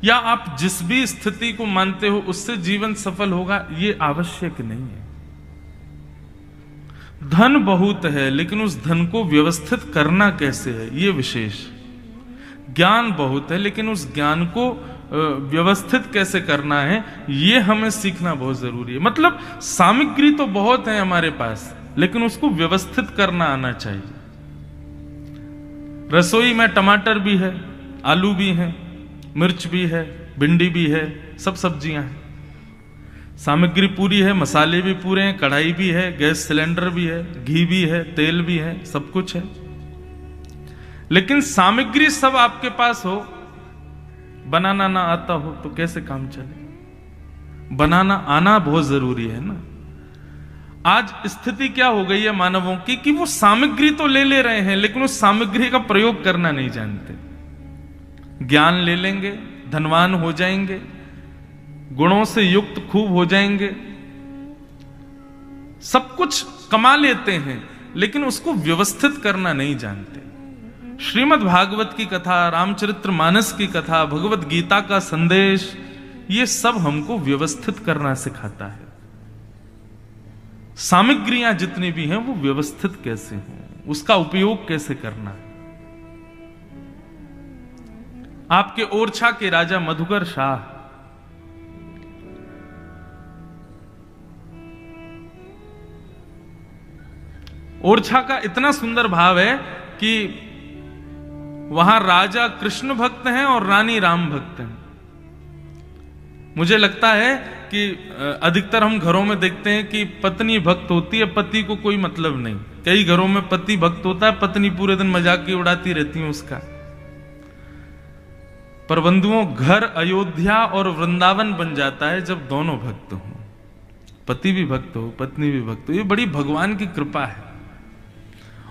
या आप जिस भी स्थिति को मानते हो उससे जीवन सफल होगा, ये आवश्यक नहीं है। धन बहुत है, लेकिन उस धन को व्यवस्थित करना कैसे है, ये विशेष। ज्ञान बहुत है, लेकिन उस ज्ञान को व्यवस्थित कैसे करना है, ये हमें सीखना बहुत जरूरी है। मतलब सामग्री तो बहुत है हमारे पास, लेकिन उसको व्यवस्थित करना आना चाहिए। रसोई में टमाटर भी है, आलू भी है, मिर्च भी है, भिंडी भी है, सब सब्जियां हैं। सामग्री पूरी है, मसाले भी पूरे हैं, कढ़ाई भी है, गैस सिलेंडर भी है, घी भी है, तेल भी है, सब कुछ है। लेकिन सामग्री सब आपके पास हो, बनाना ना आता हो तो कैसे काम चले? बनाना आना बहुत जरूरी है ना। आज स्थिति क्या हो गई है मानवों की कि वो सामग्री तो ले रहे हैं, लेकिन उस सामग्री का प्रयोग करना नहीं जानते। ज्ञान ले लेंगे, धनवान हो जाएंगे, गुणों से युक्त खूब हो जाएंगे, सब कुछ कमा लेते हैं, लेकिन उसको व्यवस्थित करना नहीं जानते। श्रीमद् भागवत की कथा, रामचरितमानस की कथा, भगवत गीता का संदेश, ये सब हमको व्यवस्थित करना सिखाता है। सामग्रियां जितनी भी हैं वो व्यवस्थित कैसे हों, उसका उपयोग कैसे करना है। आपके ओरछा के राजा मधुकर शाह, ओरछा का इतना सुंदर भाव है कि वहां राजा कृष्ण भक्त हैं और रानी राम भक्त हैं। मुझे लगता है कि अधिकतर हम घरों में देखते हैं कि पत्नी भक्त होती है, पति को कोई मतलब नहीं। कई घरों में पति भक्त होता है, पत्नी पूरे दिन मजाक ही उड़ाती रहती है उसका। पर बंधुओं, घर अयोध्या और वृंदावन बन जाता है जब दोनों भक्त हो, पति भी भक्त हो, पत्नी भी भक्त हो। ये बड़ी भगवान की कृपा है।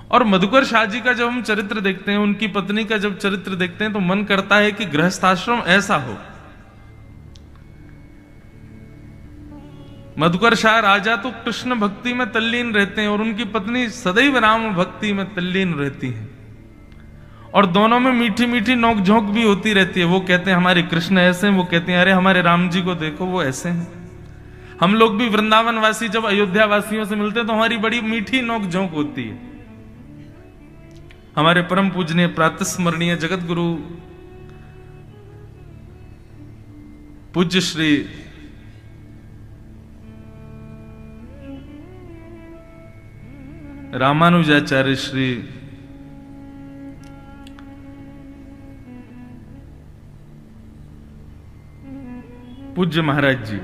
और मधुकर शाह जी का जब हम चरित्र देखते हैं, उनकी पत्नी का जब चरित्र देखते हैं, तो मन करता है कि गृहस्थाश्रम ऐसा हो। मधुकर शाह राजा तो कृष्ण भक्ति में तल्लीन रहते हैं और उनकी पत्नी सदैव राम भक्ति में तल्लीन रहती है, और दोनों में मीठी मीठी नोकझोंक भी होती रहती है। वो कहते हैं हमारे कृष्ण ऐसे हैं, वो कहते हैं अरे हमारे राम जी को देखो वो ऐसे हैं। हम लोग भी वृंदावन वासी जब अयोध्या वासियों से मिलते हैं तो हमारी बड़ी मीठी नोकझोंक होती है। हमारे परम पूजनीय प्रातस्मरणीय जगत गुरु पूज्य श्री रामानुजाचार्य श्री पूज्य महाराज जी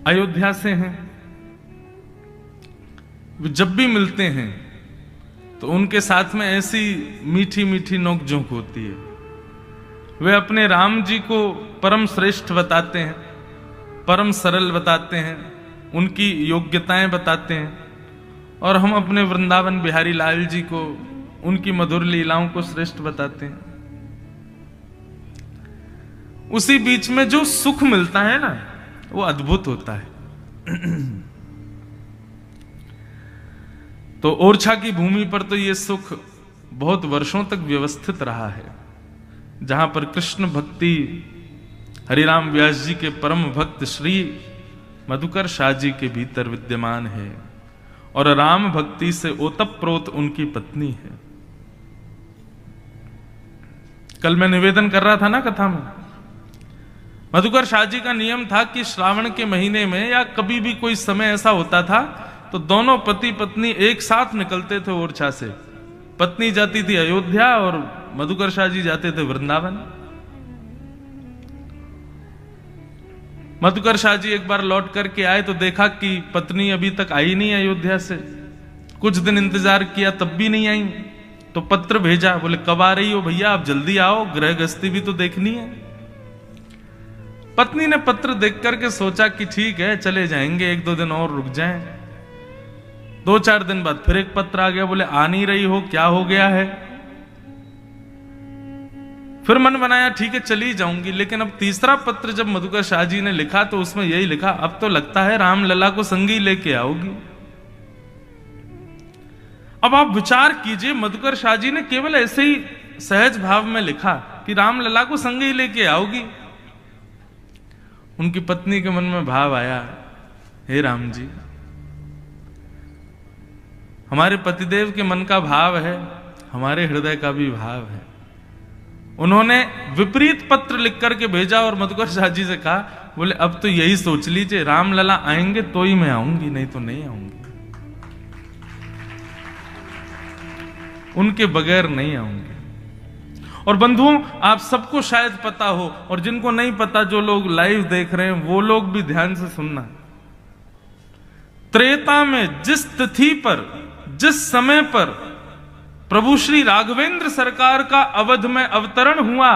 अयोध्या से हैं। वो जब भी मिलते हैं तो उनके साथ में ऐसी मीठी मीठी नोकझोंक होती है। वे अपने राम जी को परम श्रेष्ठ बताते हैं, परम सरल बताते हैं, उनकी योग्यताएं बताते हैं, और हम अपने वृंदावन बिहारी लाल जी को उनकी मधुर लीलाओं को श्रेष्ठ बताते हैं। उसी बीच में जो सुख मिलता है ना, वो अद्भुत होता है। तो ओरछा की भूमि पर तो ये सुख बहुत वर्षों तक व्यवस्थित रहा है, जहां पर कृष्ण भक्ति हरिराम व्यास जी के परम भक्त श्री मधुकर शाह जी के भीतर विद्यमान है, और राम भक्ति से ओतप्रोत उनकी पत्नी है। कल मैं निवेदन कर रहा था ना कथा में, मधुकर शाह जी का नियम था कि श्रावण के महीने में या कभी भी कोई समय ऐसा होता था तो दोनों पति पत्नी एक साथ निकलते थे ओरछा से। पत्नी जाती थी अयोध्या और मधुकर शाह जी जाते थे वृंदावन। मधुकर शाह जी एक बार लौट करके आए तो देखा कि पत्नी अभी तक आई नहीं अयोध्या से। कुछ दिन इंतजार किया तब भी नहीं आई, तो पत्र भेजा, बोले कब आ रही हो भैया, आप जल्दी आओ, गृह गृहस्थी भी तो देखनी है। पत्नी ने पत्र देख करके सोचा कि ठीक है चले जाएंगे, एक दो दिन और रुक जाएं। 2-4 दिन बाद फिर एक पत्र आ गया, बोले आ नहीं रही हो, क्या हो गया है। फिर मन बनाया ठीक है चली जाऊंगी, लेकिन अब तीसरा पत्र जब मधुकर शाह जी ने लिखा तो उसमें यही लिखा, अब तो लगता है राम लला को संगी लेके आओगी। अब आप विचार कीजिए, मधुकर शाह जी ने केवल ऐसे ही सहज भाव में लिखा कि रामलला को संग ही लेके आओगी। उनकी पत्नी के मन में भाव आया, हे राम जी, हमारे पतिदेव के मन का भाव है, हमारे हृदय का भी भाव है। उन्होंने विपरीत पत्र लिख करके भेजा और मधुकर शाह जी से कहा, बोले अब तो यही सोच लीजिए, रामलला आएंगे तो ही मैं आऊंगी, नहीं तो नहीं आऊंगी, उनके बगैर नहीं आऊंगी। और बंधुओं, आप सबको शायद पता हो, और जिनको नहीं पता, जो लोग लाइव देख रहे हैं वो लोग भी ध्यान से सुनना। त्रेता में जिस तिथि पर, जिस समय पर प्रभु श्री राघवेंद्र सरकार का अवध में अवतरण हुआ,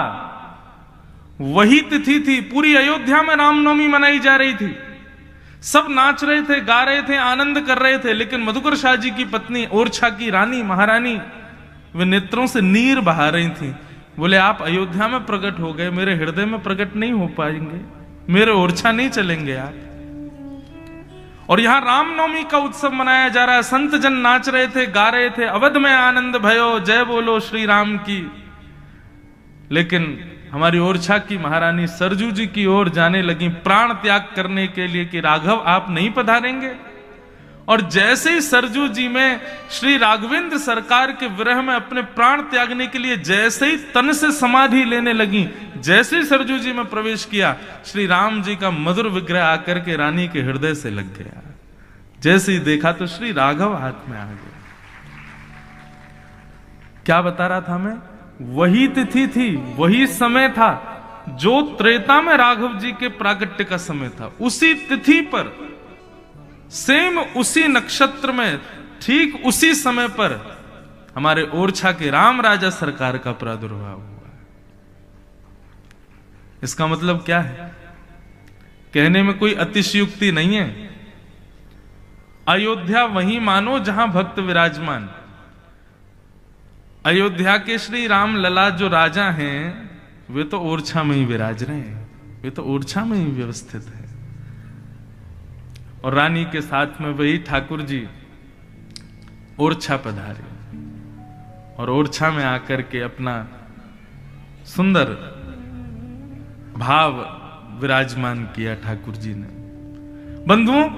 वही तिथि थी। पूरी अयोध्या में रामनवमी मनाई जा रही थी, सब नाच रहे थे, गा रहे थे, आनंद कर रहे थे। लेकिन मधुकर शाह जी की पत्नी, ओरछा की रानी महारानी, वे नेत्रों से नीर बहा रही थी। बोले आप अयोध्या में प्रकट हो गए, मेरे हृदय में प्रकट नहीं हो पाएंगे, मेरे ओरछा नहीं चलेंगे आप। और यहां रामनवमी का उत्सव मनाया जा रहा है, संत जन नाच रहे थे, गा रहे थे, अवध में आनंद भयो, जय बोलो श्री राम की। लेकिन हमारी ओरछा की महारानी सरजू जी की ओर जाने लगी प्राण त्याग करने के लिए कि राघव आप नहीं पधारेंगे। और जैसे ही सरजू जी में श्री राघवेंद्र सरकार के विरह में अपने प्राण त्यागने के लिए जैसे ही तन से समाधि लेने लगी, जैसे ही सरजू जी में प्रवेश किया, श्री राम जी का मधुर विग्रह आकर के रानी के हृदय से लग गया। जैसे ही देखा तो श्री राघव हाथ में आ गया। क्या बता रहा था मैं? वही तिथि थी, वही समय था जो त्रेता में राघव जी के प्रागट्य का समय था। उसी तिथि पर, सेम उसी नक्षत्र में, ठीक उसी समय पर हमारे ओरछा के राम राजा सरकार का प्रादुर्भाव हुआ। इसका मतलब क्या है? कहने में कोई अतिशयोक्ति नहीं है। अयोध्या वही मानो जहां भक्त विराजमान। अयोध्या के श्री राम लला जो राजा हैं, वे तो ओरछा में ही विराज रहे हैं, वे तो ओरछा में ही व्यवस्थित है। और रानी के साथ में वही ठाकुर जी ओरछा पधारे और ओरछा में आकर के अपना सुंदर भाव विराजमान किया ठाकुर जी ने। बंधुओं,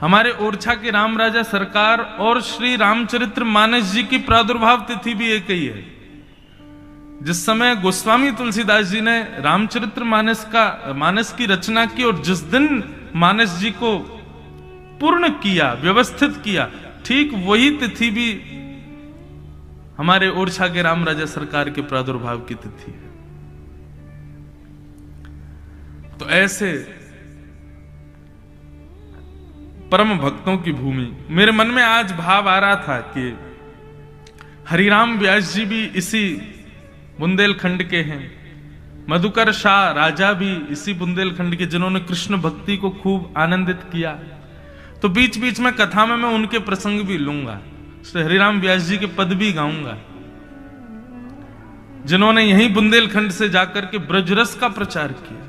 हमारे ओरछा के राम राजा सरकार और श्री रामचरित्र मानस जी की प्रादुर्भाव तिथि भी एक ही है। जिस समय गोस्वामी तुलसीदास जी ने रामचरित्र मानस की रचना की और जिस दिन मानस जी को पूर्ण किया, व्यवस्थित किया, ठीक वही तिथि भी हमारे ओरछा के राम राजा सरकार के प्रादुर्भाव की तिथि है। तो ऐसे परम भक्तों की भूमि, मेरे मन में आज भाव आ रहा था कि हरिराम व्यास जी भी इसी बुंदेलखंड के हैं, मधुकर शाह राजा भी इसी बुंदेलखंड के, जिन्होंने कृष्ण भक्ति को खूब आनंदित किया। तो बीच बीच में कथा में मैं उनके प्रसंग भी लूंगा, श्री हरिराम व्यास जी के पद भी गाऊंगा, जिन्होंने यहीं बुंदेलखंड से जाकर के ब्रजरस का प्रचार किया।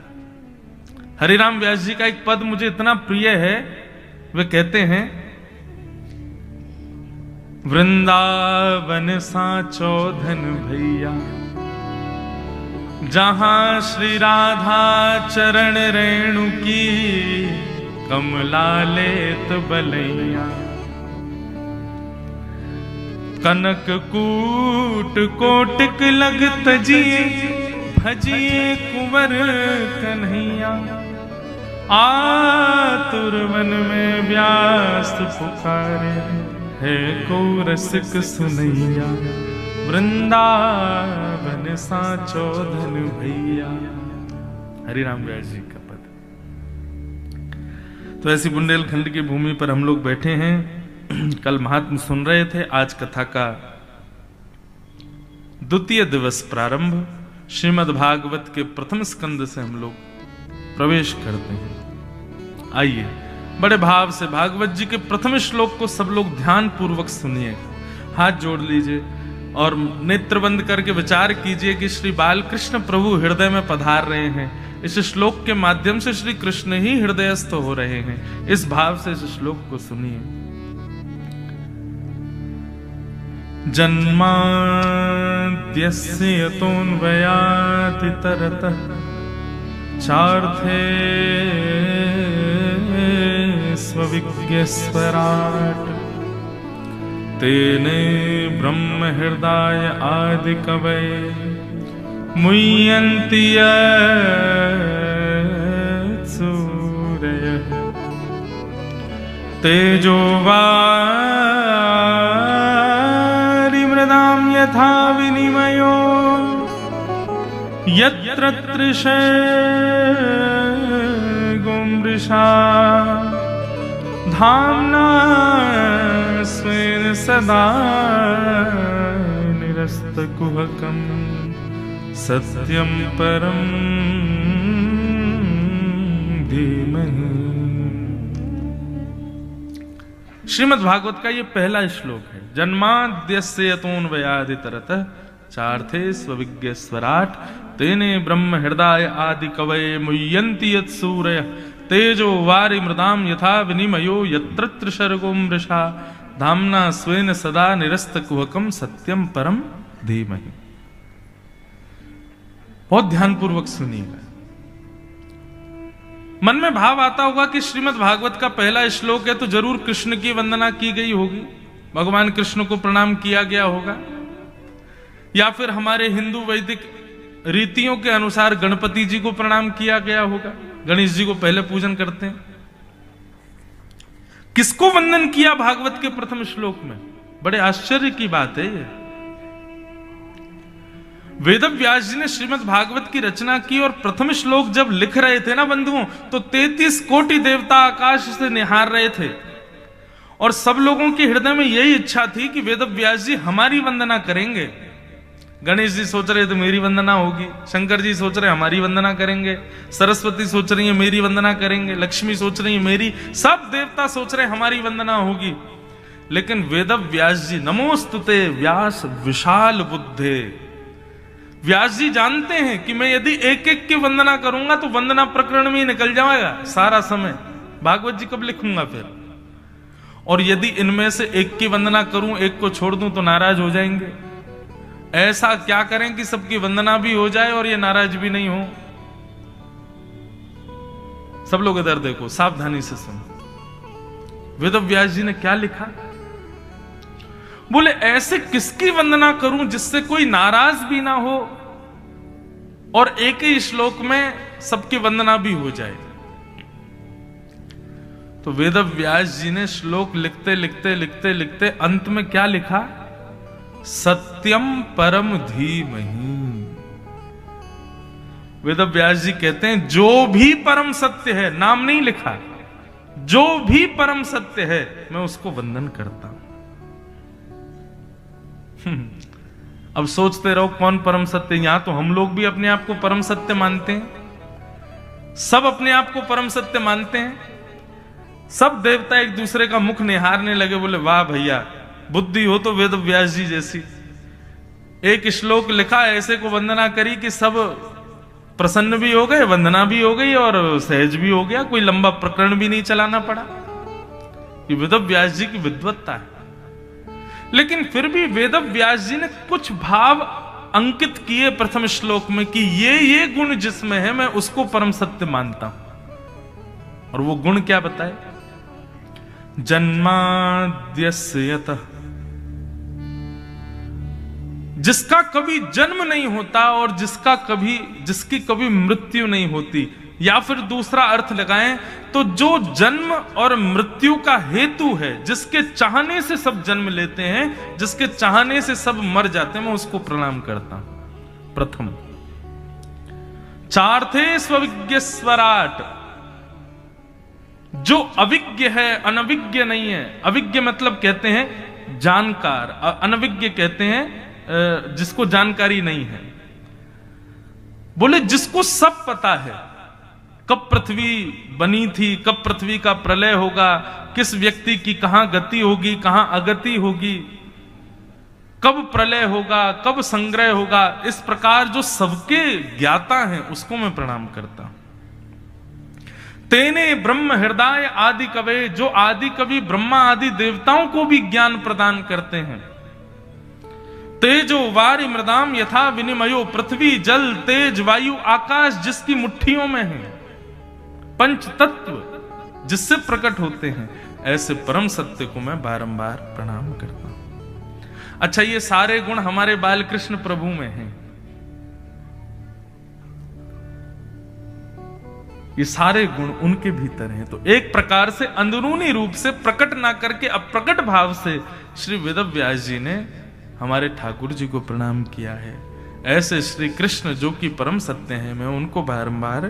हरिराम व्यास जी का एक पद मुझे इतना प्रिय है, वे कहते हैं, वृंदावन सांचो धन भैया, जहां श्री राधा चरण रेणु की, कमला लेत बलैया, कनक कूट कोटिक लग तजिए, भजिए कुंवर कन्हैया, आतुर मन में व्यास पुकारे, है को रसिक सुनैया, वृंदावन सांचो धन भैया। हरिराम व्यास जी का पद। तो ऐसी बुंदेलखंड की भूमि पर हम लोग बैठे हैं, कल महात्म सुन रहे थे, आज कथा का द्वितीय दिवस प्रारंभ, श्रीमद् भागवत के प्रथम स्कंद से हम लोग प्रवेश करते हैं। आइए बड़े भाव से भागवत जी के प्रथम श्लोक को सब लोग ध्यान पूर्वक सुनिए, हाथ जोड़ लीजिए और नेत्र बंद करके विचार कीजिए कि श्री बालकृष्ण प्रभु हृदय में पधार रहे हैं। इस श्लोक के माध्यम से श्री कृष्ण ही हृदयस्थ हो रहे हैं। इस भाव से इस श्लोक को सुनिए। जन्माद्यस्य यतोऽन्वयादितरतः चार्थे स्वविज्ञस्वराट् तेने ब्रह्महृदाय आदिकवये मुह्यन्ति यत्सूरयः तेजो वारिमृदां यथा विनिमयो यत्र तृषैर्गो मृषा धाम्ना स्वेन सदा निरस्तकुहकं सत्यं परं धीमहि। श्रीमद् भागवत का ये पहला श्लोक है। जन्माद्यस्य यतोऽन्वयादितरतः चार्थे स्वविज्ञस्वराट् तेने ब्रह्म हृदय आदि कवये मुह्यन्ति यत्सूरयः तेजो वारि मृदां यथा विनिमयो यत्र त्रिसर्गो मृषा धाम्ना स्वेन सदा निरस्तकुहकं सत्यम परम धीमहि। बहुत ध्यानपूर्वक सुनिएगा। मन में भाव आता होगा कि श्रीमद् भागवत का पहला श्लोक है तो जरूर कृष्ण की वंदना की गई होगी, भगवान कृष्ण को प्रणाम किया गया होगा, या फिर हमारे हिंदू वैदिक रीतियों के अनुसार गणपति जी को प्रणाम किया गया होगा, गणेश जी को पहले पूजन करते हैं। किसको वंदन किया भागवत के प्रथम श्लोक में? बड़े आश्चर्य की बात है ये। वेदव्यास जी ने श्रीमद् भागवत की रचना की और प्रथम श्लोक जब लिख रहे थे ना बंधुओं, तो 33 कोटि देवता आकाश से निहार रहे थे और सब लोगों के हृदय में यही इच्छा थी कि वेदव्यास जी हमारी वंदना करेंगे। गणेश जी सोच रहे थे मेरी वंदना होगी, शंकर जी सोच रहे हमारी वंदना करेंगे, सरस्वती सोच रही है मेरी वंदना करेंगे, लक्ष्मी सोच रही है मेरी, सब देवता सोच रहे हमारी वंदना होगी। लेकिन वेदव्यास जी, नमोस्तुते व्यास विशाल बुद्धे, व्यास जी जानते हैं कि मैं यदि एक एक की वंदना करूंगा तो वंदना प्रकरण में ही निकल जाएगा सारा समय, भागवत जी कब लिखूंगा फिर। और यदि इनमें से एक की वंदना करूं, एक को छोड़ दूं तो नाराज हो जाएंगे। ऐसा क्या करें कि सबकी वंदना भी हो जाए और ये नाराज भी नहीं हो। सब लोग इधर देखो, सावधानी से सुनो। वेदव्यास जी ने क्या लिखा? बोले ऐसे किसकी वंदना करूं जिससे कोई नाराज भी ना हो और एक ही श्लोक में सबकी वंदना भी हो जाए। तो वेदव्यास जी ने श्लोक लिखते लिखते लिखते लिखते अंत में क्या लिखा? सत्यम परम धीमहि। वेदव्यास जी कहते हैं जो भी परम सत्य है, नाम नहीं लिखा, जो भी परम सत्य है मैं उसको वंदन करता हूं। अब सोचते रहो कौन परम सत्य। यहां तो हम लोग भी अपने आप को परम सत्य मानते हैं, सब अपने आप को परम सत्य मानते हैं। सब देवता एक दूसरे का मुख निहारने लगे, बोले वाह भैया, बुद्धि हो तो वेदव्यास जी जैसी। एक श्लोक लिखा, ऐसे को वंदना करी कि सब प्रसन्न भी हो गए, वंदना भी हो गई और सहज भी हो गया, कोई लंबा प्रकरण भी नहीं चलाना पड़ा। ये वेदव्यास जी की विद्वत्ता है। लेकिन फिर भी वेदव्यास जी ने कुछ भाव अंकित किए प्रथम श्लोक में कि ये गुण जिसमें है मैं उसको परम सत्य मानता हूं। और वो गुण क्या बताए? जन्माद्यस्य यतः, जिसका कभी जन्म नहीं होता और जिसकी कभी मृत्यु नहीं होती। या फिर दूसरा अर्थ लगाएं तो जो जन्म और मृत्यु का हेतु है, जिसके चाहने से सब जन्म लेते हैं, जिसके चाहने से सब मर जाते हैं, मैं उसको प्रणाम करता हूं। प्रथम चार्थे स्वविज्ञ स्वराट, जो अविज्ञ है, अनविज्ञ नहीं है। अविज्ञ मतलब कहते हैं जानकार, अनविज्ञ कहते हैं जिसको जानकारी नहीं है। बोले जिसको सब पता है, कब पृथ्वी बनी थी, कब पृथ्वी का प्रलय होगा, किस व्यक्ति की कहां गति होगी, कहां अगति होगी, कब प्रलय होगा, कब संग्रह होगा, इस प्रकार जो सबके ज्ञाता हैं उसको मैं प्रणाम करता हूं। तेने ब्रह्म हृदय आदि कवे, जो आदि कवि ब्रह्मा आदि देवताओं को भी ज्ञान प्रदान करते हैं। तेजो वारि मृदाम यथा विनिमयो, पृथ्वी जल तेज वायु आकाश जिसकी मुट्ठियों में है, पंच तत्व जिससे प्रकट होते हैं, ऐसे परम सत्य को मैं बारंबार प्रणाम करता हूं। अच्छा, ये सारे गुण हमारे बाल कृष्ण प्रभु में हैं। ये सारे गुण उनके भीतर हैं। तो एक प्रकार से अंदरूनी रूप से प्रकट ना करके अप्रकट भाव से श्री वेदव्यास जी ने हमारे ठाकुर जी को प्रणाम किया है। ऐसे श्री कृष्ण जो कि परम सत्य हैं, मैं उनको बारंबार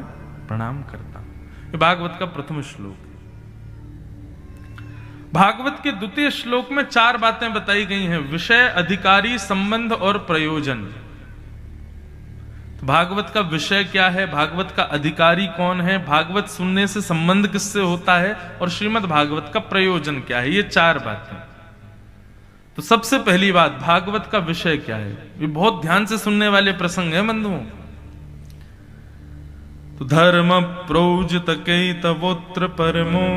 प्रणाम करता हूं। ये भागवत का प्रथम श्लोक है। भागवत के द्वितीय श्लोक में 4 बातें बताई गई हैं: विषय, अधिकारी, संबंध और प्रयोजन। भागवत का विषय क्या है, भागवत का अधिकारी कौन है, भागवत सुनने से संबंध किससे होता है, और श्रीमद् भागवत का प्रयोजन क्या है। ये 4 बातें। तो सबसे पहली बात, भागवत का विषय क्या है। ये बहुत ध्यान से सुनने वाले प्रसंग है बंधुओं। तो धर्म प्रोजित तवोत्र परमो,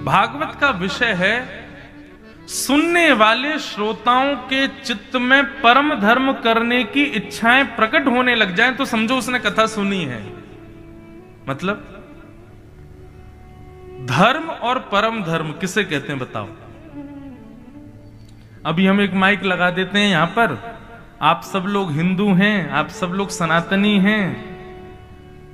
भागवत का विषय है सुनने वाले श्रोताओं के चित्त में परम धर्म करने की इच्छाएं प्रकट होने लग जाएं तो समझो उसने कथा सुनी है। मतलब धर्म और परम धर्म किसे कहते हैं बताओ। अभी हम एक माइक लगा देते हैं यहां पर, आप सब लोग हिंदू हैं, आप सब लोग सनातनी हैं,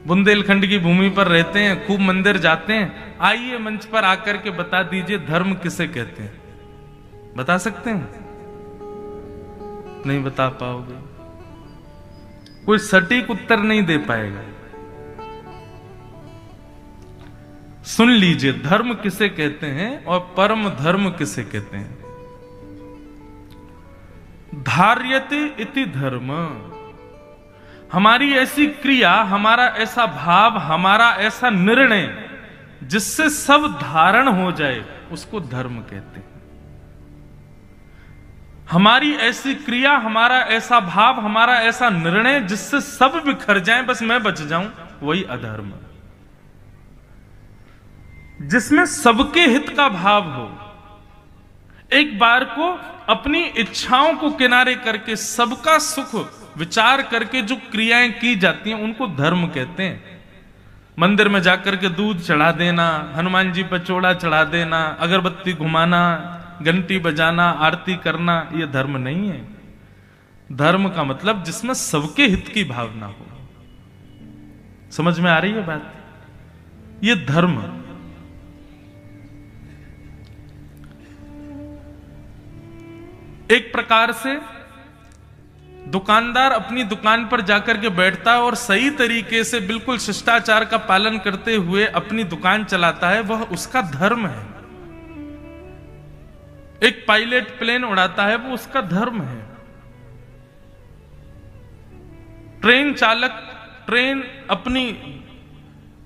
बुंदेलखंड की भूमि पर रहते हैं, खूब मंदिर जाते हैं, आइए मंच पर आकर के बता दीजिए धर्म किसे कहते हैं। बता सकते हैं? नहीं बता पाओगे, कोई सटीक उत्तर नहीं दे पाएगा। सुन लीजिए, धर्म किसे कहते हैं और परम धर्म किसे कहते हैं। धार्यते इति धर्म, हमारी ऐसी क्रिया, हमारा ऐसा भाव, हमारा ऐसा निर्णय जिससे सब धारण हो जाए, उसको धर्म कहते हैं। हमारी ऐसी क्रिया, हमारा ऐसा भाव, हमारा ऐसा निर्णय जिससे सब बिखर जाएं, बस मैं बच जाऊं, वही अधर्म। जिसमें सबके हित का भाव हो, एक बार को अपनी इच्छाओं को किनारे करके सबका सुख विचार करके जो क्रियाएं की जाती हैं उनको धर्म कहते हैं। मंदिर में जाकर के दूध चढ़ा देना, हनुमान जी पर चोड़ा चढ़ा देना, अगरबत्ती घुमाना, घंटी बजाना, आरती करना, यह धर्म नहीं है। धर्म का मतलब जिसमें सबके हित की भावना हो। समझ में आ रही है बात? यह धर्म। एक प्रकार से दुकानदार अपनी दुकान पर जाकर के बैठता है और सही तरीके से बिल्कुल शिष्टाचार का पालन करते हुए अपनी दुकान चलाता है, वह उसका धर्म है। एक पायलट प्लेन उड़ाता है, वो उसका धर्म है। ट्रेन चालक ट्रेन अपनी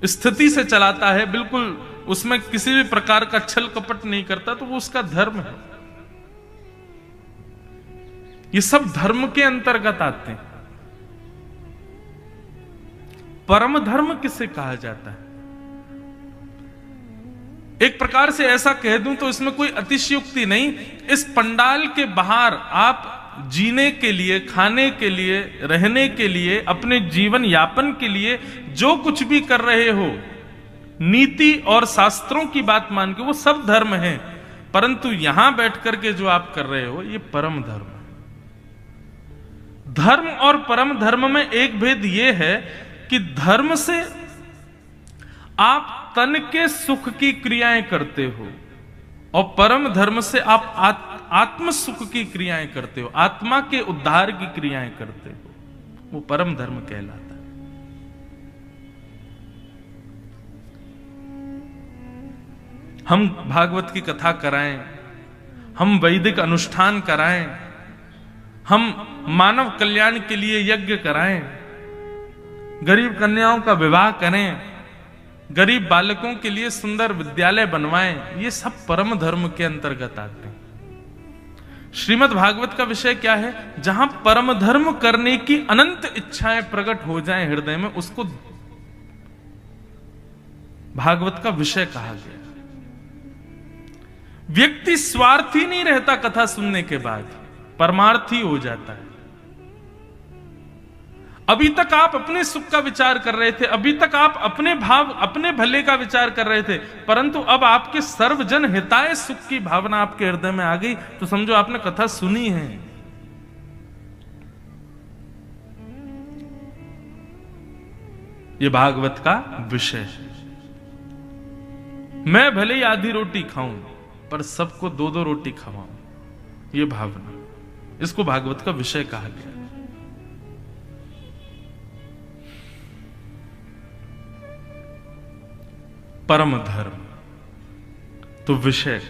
स्थिति से चलाता है, बिल्कुल उसमें किसी भी प्रकार का छल कपट नहीं करता, तो वो उसका धर्म है। ये सब धर्म के अंतर्गत आते हैं। परम धर्म किसे कहा जाता है? एक प्रकार से ऐसा कह दूं तो इसमें कोई अतिशयोक्ति नहीं। इस पंडाल के बाहर आप जीने के लिए, खाने के लिए, रहने के लिए, अपने जीवन यापन के लिए जो कुछ भी कर रहे हो, नीति और शास्त्रों की बात मान के, वो सब धर्म है। परंतु यहां बैठ करके जो आप कर रहे हो, ये परम धर्म है। धर्म और परम धर्म में एक भेद यह है कि धर्म से आप तन के सुख की क्रियाएं करते हो और परम धर्म से आप आत्म सुख की क्रियाएं करते हो, आत्मा के उद्धार की क्रियाएं करते हो। वो परम धर्म कहलाता है। हम भागवत की कथा कराएं, हम वैदिक अनुष्ठान कराएं, हम मानव कल्याण के लिए यज्ञ कराएं, गरीब कन्याओं का विवाह करें, गरीब बालकों के लिए सुंदर विद्यालय बनवाएं, ये सब परम धर्म के अंतर्गत आते हैं। श्रीमद् भागवत का विषय क्या है? जहां परम धर्म करने की अनंत इच्छाएं प्रकट हो जाएं हृदय में, उसको भागवत का विषय कहा गया। व्यक्ति स्वार्थी नहीं रहता कथा सुनने के बाद, परमार्थी हो जाता है। अभी तक आप अपने सुख का विचार कर रहे थे, अभी तक आप अपने भाव, अपने भले का विचार कर रहे थे, परंतु अब आपके सर्वजन हिताय सुख की भावना आपके हृदय में आ गई, तो समझो आपने कथा सुनी है। ये भागवत का विषय है। मैं भले ही आधी रोटी खाऊं, पर सबको 2-2 रोटी खवाऊं, ये भावना, इसको भागवत का विषय कहा गया। परम धर्म तो विषय।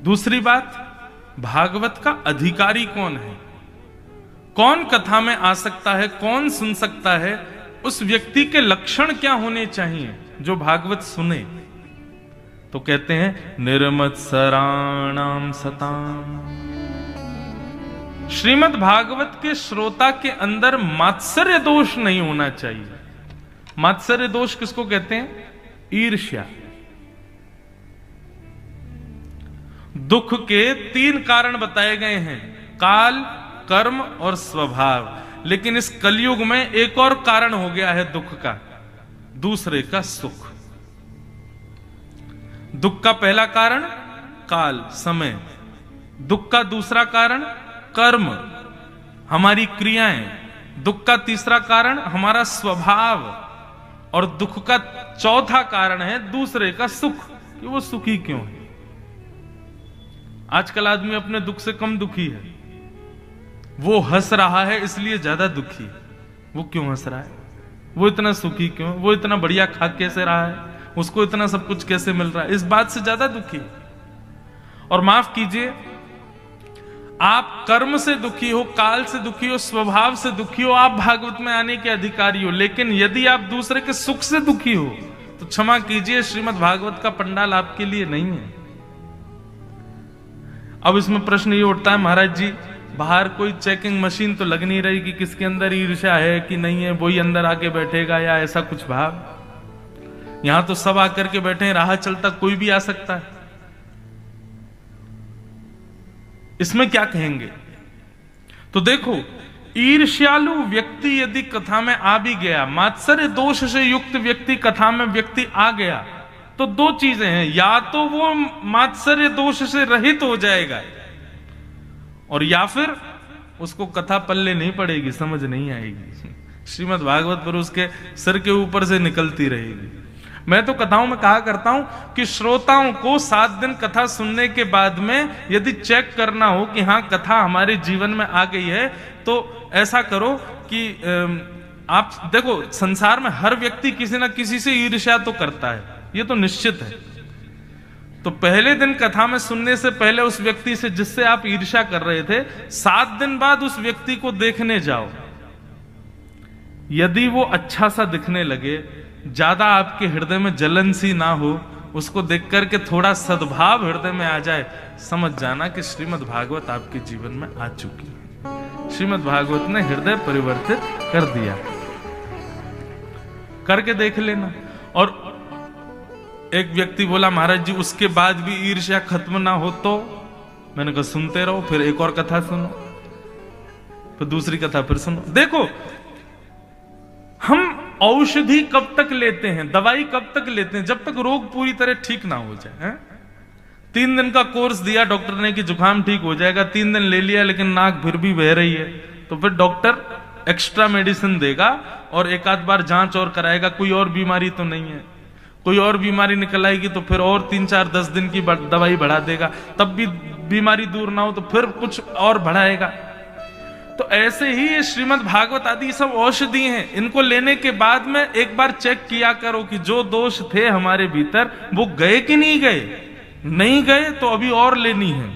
दूसरी बात, भागवत का अधिकारी कौन है, कौन कथा में आ सकता है, कौन सुन सकता है, उस व्यक्ति के लक्षण क्या होने चाहिए जो भागवत सुने। तो कहते हैं निर्मत्सराणाम सताम। श्रीमद् भागवत के श्रोता के अंदर मात्सर्य दोष नहीं होना चाहिए। मात्सर्य दोष किसको कहते हैं? ईर्ष्या। दुख के 3 कारण बताए गए हैं, काल, कर्म और स्वभाव। लेकिन इस कलयुग में एक और कारण हो गया है दुख का, दूसरे का सुख। दुख का पहला कारण काल, समय। दुख का दूसरा कारण कर्म, हमारी क्रियाएं। दुख का तीसरा कारण हमारा स्वभाव, और दुख का चौथा कारण है दूसरे का सुख, कि वो सुखी क्यों है। आजकल आदमी अपने दुख से कम दुखी है। वो हंस रहा है इसलिए ज्यादा दुखी है। वो क्यों हंस रहा है? वो इतना सुखी क्यों? वो इतना बढ़िया खा कैसे रहा है? उसको इतना सब कुछ कैसे मिल रहा है? इस बात से ज्यादा दुखी है। और माफ कीजिए, आप कर्म से दुखी हो, काल से दुखी हो, स्वभाव से दुखी हो, आप भागवत में आने के अधिकारी हो। लेकिन यदि आप दूसरे के सुख से दुखी हो तो क्षमा कीजिए, श्रीमद् भागवत का पंडाल आपके लिए नहीं है। अब इसमें प्रश्न ये उठता है, महाराज जी बाहर कोई चेकिंग मशीन तो लग नहीं रही कि किसके अंदर ईर्ष्या है कि नहीं है, वही अंदर आके बैठेगा या ऐसा कुछ भाव। यहां तो सब आकर के बैठे हैं, राह चलता कोई भी आ सकता है। इसमें क्या कहेंगे? तो देखो, ईर्ष्यालु व्यक्ति यदि कथा में आ भी गया, मात्सर्य दोष से युक्त व्यक्ति कथा में व्यक्ति आ गया, तो 2 चीजें हैं, या तो वो मात्सर्य दोष से रहित हो जाएगा, और या फिर उसको कथा पल्ले नहीं पड़ेगी, समझ नहीं आएगी। श्रीमद् भागवत पर उसके सिर के ऊपर से निकलती रहेगी। मैं तो कथाओं में कहा करता हूं कि श्रोताओं को 7 दिन कथा सुनने के बाद में यदि चेक करना हो कि हाँ कथा हमारे जीवन में आ गई है, तो ऐसा करो कि आप देखो, संसार में हर व्यक्ति किसी ना किसी से ईर्ष्या तो करता है, ये तो निश्चित है। तो पहले दिन कथा में सुनने से पहले उस व्यक्ति से जिससे आप ईर्ष्या कर रहे थे, 7 दिन बाद उस व्यक्ति को देखने जाओ। यदि वो अच्छा सा दिखने लगे, ज्यादा आपके हृदय में जलन सी ना हो, उसको देख करके थोड़ा सद्भाव हृदय में आ जाए, समझ जाना कि श्रीमद् भागवत आपके जीवन में आ चुकी है। श्रीमद् भागवत ने हृदय परिवर्तित कर दिया। करके देख लेना। और एक व्यक्ति बोला, महाराज जी उसके बाद भी ईर्ष्या खत्म ना हो तो? मैंने कहा सुनते रहो, फिर एक और कथा सुनो, फिर दूसरी कथा फिर सुनो। देखो, हम औषधि कब तक लेते हैं, दवाई कब तक लेते हैं? जब तक रोग पूरी तरह ठीक ना हो जाए। 3 दिन का कोर्स दिया डॉक्टर ने कि जुकाम ठीक हो जाएगा, 3 दिन ले लिया लेकिन नाक फिर भी बह रही है, तो फिर डॉक्टर एक्स्ट्रा मेडिसिन देगा और एक आध बार जांच और कराएगा, कोई और बीमारी तो नहीं है। कोई और बीमारी निकल आएगी तो फिर और 3-4-10 दिन की दवाई बढ़ा देगा, तब भी बीमारी दूर ना हो तो फिर कुछ और बढ़ाएगा। तो ऐसे ही ये श्रीमद् भागवत आदि सब औषधि हैं। इनको लेने के बाद में एक बार चेक किया करो कि जो दोष थे हमारे भीतर वो गए कि नहीं गए। नहीं गए तो अभी और लेनी है,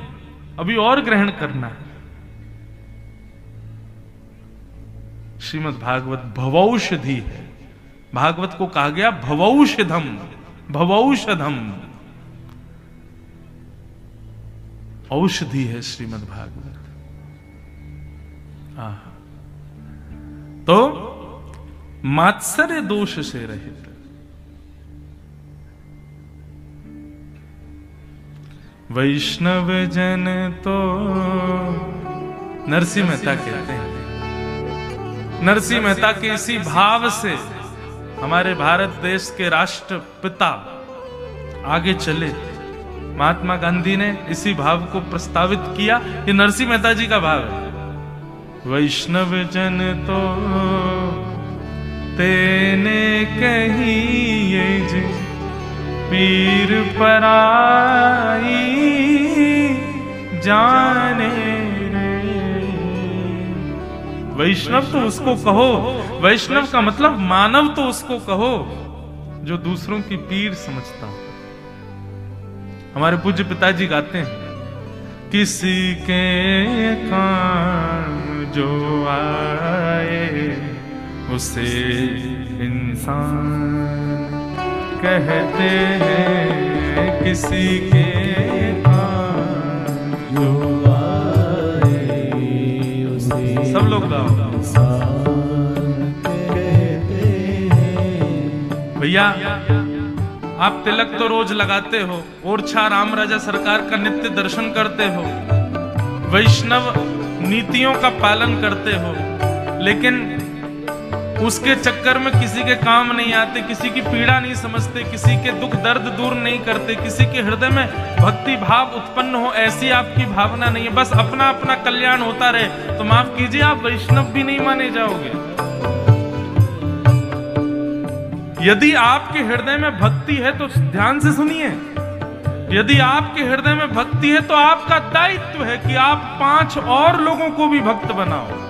अभी और ग्रहण करना है। श्रीमद् भागवत भवौषधि है। भागवत को कहा गया भवौषधम, भवौषधम, औषधि है श्रीमद् भागवत। तो मात्सर्य दोष से रहित। वैष्णव जन तो नरसिंह मेहता कहते हैं। नरसिंह मेहता के इसी भाव से हमारे भारत देश के राष्ट्रपिता आगे चले। महात्मा गांधी ने इसी भाव को प्रस्तावित किया। ये नरसिंह मेहता जी का भाव है। वैष्णव जन तो तेने कहिए जी पीर पराई जाने रे। वैष्णव तो उसको कहो, वैष्णव का मतलब मानव तो उसको कहो जो दूसरों की पीर समझता हो। हमारे पूज्य पिताजी गाते हैं, किसी के काम जो आए उसे इंसान कहते हैं। किसी के काम जो आए उसे सब लोग गाओ। भैया आप तिलक तो रोज लगाते हो, ओरछा राम राजा सरकार का नित्य दर्शन करते हो, वैष्णव नीतियों का पालन करते हो, लेकिन उसके चक्कर में किसी के काम नहीं आते, किसी की पीड़ा नहीं समझते, किसी के दुख दर्द दूर नहीं करते, किसी के हृदय में भक्ति भाव उत्पन्न हो ऐसी आपकी भावना नहीं है। बस अपना अपना कल्याण होता रहे तो माफ कीजिए आप वैष्णव भी नहीं माने जाओगे। यदि आपके हृदय में भक्ति है तो ध्यान से सुनिए, यदि आपके हृदय में भक्ति है तो आपका दायित्व है कि आप 5 और लोगों को भी भक्त बनाओ।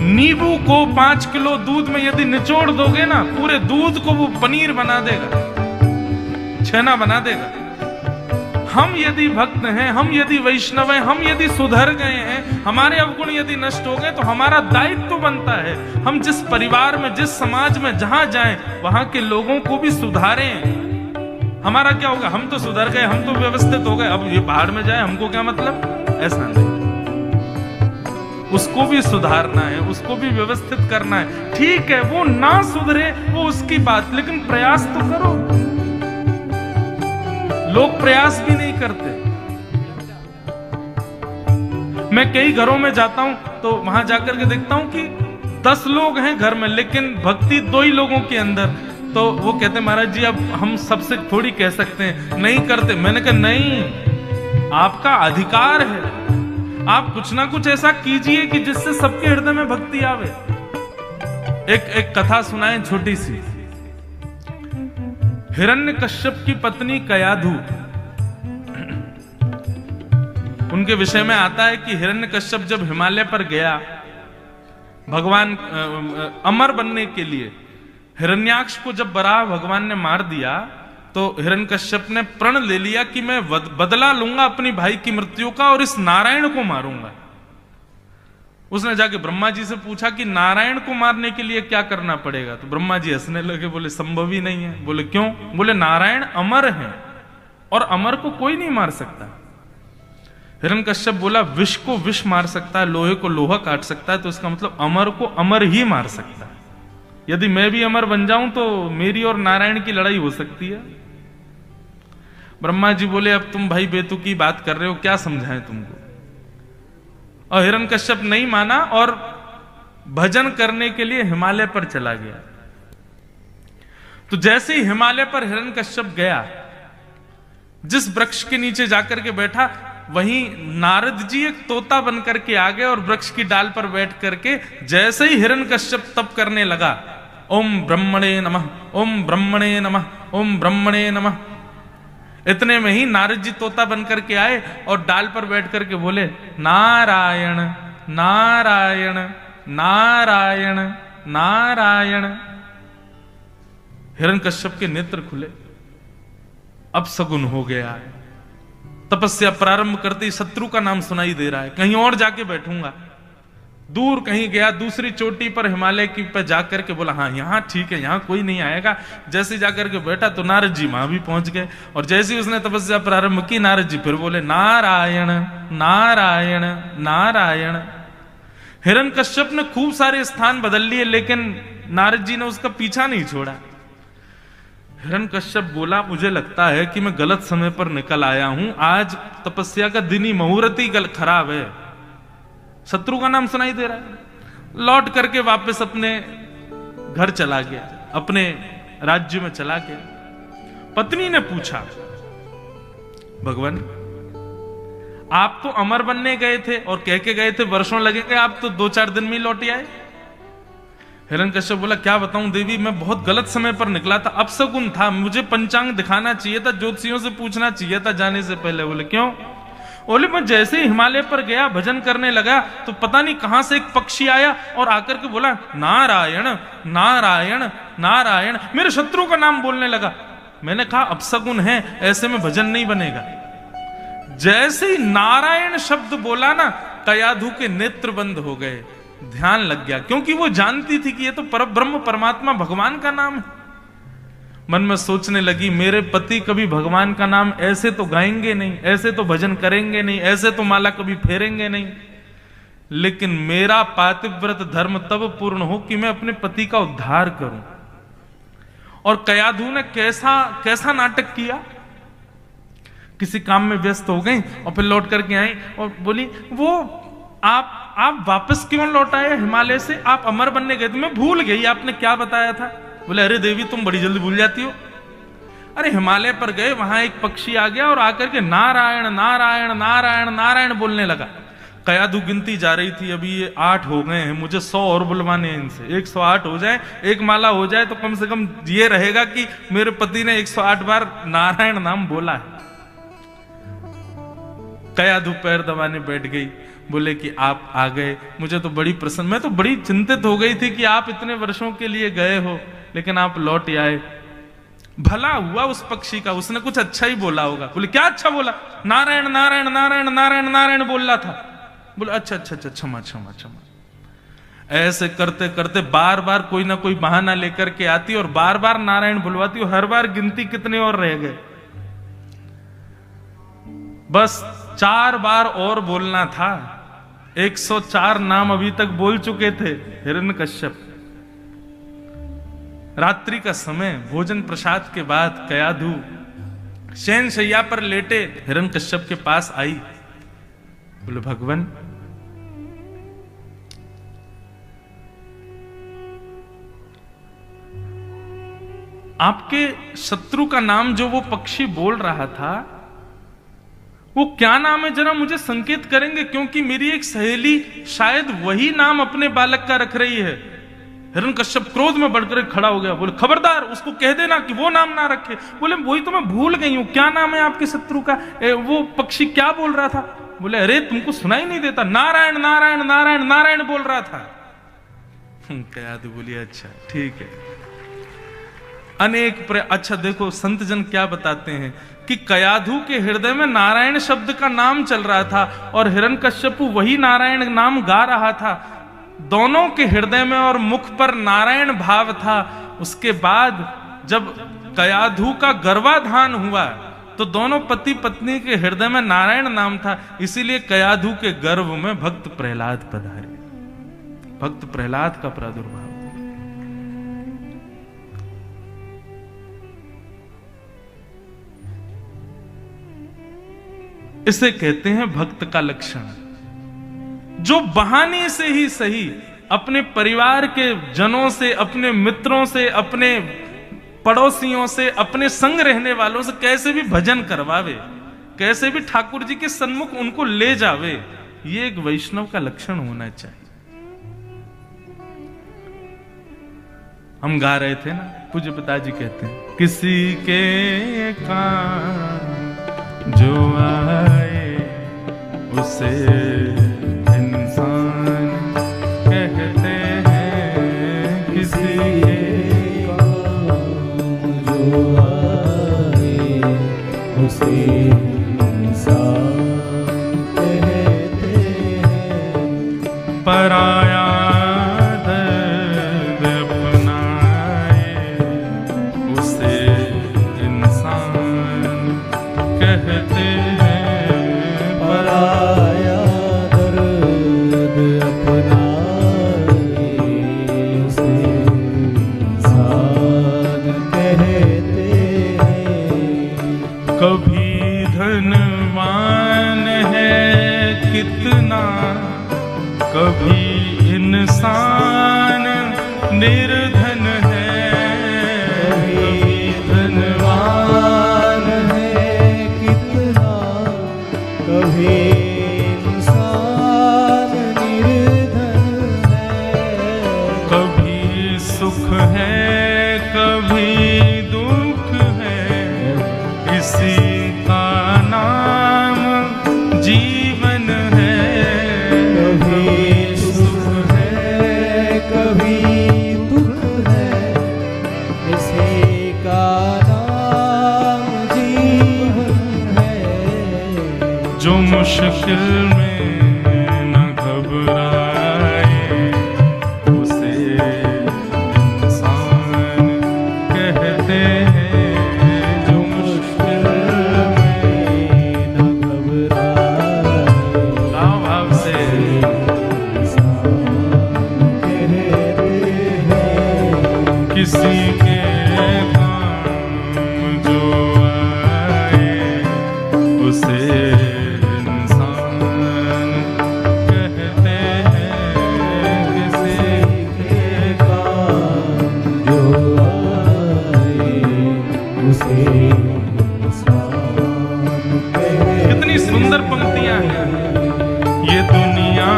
नींबू को 5 किलो दूध में यदि निचोड़ दोगे ना, पूरे दूध को वो पनीर बना देगा, छेना बना देगा। हम यदि भक्त हैं, हम यदि वैष्णव हैं, हम यदि सुधर गए हैं, हमारे अवगुण यदि नष्ट हो गए तो हमारा दायित्व बनता है हम जिस परिवार में, जिस समाज में जहां जाएं वहां के लोगों को भी सुधारें। हमारा क्या होगा, हम तो सुधर गए, हम तो व्यवस्थित हो गए, अब ये बाहर में जाए हमको क्या मतलब, ऐसा नहीं। उसको भी सुधारना है, उसको भी व्यवस्थित करना है। ठीक है वो ना सुधरे वो उसकी बात, लेकिन प्रयास तो करो। लोग प्रयास भी नहीं करते। मैं कई घरों में जाता हूं तो वहां जाकर के देखता हूं कि 10 लोग हैं घर में, लेकिन भक्ति 2 ही लोगों के अंदर। तो वो कहते महाराज जी अब हम सबसे थोड़ी कह सकते हैं नहीं करते। मैंने कहा नहीं, आपका अधिकार है, आप कुछ ना कुछ ऐसा कीजिए कि जिससे सबके हृदय में भक्ति आवे। एक कथा सुनाएं छोटी सी। हिरण्यकश्यप की पत्नी कयाधु, उनके विषय में आता है कि हिरण्यकश्यप जब हिमालय पर गया भगवान अमर बनने के लिए, हिरण्याक्ष को जब बराह भगवान ने मार दिया तो हिरण्यकश्यप ने प्रण ले लिया कि मैं बदला लूंगा अपनी भाई की मृत्यु का और इस नारायण को मारूंगा। उसने जाके ब्रह्मा जी से पूछा कि नारायण को मारने के लिए क्या करना पड़ेगा, तो ब्रह्मा जी हंसने लगे, बोले संभव ही नहीं है। बोले क्यों? बोले नारायण अमर है और अमर को कोई नहीं मार सकता। हिरण्यकश्यप बोला विष को विष मार सकता है, लोहे को लोहा काट सकता है, तो इसका मतलब अमर को अमर ही मार सकता है। यदि मैं भी अमर बन जाऊं तो मेरी और नारायण की लड़ाई हो सकती है। ब्रह्मा जी बोले अब तुम भाई बेतुकी बात कर रहे हो, क्या समझाएं तुमको। और हिरण्यकश्यप नहीं माना और भजन करने के लिए हिमालय पर चला गया। तो जैसे ही हिमालय पर हिरण्यकश्यप गया, जिस वृक्ष के नीचे जाकर के बैठा, वहीं नारद जी एक तोता बनकर के आ गए और वृक्ष की डाल पर बैठ करके जैसे ही हिरण्यकश्यप तप करने लगा, ओम ब्रह्मणे नमः, ओम ब्रह्मणे नमः, ओम ब्रह्मणे नमः, इतने में ही नारद जी तोता बनकर के आए और डाल पर बैठ करके बोले नारायण नारायण नारायण नारायण। हिरण्यकश्यप के नेत्र खुले, अब सगुन हो गया है। तपस्या प्रारंभ करते ही शत्रु का नाम सुनाई दे रहा है, कहीं और जाके बैठूंगा। दूर कहीं गया, दूसरी चोटी पर हिमालय की पर जाकर के बोला हाँ यहाँ ठीक है, यहाँ कोई नहीं आएगा। जैसे जाकर के बैठा तो नारद जी वहां भी पहुंच गए और जैसे उसने तपस्या प्रारंभ की, नारद जी फिर बोले नारायण नारायण नारायण। हिरण्यकश्यप ने खूब सारे स्थान बदल लिए, लेकिन नारद जी ने उसका पीछा नहीं छोड़ा। हिरण्यकश्यप बोला, मुझे लगता है कि मैं गलत समय पर निकल आया हूं, आज तपस्या का दिन ही, मुहूर्त ही खराब है। शत्रु का नाम सुनाई दे रहा है। लौट करके वापस अपने घर चला गया, अपने राज्य में चला गया। पत्नी ने पूछा, भगवान आप तो अमर बनने गए थे और कह के गए थे वर्षों लगेंगे, आप तो 2-4 दिन में ही लौट आए। हिरण्यकश्यप बोला, क्या बताऊं देवी, मैं बहुत गलत समय पर निकला था, अपशकुन था, मुझे पंचांग दिखाना चाहिए था, ज्योतिषियों से पूछना चाहिए था जाने से पहले। बोले क्यों? बोले मैं जैसे ही हिमालय पर गया, भजन करने लगा, तो पता नहीं कहां से एक पक्षी आया और आकर के बोला नारायण नारायण नारायण, मेरे शत्रु का नाम बोलने लगा। मैंने कहा अपशकुन है, ऐसे में भजन नहीं बनेगा। जैसे ही नारायण शब्द बोला ना, कयाधु के नेत्र बंद हो गए, ध्यान लग गया, क्योंकि वो जानती थी कि ये तो परब्रह्म परमात्मा भगवान का नाम है। मन में सोचने लगी, मेरे पति कभी भगवान का नाम ऐसे तो गाएंगे नहीं, ऐसे तो भजन करेंगे नहीं, ऐसे तो माला कभी फेरेंगे नहीं, लेकिन मेरा पातिव्रत धर्म तब पूर्ण हो कि मैं अपने पति का उद्धार करूं। और कयाधु ने कैसा नाटक किया, किसी काम में व्यस्त हो गई और फिर लौट करके आई और बोली, वो आप वापस क्यों लौट आए हिमालय से? आप अमर बनने गए थे, मैं भूल गई आपने क्या बताया था। बोले अरे देवी तुम बड़ी जल्दी भूल जाती हो। अरे हिमालय पर गए, वहां एक पक्षी आ गया और आकर के नारायण नारायण नारायण नारायण बोलने लगा। कयाधु गिनती जा रही थी, अभी ये 8 हो गए हैं, मुझे 100 और बुलवाने हैं इनसे, 108 हो जाए, एक माला हो जाए तो कम से कम ये रहेगा कि मेरे पति ने 108 बार नारायण नाम बोला है। कयाधु पैर दबाने बैठ गई, बोले कि आप आ गए, मुझे तो बड़ी प्रसन्न, मैं तो बड़ी चिंतित हो गई थी कि आप इतने वर्षों के लिए गए हो, लेकिन आप लौट आए। भला हुआ उस पक्षी का, उसने कुछ अच्छा ही बोला होगा। बोले क्या अच्छा बोला? नारायण नारायण नारायण नारायण नारायण बोल रहा था। बोले अच्छा अच्छा अच्छा, क्षमा क्षमा क्षमा। ऐसे करते करते बार बार कोई ना कोई बहाना लेकर के आती और बार बार नारायण बुलवाती, और हर बार गिनती कितने और रह गए? बस 4 बार और बोलना था। 104 नाम अभी तक बोल चुके थे हिरण्यकश्यप। रात्रि का समय, भोजन प्रसाद के बाद कयाधु शयन शैया पर लेटे हिरण्यकश्यप के पास आई। बोले भगवान आपके शत्रु का नाम जो वो पक्षी बोल रहा था, वो क्या नाम है, जरा मुझे संकेत करेंगे, क्योंकि मेरी एक सहेली शायद वही नाम अपने बालक का रख रही है। हिरण्यकश्यप क्रोध में बढ़कर खड़ा हो गया। बोले खबरदार, उसको कह देना कि वो नाम ना रखे। बोले वही तो मैं भूल गई हूं, क्या नाम है आपके शत्रु का? वो पक्षी क्या बोल रहा था? बोले अरे तुमको सुनाई नहीं देता, नारायण नारायण नारायण नारायण बोल रहा था। कयाधु बोली अच्छा ठीक है। अच्छा देखो संत जन क्या बताते हैं कि कयाधु के हृदय में नारायण शब्द का नाम चल रहा था और हिरण्यकश्यप वही नारायण नाम गा रहा था। दोनों के हृदय में और मुख पर नारायण भाव था। उसके बाद जब कयाधु का गर्भाधान हुआ तो दोनों पति पत्नी के हृदय में नारायण नाम था, इसीलिए कयाधु के गर्भ में भक्त प्रहलाद पधारे। भक्त प्रहलाद का प्रादुर्भाव। इसे कहते हैं भक्त का लक्षण, जो बहाने से ही सही अपने परिवार के जनों से, अपने मित्रों से, अपने पड़ोसियों से, अपने संग रहने वालों से कैसे भी भजन करवावे, कैसे भी ठाकुर जी के सन्मुख उनको ले जावे। ये एक वैष्णव का लक्षण होना चाहिए। हम गा रहे थे ना, पूज्य पिताजी कहते हैं किसी के काम जो आए उसे इंसान कहते हैं, किसी के काम जो आए उसे इंसान कहते हैं। पराया कहते हैं, पराया कभी इंसान निर्धन है, कभी धनवान है कितना, कभी इंसान निर्धन है। कभी सुख है कभी दुख है, इसी का नाम जीवन है। कभी सुख है कभी दुख है, इसी का नाम जीवन है। जो मुश्किल में न घबराए, उसे इंसान कहते हैं। जो मुश्किल में न घबराए, भाव से किसी के काम जो आए, उसे इंसान कहते हैं। किसी के काम जो आए, उसे इंसान कहते। कितनी सुंदर पंक्तियां हैं। ये दुनिया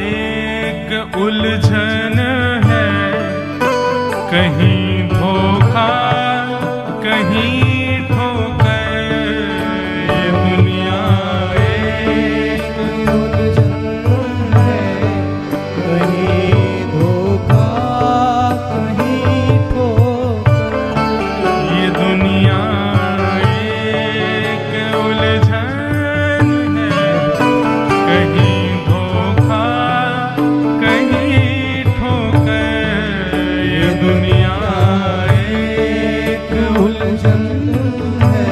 एक उलझन है, कहीं धोखा कहीं ठोकर। ये दुनिया एक उलझन है, कहीं धोखा कहीं ठोकर। ये दुनिया एक उलझन है, कहीं धोखा कहीं ठोकर। ये दुनिया एक उलझन है,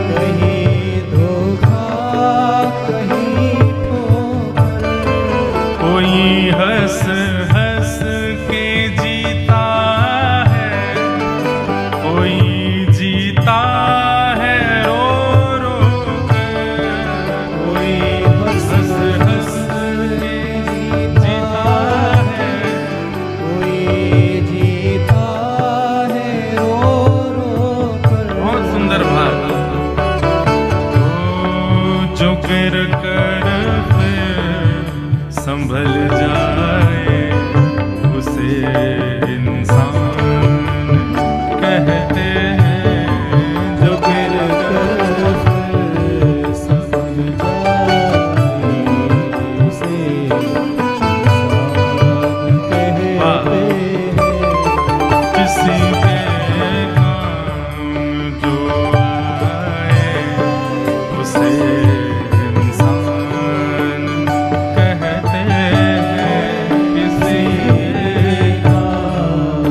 कहीं धोखा कहीं ठोकर। कोई हंस हंस के जीता है, कोई जीता है रो रो कर। कोई हंस हंस के जीता है, कोई जीता है रो रो कर। बहुत सुंदर बात। जो गिर कर फिर संभल जाए, उसे इंसान कहते हैं। जो गिर कर फिर संभल जाए, उसे इंसान कहते हैं। किसी के काम जो आए, उसे इंसान कहते हैं। किसी के काम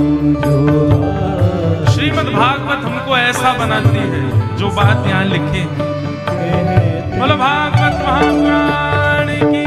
जो आए, श्रीमद् भागवत हमको ऐसा बनाती है, जो बात यहाँ लिखी। कहते बोलो भागवत महापुराण की।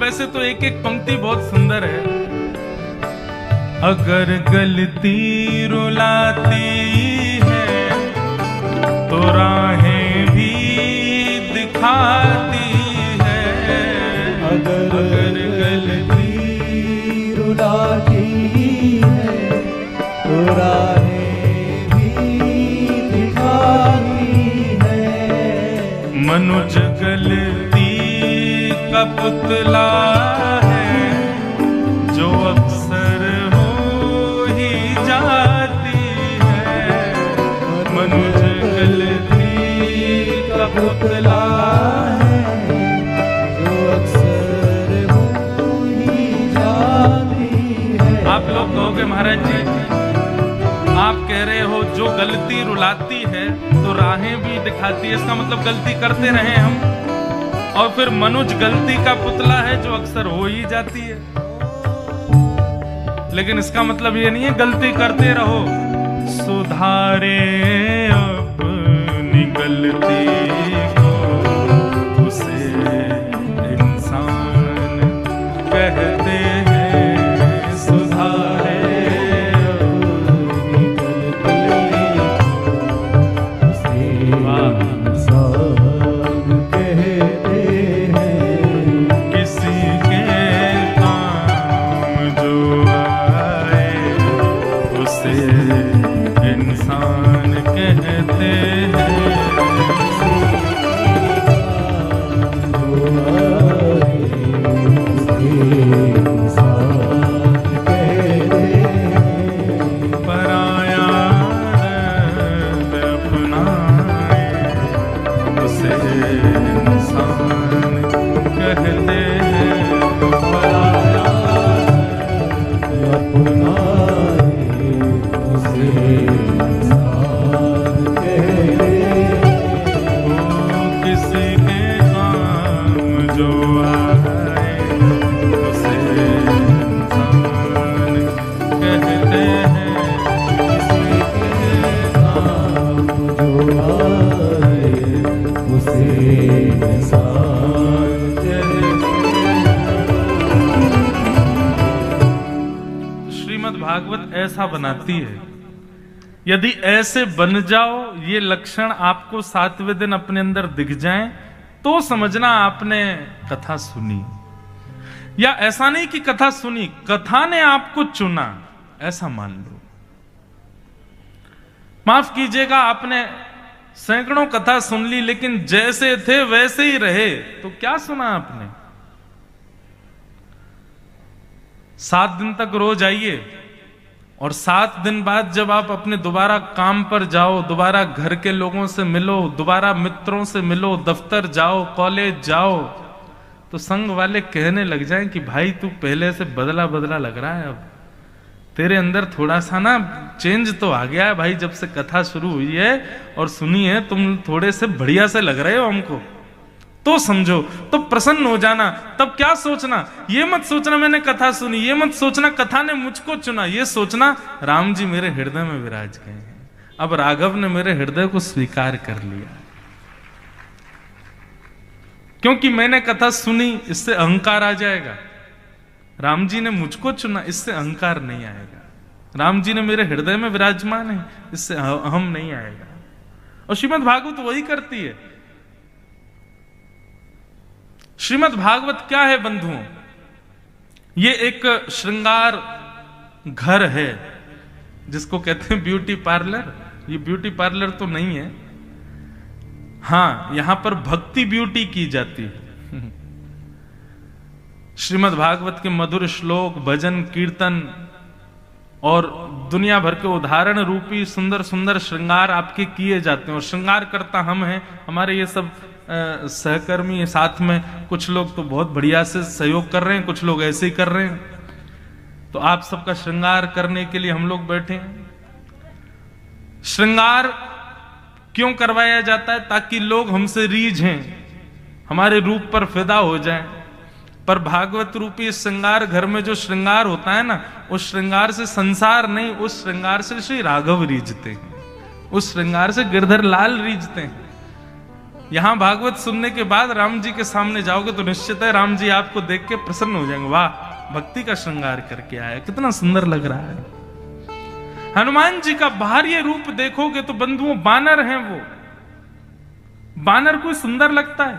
वैसे तो एक एक पंक्ति बहुत सुंदर है। अगर गलती रुलाती है तो राहें भी दिखाती है। अगर गलती रुलाती है तो राहें भी दिखाती है। मनुज गलती का पुतला है जो अक्सर हो ही जाती है। मनुज गलती का पुतला है जो अक्सर लोग कहोगे महाराज जी आप कह रहे हो जो गलती रुलाती है तो राहें भी दिखाती है, इसका मतलब गलती करते रहे हम, और फिर मनुज गलती का पुतला है जो अक्सर हो ही जाती है। लेकिन इसका मतलब ये नहीं है गलती करते रहो, सुधारे अपनी गलती को उसे इंसान कहते हैं। सुधारे अपनी गलती को उसे इंसान कहते हैं। किसी के काम जो आए उसे इंसान कहते हैं। पराया अपनाए उसे इंसान कहते हैं। पराया अपनाए उसे इंसान कहते हैं। किसी के काम जो आए उसे इंसान कहते हैं। किसी के काम जो आए उसे इंसान कहते हैं। श्रीमद् भागवत ऐसा बनाती है, यदि ऐसे बन जाओ, ये लक्षण आपको 7वें दिन अपने अंदर दिख जाएं, तो समझना आपने कथा सुनी। या ऐसा नहीं कि कथा सुनी, कथा ने आपको चुना, ऐसा मान लो। माफ कीजिएगा, आपने सैकड़ों कथा सुन ली लेकिन जैसे थे वैसे ही रहे, तो क्या सुना आपने? 7 दिन तक रोज आइए और 7 दिन बाद जब आप अपने दोबारा काम पर जाओ, दोबारा घर के लोगों से मिलो, दोबारा मित्रों से मिलो, दफ्तर जाओ, कॉलेज जाओ, तो संग वाले कहने लग जाएं कि भाई तू पहले से बदला बदला लग रहा है, अब तेरे अंदर थोड़ा सा ना चेंज तो आ गया है भाई, जब से कथा शुरू हुई है और सुनी है, तुम थोड़े से बढ़िया से लग रहे हो हमको। तो समझो, तो प्रसन्न हो जाना। तब क्या सोचना, ये मत सोचना मैंने कथा सुनी, ये मत सोचना कथा ने मुझको चुना, ये सोचना राम जी मेरे हृदय में विराज गए हैं, अब राघव ने मेरे हृदय को स्वीकार कर लिया। क्योंकि मैंने कथा सुनी, इससे अहंकार आ जाएगा। राम जी ने मुझको चुना, इससे अहंकार नहीं आएगा। राम जी ने मेरे हृदय में विराजमान है, इससे अहम नहीं आएगा। और श्रीमद् भागवत वही करती है। श्रीमद् भागवत क्या है बंधुओं? ये एक श्रृंगार घर है, जिसको कहते हैं ब्यूटी पार्लर। ये ब्यूटी पार्लर तो नहीं है, हां यहां पर भक्ति ब्यूटी की जाती है। श्रीमद् भागवत के मधुर श्लोक, भजन, कीर्तन और दुनिया भर के उदाहरण रूपी सुंदर सुंदर श्रृंगार आपके किए जाते हैं। और श्रृंगार करता हम हैं, हमारे ये सब सहकर्मी साथ में, कुछ लोग तो बहुत बढ़िया से सहयोग कर रहे हैं, कुछ लोग ऐसे ही कर रहे हैं। तो आप सबका श्रृंगार करने के लिए हम लोग बैठे हैं। श्रृंगार क्यों करवाया जाता है? ताकि लोग हमसे रीझें, हमारे रूप पर फिदा हो जाएं। पर भागवत रूपी इस श्रृंगार घर में जो श्रृंगार होता है ना, उस श्रृंगार से संसार नहीं, उस श्रृंगार से श्री राघव रीझते हैं, उस श्रृंगार से गिरधर लाल रीझते हैं। यहां भागवत सुनने के बाद राम जी के सामने जाओगे तो निश्चित है राम जी आपको देख के प्रसन्न हो जाएंगे, वाह भक्ति का श्रृंगार करके आया, कितना सुंदर लग रहा है। हनुमान जी का बाहरी रूप देखोगे तो बंधुओं बानर हैं वो। बानर कोई सुंदर लगता है,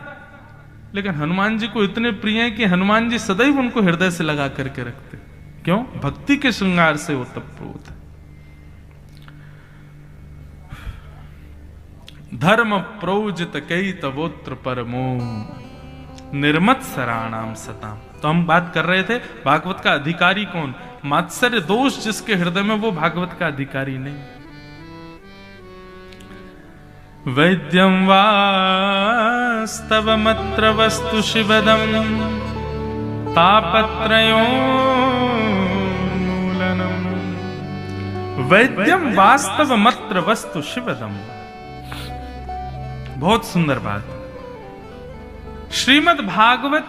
लेकिन हनुमान जी को इतने प्रिय हैं कि हनुमान जी सदैव उनको हृदय से लगा करके रखते। क्यों? भक्ति के श्रृंगार से वो तत्प्रोत है। धर्म प्रोजित कई तवोत्र परमो निर्मत सराणाम सताम। तो हम बात कर रहे थे भागवत का अधिकारी कौन? मात्सर्य दोष जिसके हृदय में, वो भागवत का अधिकारी नहीं। वैद्यं वास्तवमत्र वस्तु शिवदं तापत्रयोन्मूलनम् वैद्यम वास्तव मत्र वस्तु शिवदम। बहुत सुंदर बात। श्रीमद् भागवत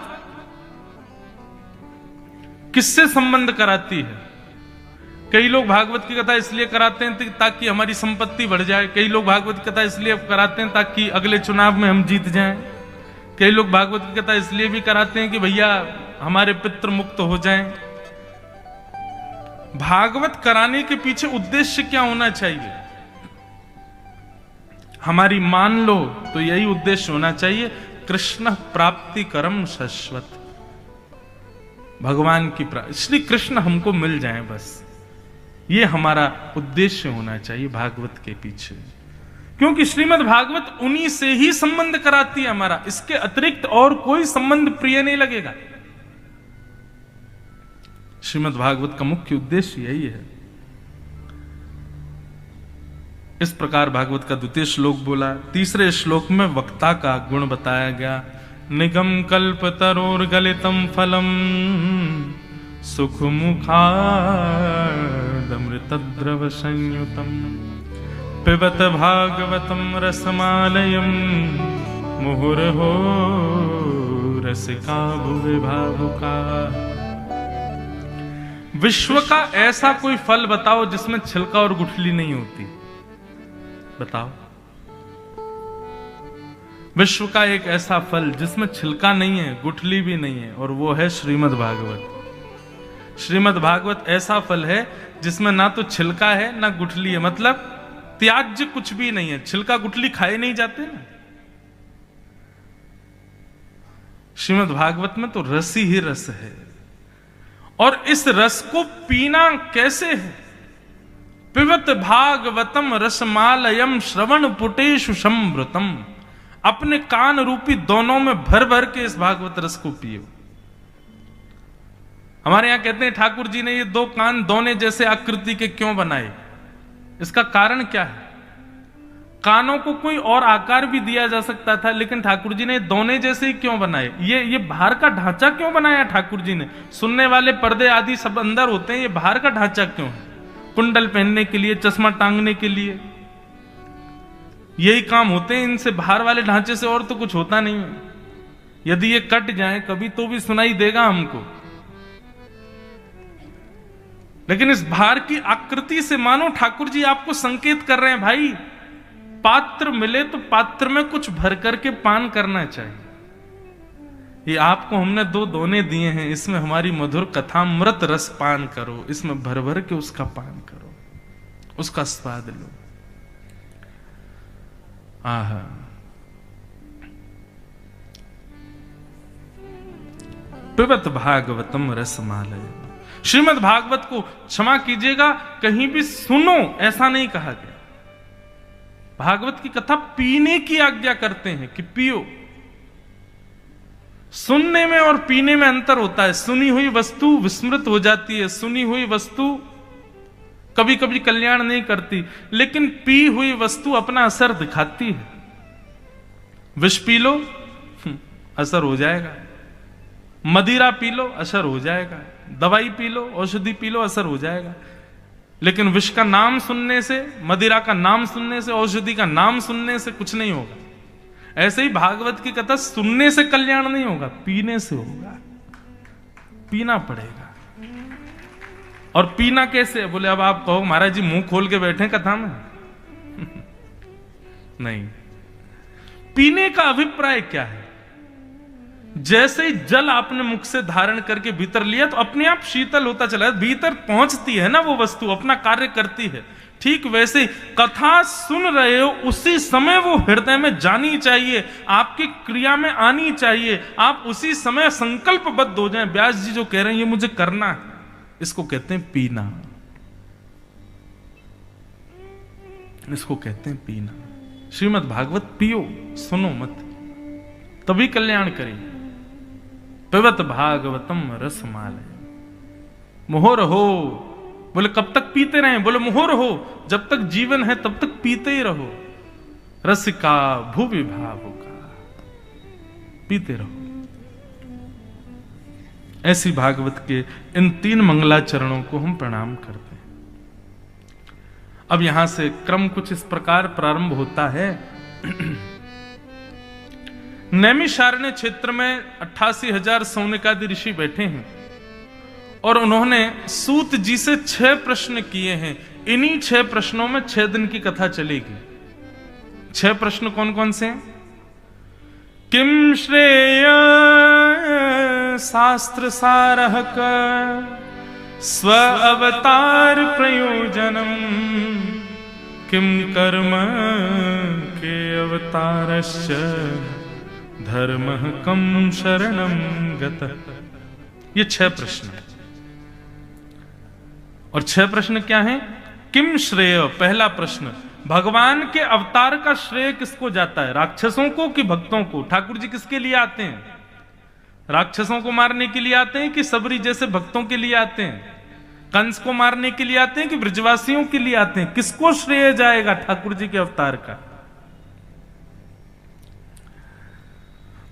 किससे संबंध कराती है? कई लोग भागवत की कथा इसलिए कराते हैं ताकि हमारी संपत्ति बढ़ जाए। कई लोग भागवत की कथा इसलिए कराते हैं ताकि अगले चुनाव में हम जीत जाएं। कई लोग भागवत की कथा इसलिए भी कराते हैं कि भैया हमारे पितृ मुक्त हो जाएं। भागवत कराने के पीछे उद्देश्य क्या होना चाहिए? हमारी मान लो तो यही उद्देश्य होना चाहिए, कृष्ण प्राप्ति करम शाश्वत, भगवान की प्राप्ति, श्री कृष्ण हमको मिल जाए, बस ये हमारा उद्देश्य होना चाहिए भागवत के पीछे। क्योंकि श्रीमद् भागवत उन्हीं से ही संबंध कराती है हमारा, इसके अतिरिक्त और कोई संबंध प्रिय नहीं लगेगा। श्रीमद् भागवत का मुख्य उद्देश्य यही है। इस प्रकार भागवत का द्वितीय श्लोक बोला। तीसरे श्लोक में वक्ता का गुण बताया गया। निगम कल्प तरोर गलितम फलम सुख मुखादमृतद्रव संयुतम पिबत भागवतम रसमालयम मुहुर्हो रसिका भुवि भावुका। विश्व का ऐसा कोई फल बताओ जिसमें छिलका और गुठली नहीं होती, बताओ। विश्व का एक ऐसा फल जिसमें छिलका नहीं है, गुठली भी नहीं है, और वो है श्रीमद् भागवत। श्रीमद् भागवत ऐसा फल है जिसमें ना तो छिलका है ना गुठली है, मतलब त्याज्य कुछ भी नहीं है। छिलका गुठली खाए नहीं जाते ना। श्रीमद् भागवत में तो रस ही रस है, और इस रस को पीना कैसे है? पिबत भागवतम रसमालयम श्रवण पुटेषु संवृतम। अपने कान रूपी दोनों में भर भर के इस भागवत रस को पियो। हमारे यहां कहते हैं ठाकुर जी ने ये दो कान दोने जैसे आकृति के क्यों बनाए? इसका कारण क्या है? कानों को कोई और आकार भी दिया जा सकता था, लेकिन ठाकुर जी ने दोने जैसे ही क्यों बनाए? ये बाहर का ढांचा क्यों बनाया ठाकुर जी ने? सुनने वाले पर्दे आदि सब अंदर होते हैं, ये बाहर का ढांचा क्यों है? कुंडल पहनने के लिए, चश्मा टांगने के लिए, यही काम होते हैं इनसे। बाहर वाले ढांचे से और तो कुछ होता नहीं है। यदि ये कट जाए कभी तो भी सुनाई देगा हमको, लेकिन इस बाहर की आकृति से मानो ठाकुर जी आपको संकेत कर रहे हैं, भाई पात्र मिले तो पात्र में कुछ भर करके पान करना चाहिए। ये आपको हमने दो दोने दिए हैं, इसमें हमारी मधुर कथामृत रस पान करो, इसमें भर भर के उसका पान करो, उसका स्वाद लो। आहा, पिबत भागवतम रसमालय। श्रीमद् भागवत को क्षमा कीजिएगा, कहीं भी सुनो ऐसा नहीं कहा गया। भागवत की कथा पीने की आज्ञा करते हैं कि पियो। सुनने में और पीने में अंतर होता है। सुनी हुई वस्तु विस्मृत हो जाती है, सुनी हुई वस्तु कभी कभी कल्याण नहीं करती, लेकिन पी हुई वस्तु अपना असर दिखाती है। विष पी लो असर हो जाएगा, मदिरा पी लो असर हो जाएगा, दवाई पी लो, औषधि पी लो, असर हो जाएगा। लेकिन विष का नाम सुनने से, मदिरा का नाम सुनने से, औषधि का नाम सुनने से कुछ नहीं होगा। ऐसे ही भागवत की कथा सुनने से कल्याण नहीं होगा, पीने से होगा। पीना पड़ेगा। और पीना कैसे? बोले अब आप कहो महाराज जी मुंह खोल के बैठे कथा में नहीं। पीने का अभिप्राय क्या है? जैसे ही जल आपने मुख से धारण करके भीतर लिया तो अपने आप शीतल होता चला, भीतर पहुंचती है ना वो वस्तु, अपना कार्य करती है। ठीक वैसे ही कथा सुन रहे हो उसी समय वो हृदय में जानी चाहिए, आपकी क्रिया में आनी चाहिए। आप उसी समय संकल्पबद्ध हो जाएं। व्यास जी जो कह रहे हैं ये मुझे करना है, इसको कहते हैं पीना। इसको कहते हैं पीना। श्रीमद् भागवत पियो, सुनो मत, तभी कल्याण करेगी। पिबत भागवतम रसमालय। मोहर हो, बोले कब तक पीते रहें? बोले मोहर हो, जब तक जीवन है तब तक पीते ही रहो। रसिका भुवि भावुका, पीते रहो। ऐसी भागवत के इन 3 मंगलाचरणों को हम प्रणाम करते हैं। अब यहां से क्रम कुछ इस प्रकार प्रारंभ होता है। नैमिषारण्य क्षेत्र में 88,000 सौनकादि ऋषि बैठे हैं और उन्होंने सूत जी से 6 प्रश्न किए हैं। इन्हीं 6 प्रश्नों में 6 दिन की कथा चलेगी। 6 प्रश्न कौन कौन से हैं? किम श्रेय शास्त्र सारः स्व अवतार प्रयोजनम किम कर्म के अवतारश्च धर्म कम शरणम गतः। ये 6 प्रश्न है। और 6 प्रश्न क्या हैं? किम श्रेय, पहला प्रश्न, भगवान के अवतार का श्रेय किसको जाता है? राक्षसों को कि भक्तों को? ठाकुर जी किसके लिए आते हैं? राक्षसों को मारने के लिए आते हैं कि सबरी जैसे भक्तों के लिए आते हैं? कंस को मारने के लिए आते हैं कि ब्रजवासियों के लिए आते हैं? किसको श्रेय जाएगा ठाकुर जी के अवतार का?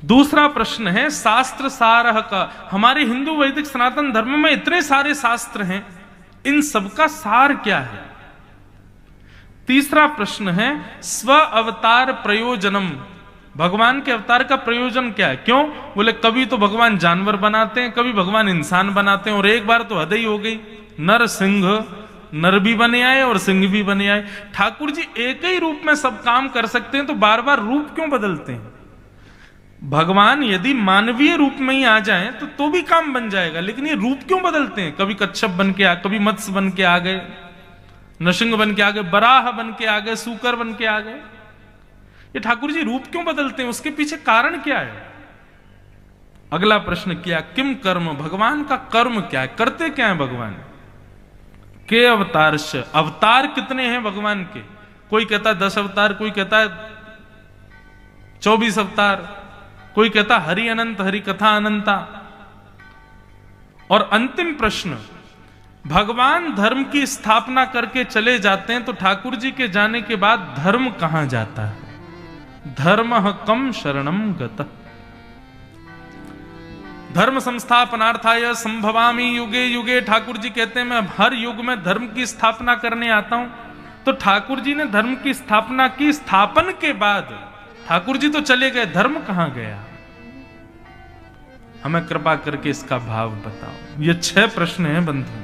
दूसरा प्रश्न है शास्त्र सारः का। हमारे हिंदू वैदिक सनातन धर्म में इतने सारे शास्त्र हैं, इन सबका सार क्या है? तीसरा प्रश्न है स्व अवतार प्रयोजनम, भगवान के अवतार का प्रयोजन क्या है? क्यों? बोले कभी तो भगवान जानवर बनाते हैं, कभी भगवान इंसान बनाते हैं, और एक बार तो हद ही हो गई, नर सिंह, नर भी बने आए और सिंह भी बने आए। ठाकुर जी एक ही रूप में सब काम कर सकते हैं, तो बार बार रूप क्यों बदलते हैं? भगवान यदि मानवीय रूप में ही आ जाए तो भी काम बन जाएगा, लेकिन ये रूप क्यों बदलते हैं? कभी कच्छप बन के आ, कभी मत्स्य बन के आ गए, नृसिंह बन के आ गए, बराह बन के आ गए, सूकर बन के आ गए। ये ठाकुर जी रूप क्यों बदलते हैं? उसके पीछे कारण क्या है? अगला प्रश्न किया किम कर्म, भगवान का कर्म क्या है? करते क्या है भगवान? के अवतारश्च, अवतार कितने हैं भगवान के? कोई कहता है 10 अवतार, कोई कहता है 24 अवतार, कोई कहता हरि अनंत, हरि कथा अनंता। और अंतिम प्रश्न, भगवान धर्म की स्थापना करके चले जाते हैं, तो ठाकुर जी के जाने के बाद धर्म कहां जाता है? धर्मः कम शरणम गतः। धर्म संस्थापनार्थाय संभवामि युगे युगे, ठाकुर जी कहते हैं मैं हर युग में धर्म की स्थापना करने आता हूं। तो ठाकुर जी ने धर्म की स्थापना की, स्थापन के बाद ठाकुर जी तो चले गए, धर्म कहां गया? हमें कृपा करके इसका भाव बताओ। ये 6 प्रश्न हैं बंधु।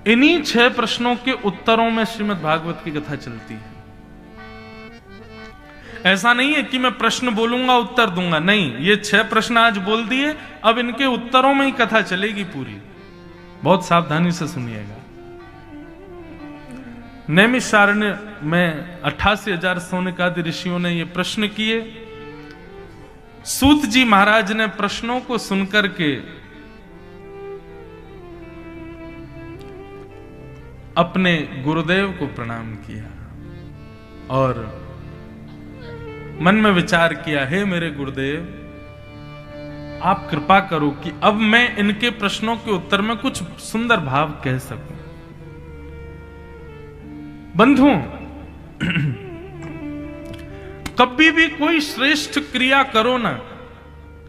इन्हीं 6 प्रश्नों के उत्तरों में श्रीमद् भागवत की कथा चलती है। ऐसा नहीं है कि मैं प्रश्न बोलूंगा उत्तर दूंगा, नहीं, ये 6 प्रश्न आज बोल दिए, अब इनके उत्तरों में ही कथा चलेगी पूरी। बहुत सावधानी से सुनिएगा। नैमिषारण्य में 88,000 सौनकादि ऋषियों ने ये प्रश्न किए। सूत जी महाराज ने प्रश्नों को सुनकर के अपने गुरुदेव को प्रणाम किया और मन में विचार किया, हे मेरे गुरुदेव, आप कृपा करो कि अब मैं इनके प्रश्नों के उत्तर में कुछ सुंदर भाव कह सकूं। बंधुओं, कभी भी कोई श्रेष्ठ क्रिया करो ना,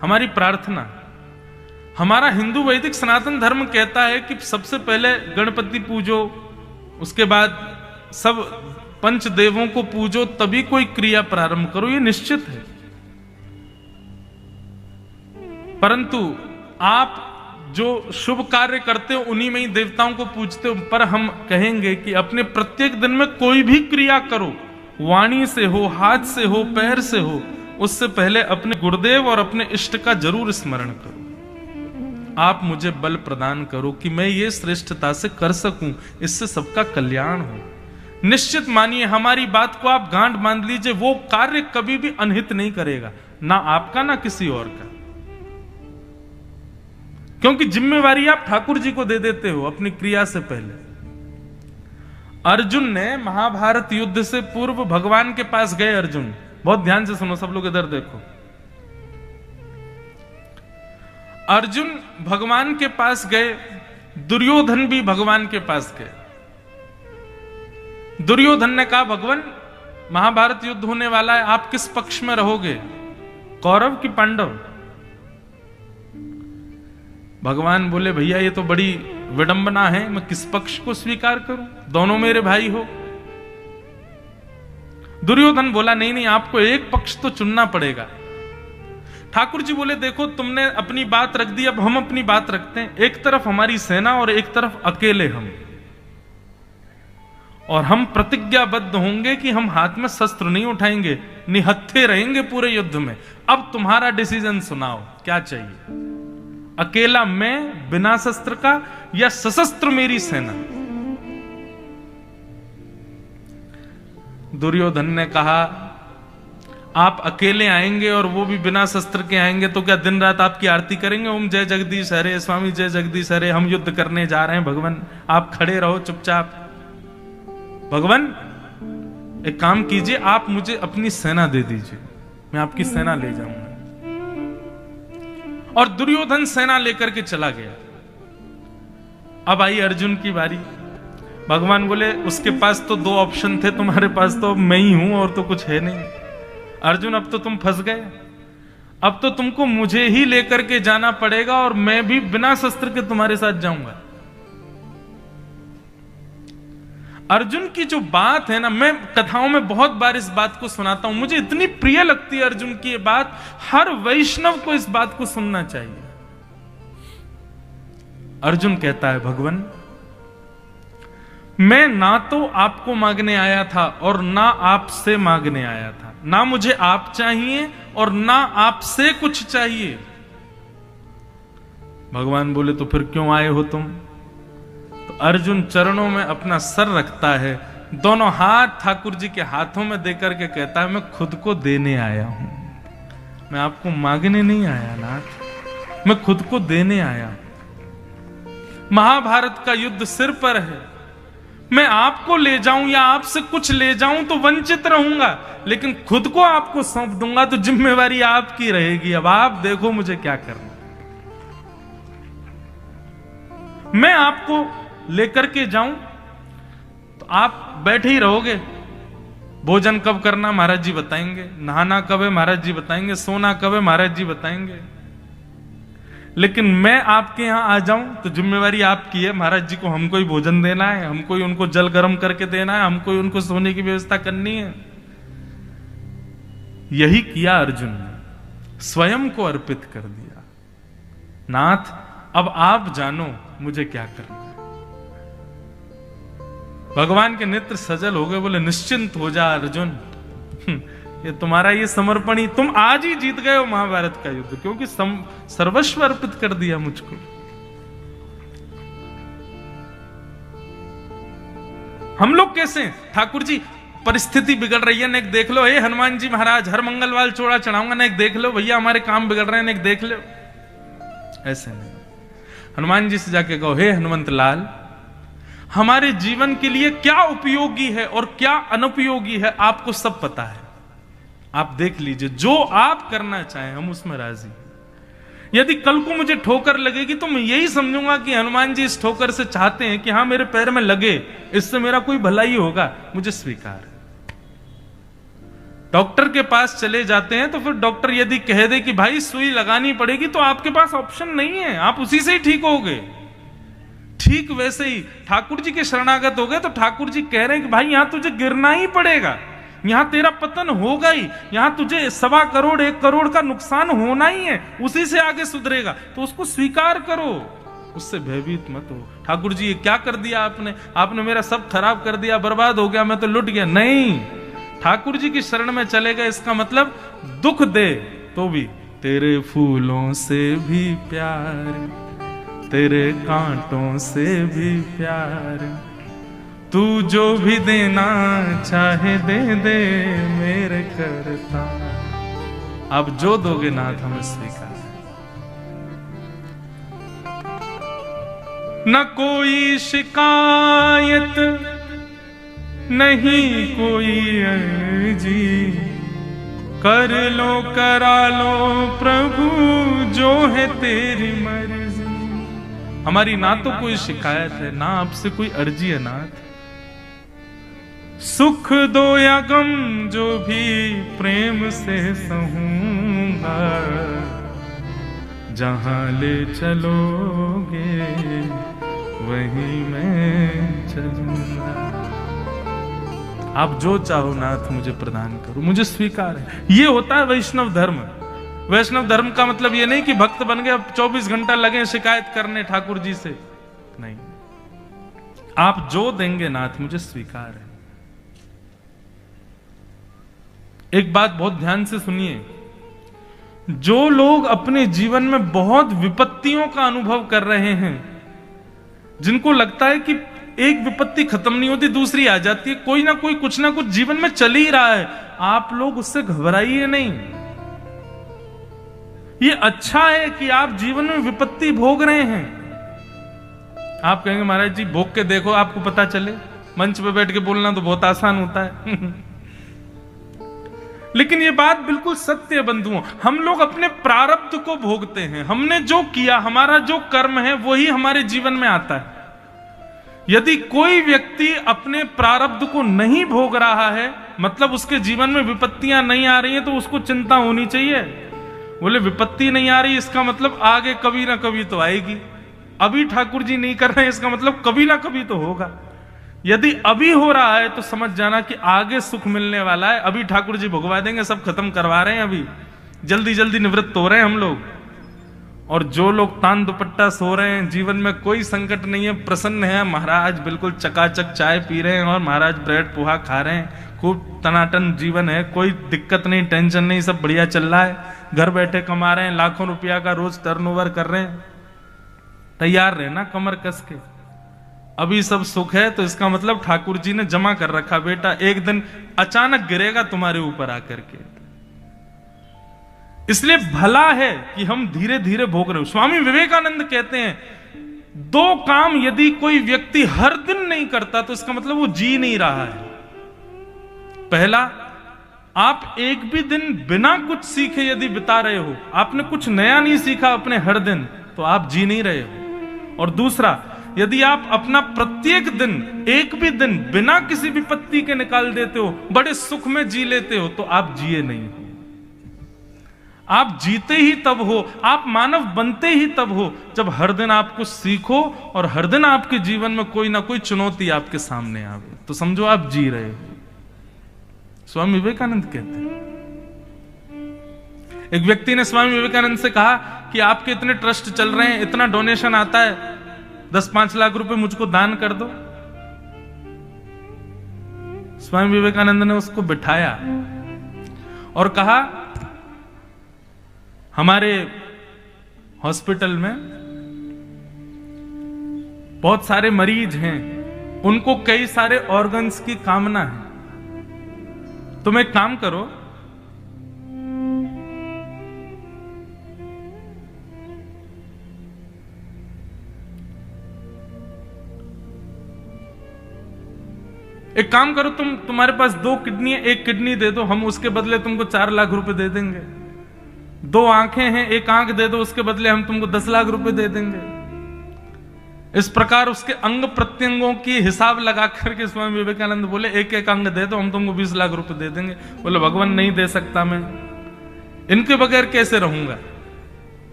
हमारी प्रार्थना, हमारा हिंदू वैदिक सनातन धर्म कहता है कि सबसे पहले गणपति पूजो, उसके बाद सब पंच देवों को पूजो, तभी कोई क्रिया प्रारंभ करो, ये निश्चित है। परंतु आप जो शुभ कार्य करते हो उन्हीं में ही देवताओं को पूजते हो। पर हम कहेंगे कि अपने प्रत्येक दिन में कोई भी क्रिया करो, वाणी से हो, हाथ से हो, पैर से हो, उससे पहले अपने गुरुदेव और अपने इष्ट का जरूर स्मरण करो। आप मुझे बल प्रदान करो कि मैं ये श्रेष्ठता से कर सकूं, इससे सबका कल्याण हो। निश्चित मानिए, हमारी बात को आप गांठ बांध लीजिए, वो कार्य कभी भी अनहित नहीं करेगा, ना आपका ना किसी और का, क्योंकि जिम्मेवारी आप ठाकुर जी को दे देते हो अपनी क्रिया से पहले। अर्जुन ने महाभारत युद्ध से पूर्व भगवान के पास गए। अर्जुन, बहुत ध्यान से सुनो, सब लोग इधर देखो। अर्जुन भगवान के पास गए, दुर्योधन भी भगवान के पास गए। दुर्योधन ने कहा, भगवान महाभारत युद्ध होने वाला है, आप किस पक्ष में रहोगे, कौरव कि पांडव? भगवान बोले भैया ये तो बड़ी विडंबना है, मैं किस पक्ष को स्वीकार करूं, दोनों मेरे भाई हो। दुर्योधन बोला नहीं नहीं, आपको एक पक्ष तो चुनना पड़ेगा। ठाकुर जी बोले देखो तुमने अपनी बात रख दी, अब हम अपनी बात रखते हैं। एक तरफ हमारी सेना और एक तरफ अकेले हम, और हम प्रतिज्ञाबद्ध होंगे कि हम हाथ में शस्त्र नहीं उठाएंगे, निहत्थे रहेंगे पूरे युद्ध में। अब तुम्हारा डिसीजन सुनाओ, क्या चाहिए, अकेला मैं बिना शस्त्र का या सशस्त्र मेरी सेना? दुर्योधन ने कहा आप अकेले आएंगे और वो भी बिना शस्त्र के आएंगे तो क्या दिन रात आपकी आरती करेंगे, ओम जय जगदीश हरे, स्वामी जय जगदीश हरे, हम युद्ध करने जा रहे हैं भगवान, आप खड़े रहो चुपचाप। भगवान एक काम कीजिए, आप मुझे अपनी सेना दे दीजिए, मैं आपकी सेना ले जाऊंगा। और दुर्योधन सेना लेकर के चला गया। अब आई अर्जुन की बारी। भगवान बोले उसके पास तो 2 ऑप्शन थे, तुम्हारे पास तो मैं ही हूं और तो कुछ है नहीं। अर्जुन अब तो तुम फंस गए, अब तो तुमको मुझे ही लेकर के जाना पड़ेगा और मैं भी बिना शस्त्र के तुम्हारे साथ जाऊंगा। अर्जुन की जो बात है ना, मैं कथाओं में बहुत बार इस बात को सुनाता हूं, मुझे इतनी प्रिय लगती है अर्जुन की ये बात, हर वैष्णव को इस बात को सुनना चाहिए। अर्जुन कहता है भगवान मैं ना तो आपको मांगने आया था और ना आपसे मांगने आया था, ना मुझे आप चाहिए और ना आपसे कुछ चाहिए। भगवान बोले तो फिर क्यों आए हो तुम? तो अर्जुन चरणों में अपना सर रखता है, दोनों हाथ ठाकुर जी के हाथों में देकर के कहता है मैं खुद को देने आया हूं, मैं आपको मांगने नहीं आया नाथ, मैं खुद को देने आया। महाभारत का युद्ध सिर पर है, मैं आपको ले जाऊं या आपसे कुछ ले जाऊं तो वंचित रहूंगा, लेकिन खुद को आपको सौंप दूंगा तो जिम्मेवारी आपकी रहेगी। अब आप देखो मुझे क्या करना। मैं आपको लेकर के जाऊं तो आप बैठे ही रहोगे, भोजन कब करना महाराज जी बताएंगे, नहाना कब है महाराज जी बताएंगे, सोना कब है महाराज जी बताएंगे। लेकिन मैं आपके यहां आ जाऊं तो जिम्मेवारी आपकी है, महाराज जी को हमको ही भोजन देना है, हमको ही उनको जल गर्म करके देना है, हमको ही उनको सोने की व्यवस्था करनी है। यही किया अर्जुन ने, स्वयं को अर्पित कर दिया। नाथ अब आप जानो मुझे क्या करना है। भगवान के नेत्र सजल हो गए, बोले निश्चिंत हो जा अर्जुन, ये तुम्हारा ये समर्पण ही, तुम आज ही जीत गए हो महाभारत का युद्ध, क्योंकि सर्वस्व अर्पित कर दिया मुझको। हम लोग कैसे, ठाकुर जी परिस्थिति बिगड़ रही है, नेक देख लो, हे हनुमान जी महाराज हर मंगलवार चोड़ा चढ़ाऊंगा, नेक देख लो भैया हमारे काम बिगड़ रहे हैं, नेक देख लो। ऐसे नहीं, हनुमान जी से जाके कहो हे हनुमंत लाल, हमारे जीवन के लिए क्या उपयोगी है और क्या अनुपयोगी है आपको सब पता है, आप देख लीजिए, जो आप करना चाहें हम उसमें राजी। यदि कल को मुझे ठोकर लगेगी तो मैं यही समझूंगा कि हनुमान जी इस ठोकर से चाहते हैं कि हाँ मेरे पैर में लगे, इससे मेरा कोई भलाई होगा, मुझे स्वीकार है। डॉक्टर के पास चले जाते हैं तो फिर डॉक्टर यदि कह दे कि भाई सुई लगानी पड़ेगी तो आपके पास ऑप्शन नहीं है, आप उसी से ही ठीक होगे। ठीक वैसे ही ठाकुर जी के शरणागत हो गए तो ठाकुर जी कह रहे हैं कि भाई यहां तुझे गिरना ही पड़ेगा, यहां तेरा पतन होगा ही, यहां तुझे 1.25 करोड़ 1 करोड़ का नुकसान होना ही है, उसी से आगे सुधरेगा, तो उसको स्वीकार करो, उससे भयभीत मत हो। ठाकुर जी ये क्या कर दिया आपने, आपने मेरा सब खराब कर दिया, बर्बाद हो गया, मैं तो लुट गया। नहीं, ठाकुर जी की शरण में चले गए, इसका मतलब दुख दे तो भी तेरे फूलों से भी प्यार, तेरे कांटों से भी प्यार, तू जो भी देना चाहे दे दे मेरे करता। आप जो दोगे नाथ हमें स्वीकार। न कोई शिकायत नहीं कोई अर्जी, कर लो करा लो प्रभु जो है तेरी मर्जी। हमारी ना तो कोई शिकायत है, ना आपसे कोई अर्जी है नाथ। सुख दो या गम जो भी प्रेम से सहूंगा, जहां ले चलोगे वहीं मैं चलूंगा। आप जो चाहो नाथ मुझे प्रदान करो, मुझे स्वीकार है। ये होता है वैष्णव धर्म। वैष्णव धर्म का मतलब ये नहीं कि भक्त बन गए अब 24 घंटा लगे शिकायत करने ठाकुर जी से, नहीं। आप जो देंगे नाथ मुझे स्वीकार है। एक बात बहुत ध्यान से सुनिए, जो लोग अपने जीवन में बहुत विपत्तियों का अनुभव कर रहे हैं, जिनको लगता है कि एक विपत्ति खत्म नहीं होती दूसरी आ जाती है, कोई ना कोई कुछ ना कुछ जीवन में चल ही रहा है, आप लोग उससे घबराइए नहीं। ये अच्छा है कि आप जीवन में विपत्ति भोग रहे हैं। आप कहेंगे महाराज जी भोग के देखो आपको पता चले, मंच पे बैठ के बोलना तो बहुत आसान होता है लेकिन ये बात बिल्कुल सत्य है बंधुओं, हम लोग अपने प्रारब्ध को भोगते हैं। हमने जो किया, हमारा जो कर्म है वही हमारे जीवन में आता है। यदि कोई व्यक्ति अपने प्रारब्ध को नहीं भोग रहा है, मतलब उसके जीवन में विपत्तियां नहीं आ रही हैं, तो उसको चिंता होनी चाहिए। बोले विपत्ति नहीं आ रही इसका मतलब आगे कभी ना कभी तो आएगी। अभी ठाकुर जी नहीं कर रहे हैं इसका मतलब कभी ना कभी तो होगा। यदि अभी हो रहा है तो समझ जाना कि आगे सुख मिलने वाला है। अभी ठाकुर जी भुगवा देंगे, सब खत्म करवा रहे हैं, अभी जल्दी जल्दी निवृत्त हो रहे हैं हम लोग। और जो लोग तान दुपट्टा सो रहे हैं, जीवन में कोई संकट नहीं है, प्रसन्न है, महाराज बिल्कुल चकाचक चाय पी रहे हैं और महाराज ब्रेड पोहा खा रहे हैं, खूब टनाटन जीवन है, कोई दिक्कत नहीं, टेंशन नहीं, सब बढ़िया चल रहा है, घर बैठे कमा रहे हैं, लाखों रुपया का रोज टर्नओवर कर रहे हैं। तैयार रहना कमर कस के, अभी सब सुख है तो इसका मतलब ठाकुर जी ने जमा कर रखा बेटा, एक दिन अचानक गिरेगा तुम्हारे ऊपर आकर के। इसलिए भला है कि हम धीरे धीरे भोग रहे हो। स्वामी विवेकानंद कहते हैं 2 काम यदि कोई व्यक्ति हर दिन नहीं करता तो इसका मतलब वो जी नहीं रहा है। पहला, आप एक भी दिन बिना कुछ सीखे यदि बिता रहे हो, आपने कुछ नया नहीं सीखा अपने हर दिन, तो आप जी नहीं रहे हो। और दूसरा, यदि आप अपना प्रत्येक दिन, एक भी दिन बिना किसी विपत्ति के निकाल देते हो, बड़े सुख में जी लेते हो, तो आप जिए नहीं हो। आप जीते ही तब हो, आप मानव बनते ही तब हो जब हर दिन आप कुछ सीखो और हर दिन आपके जीवन में कोई ना कोई चुनौती आपके सामने आवे, तो समझो आप जी रहे हो। स्वामी विवेकानंद कहते हैं। एक व्यक्ति ने स्वामी विवेकानंद से कहा कि आपके इतने ट्रस्ट चल रहे हैं, इतना डोनेशन आता है, 10-5 लाख रुपए मुझको दान कर दो। स्वामी विवेकानंद ने उसको बिठाया और कहा हमारे हॉस्पिटल में बहुत सारे मरीज हैं, उनको कई सारे ऑर्गन्स की कामना है, तुम एक काम करो, तुम्हारे पास 2 किडनी है, 1 किडनी दे दो, हम उसके बदले तुमको 4 लाख रुपए दे देंगे। 2 आंखें हैं, 1 आंख दे दो, उसके बदले हम तुमको 10 लाख रुपए दे देंगे। इस प्रकार उसके अंग प्रत्यंगों की हिसाब लगा करके स्वामी विवेकानंद बोले 1-1 अंग दे दो, हम तुमको 20 लाख रुपए दे देंगे। बोले भगवान नहीं दे सकता मैं, इनके बगैर कैसे रहूंगा।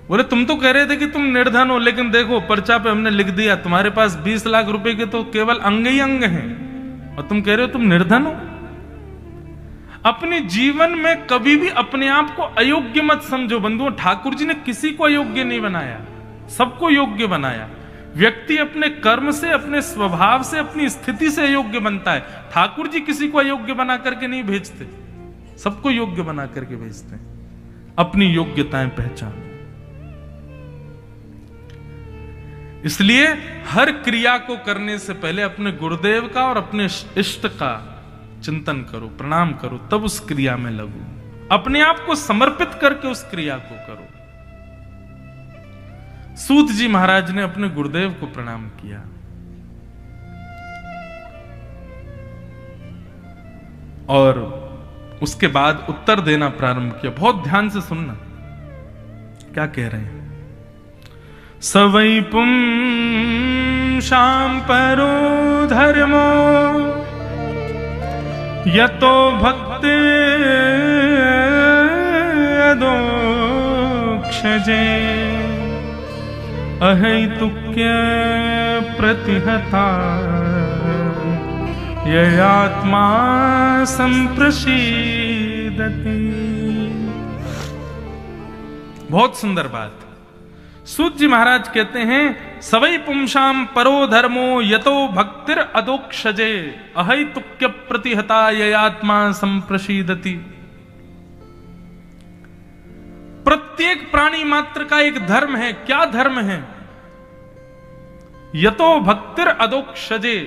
बोले तुम तो कह रहे थे कि तुम निर्धन हो, लेकिन देखो पर्चा पे हमने लिख दिया तुम्हारे पास 20 लाख रुपए के तो केवल अंग ही अंग हैं, और तुम कह रहे हो तुम निर्धन हो। अपने जीवन में कभी भी अपने आप को अयोग्य मत समझो बंधुओं। ठाकुर जी ने किसी को अयोग्य नहीं बनाया, सबको योग्य बनाया। व्यक्ति अपने कर्म से, अपने स्वभाव से, अपनी स्थिति से अयोग्य बनता है। ठाकुर जी किसी को अयोग्य बना करके नहीं भेजते, सबको योग्य बना करके भेजते हैं। अपनी योग्यताएं पहचानो। इसलिए हर क्रिया को करने से पहले अपने गुरुदेव का और अपने इष्ट का चिंतन करो, प्रणाम करो, तब उस क्रिया में लगो। अपने आप को समर्पित करके उस क्रिया को करो। सूत जी महाराज ने अपने गुरुदेव को प्रणाम किया और उसके बाद उत्तर देना प्रारंभ किया। बहुत ध्यान से सुनना क्या कह रहे हैं। सवै पुंसां परो धर्मो यतो भक्ते अदोक्षजे अहैतुक्य प्रतिहता ययात्मा संप्रसीदति। बहुत सुंदर बात। सूत जी महाराज कहते हैं, सवै पुंसाम परो धर्मो यतो भक्तिर अदोक्षजे अहैतुक्य प्रतिहता ययात्मा संप्रसीदति। प्रत्येक प्राणी मात्र का एक धर्म है। क्या धर्म है? यतो भक्तिर अदोक्षजे।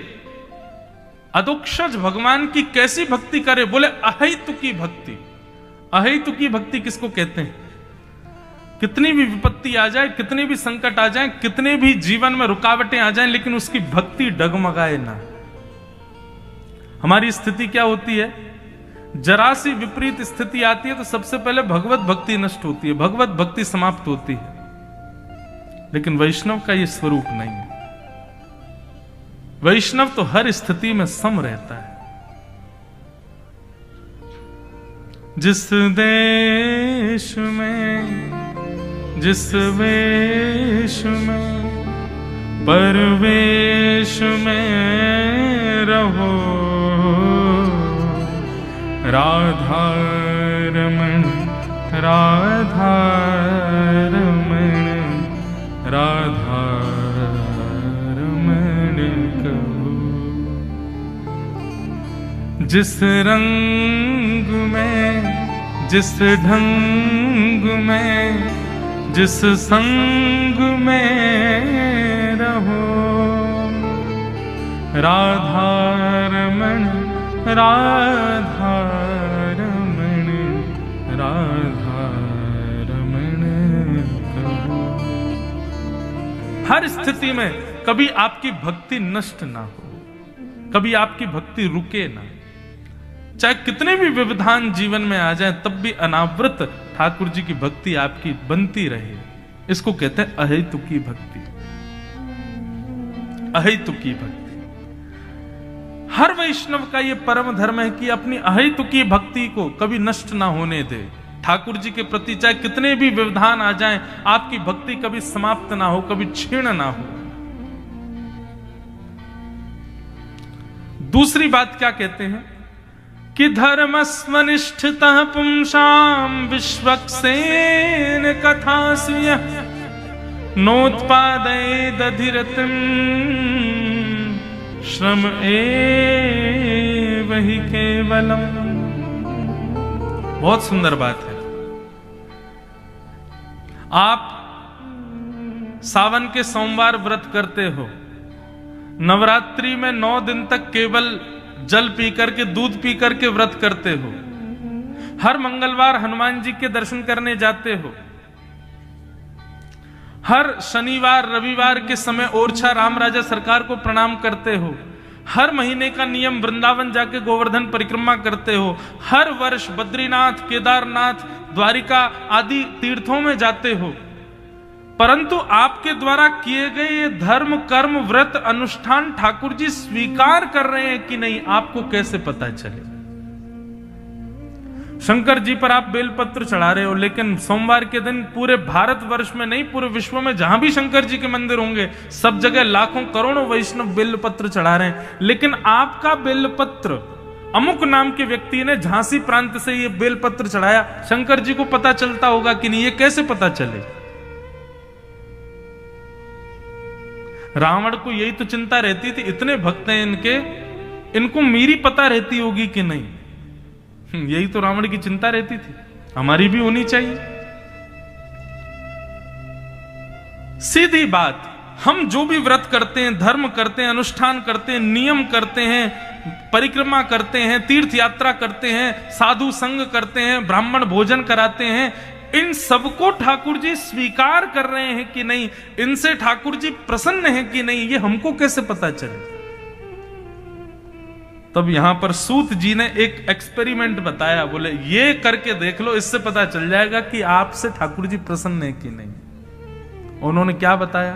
अदोक्षज भगवान की कैसी भक्ति करे? बोले अहैतुकी भक्ति। अहैतुकी भक्ति किसको कहते हैं? कितनी भी विपत्ति आ जाए, कितने भी संकट आ जाए, कितने भी जीवन में रुकावटें आ जाएं, लेकिन उसकी भक्ति डगमगाए ना। हमारी स्थिति क्या होती है? जरा सी विपरीत स्थिति आती है तो सबसे पहले भगवत भक्ति नष्ट होती है, भगवत भक्ति समाप्त होती है। लेकिन वैष्णव का यह स्वरूप नहीं है। वैष्णव तो हर स्थिति में सम रहता है। जिस देश में, जिस वेश में, परवेश में रहो, राधा रमण, राधा रमण, राधा रमण कहो। जिस रंग में, जिस ढंग में, जिस संग में रहो, राधा रमण, राधा रमण, राधा रमण कहो। हर स्थिति में कभी आपकी भक्ति नष्ट ना हो, कभी आपकी भक्ति रुके ना। चाहे कितने भी व्यवधान जीवन में आ जाए, तब भी अनावृत ठाकुर जी की भक्ति आपकी बनती रहे। इसको कहते हैं अहैतुकी भक्ति। अहैतुकी भक्ति हर वैष्णव का यह परम धर्म है कि अपनी अहैतुकी भक्ति को कभी नष्ट ना होने दे। ठाकुर जी के प्रति चाहे कितने भी व्यवधान आ जाएं, आपकी भक्ति कभी समाप्त ना हो, कभी क्षीण ना हो। दूसरी बात क्या कहते हैं कि धर्मस्वनिष्ठितः पुंसाम विश्वक्सेन कथासुय नोत्पादयेदधिरतिं श्रम एव हि केवलम। बहुत सुंदर बात है। आप सावन के सोमवार व्रत करते हो, नवरात्रि में 9 दिन तक केवल जल पी करके, दूध पी करके व्रत करते हो, हर मंगलवार हनुमान जी के दर्शन करने जाते हो, हर शनिवार रविवार के समय ओरछा राम राजा सरकार को प्रणाम करते हो, हर महीने का नियम वृंदावन जाके गोवर्धन परिक्रमा करते हो, हर वर्ष बद्रीनाथ, केदारनाथ, द्वारिका आदि तीर्थों में जाते हो, परंतु आपके द्वारा किए गए ये धर्म कर्म व्रत अनुष्ठान ठाकुर जी स्वीकार कर रहे हैं कि नहीं, आपको कैसे पता चले? शंकर जी पर आप बेलपत्र चढ़ा रहे हो, लेकिन सोमवार के दिन पूरे भारतवर्ष में नहीं, पूरे विश्व में जहां भी शंकर जी के मंदिर होंगे, सब जगह लाखों करोड़ों वैष्णव बेलपत्र चढ़ा रहे हैं, लेकिन आपका बेलपत्र अमुक नाम के व्यक्ति ने झांसी प्रांत से ये बेलपत्र चढ़ाया, शंकर जी को पता चलता होगा कि नहीं? ये कैसे पता चले? रावण को यही तो चिंता रहती थी, इतने भक्त हैं इनके, इनको मेरी पता रहती होगी कि नहीं। यही तो रावण की चिंता रहती थी, हमारी भी होनी चाहिए। सीधी बात, हम जो भी व्रत करते हैं, धर्म करते हैं, अनुष्ठान करते हैं, नियम करते हैं, परिक्रमा करते हैं, तीर्थ यात्रा करते हैं, साधु संग करते हैं, ब्राह्मण भोजन कराते हैं, इन सबको ठाकुर जी स्वीकार कर रहे हैं कि नहीं, इनसे ठाकुर जी प्रसन्न हैं कि नहीं, ये हमको कैसे पता चले? तब यहां पर सूत जी ने एक एक्सपेरिमेंट बताया, बोले ये करके देख लो, इससे पता चल जाएगा कि आपसे ठाकुर जी प्रसन्न है कि नहीं। उन्होंने क्या बताया?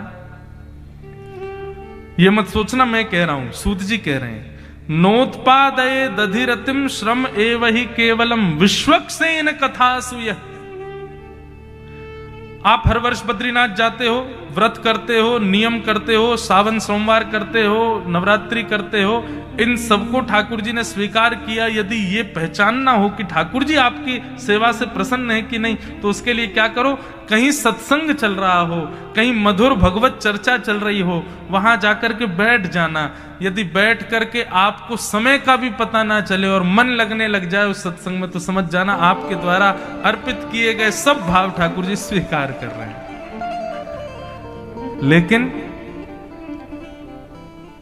ये मत सोचना मैं कह रहा हूं, सूत जी कह रहे हैं, नोत्पादये दधिरतिम श्रम एव हि केवलम विश्वक्सेन कथासुय। आप हर वर्ष बद्रीनाथ जाते हो, व्रत करते हो, नियम करते हो, सावन सोमवार करते हो, नवरात्रि करते हो, इन सबको ठाकुर जी ने स्वीकार किया। यदि ये पहचानना हो कि ठाकुर जी आपकी सेवा से प्रसन्न है कि नहीं, तो उसके लिए क्या करो, कहीं सत्संग चल रहा हो, कहीं मधुर भगवत चर्चा चल रही हो, वहां जाकर के बैठ जाना। यदि बैठ करके आपको समय का भी पता ना चले और मन लगने लग जाए उस सत्संग में, तो समझ जाना आपके द्वारा अर्पित किए गए सब भाव ठाकुर जी स्वीकार कर रहे हैं। लेकिन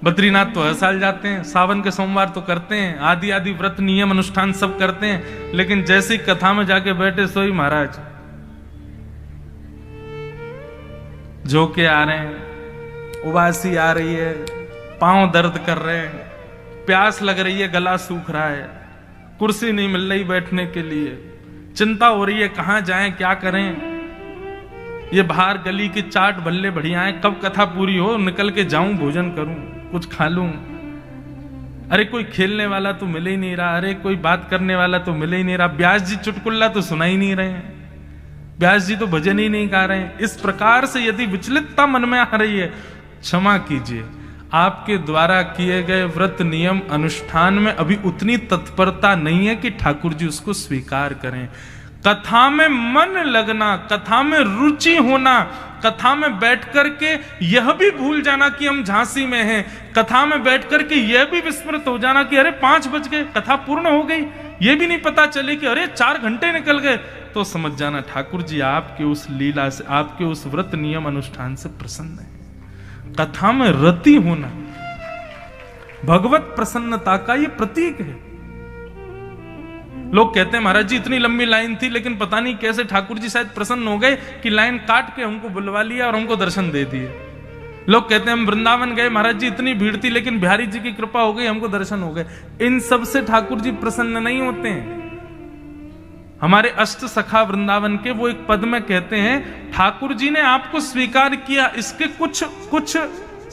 बद्रीनाथ तो हर साल जाते हैं, सावन के सोमवार तो करते हैं, आदि आदि व्रत नियम अनुष्ठान सब करते हैं, लेकिन जैसी कथा में जाके बैठे सोई महाराज झोंके आ रहे हैं, उबासी आ रही है, पांव दर्द कर रहे हैं, प्यास लग रही है, गला सूख रहा है, कुर्सी नहीं मिल रही बैठने के लिए, चिंता हो रही है कहां जाएं, क्या करें, ये बाहर गली की चाट भल्ले बढ़िया है, कब कथा पूरी हो निकल के जाऊं, भोजन करूं, कुछ खा लूं। अरे कोई खेलने वाला तो मिल ही नहीं रहा, अरे कोई बात करने वाला तो मिल ही नहीं रहा, व्यास जी चुटकुल्ला तो सुना ही नहीं रहे हैं, व्यास जी तो भजन ही नहीं गा रहे हैं। इस प्रकार से यदि विचलितता मन में आ रही है, क्षमा कीजिए, आपके द्वारा किए गए व्रत नियम अनुष्ठान में अभी उतनी तत्परता नहीं है कि ठाकुर जी उसको स्वीकार करें। कथा में मन लगना, कथा में रुचि होना, कथा में बैठ करके यह भी भूल जाना कि हम झांसी में हैं, कथा में बैठ करके यह भी विस्मृत हो जाना कि अरे 5 बज गए, कथा पूर्ण हो गई, यह भी नहीं पता चले कि अरे 4 घंटे निकल गए, तो समझ जाना ठाकुर जी आपके उस लीला से, आपके उस व्रत नियम अनुष्ठान से प्रसन्न है। कथा में रति होना भगवत प्रसन्नता का ये प्रतीक है। लोग कहते हैं महाराज जी इतनी लंबी लाइन थी, लेकिन पता नहीं कैसे ठाकुर जी शायद प्रसन्न हो गए कि लाइन काट के हमको बुलवा लिया और हमको दर्शन दे दिए। लोग कहते हैं हम वृंदावन गए महाराज जी इतनी भीड़ थी, लेकिन बिहारी जी की कृपा हो गई, हमको दर्शन हो गए। इन सब से ठाकुर जी प्रसन्न नहीं होते हैं। हमारे अष्ट सखा वृंदावन के वो एक पद में कहते हैं, ठाकुर जी ने आपको स्वीकार किया, इसके कुछ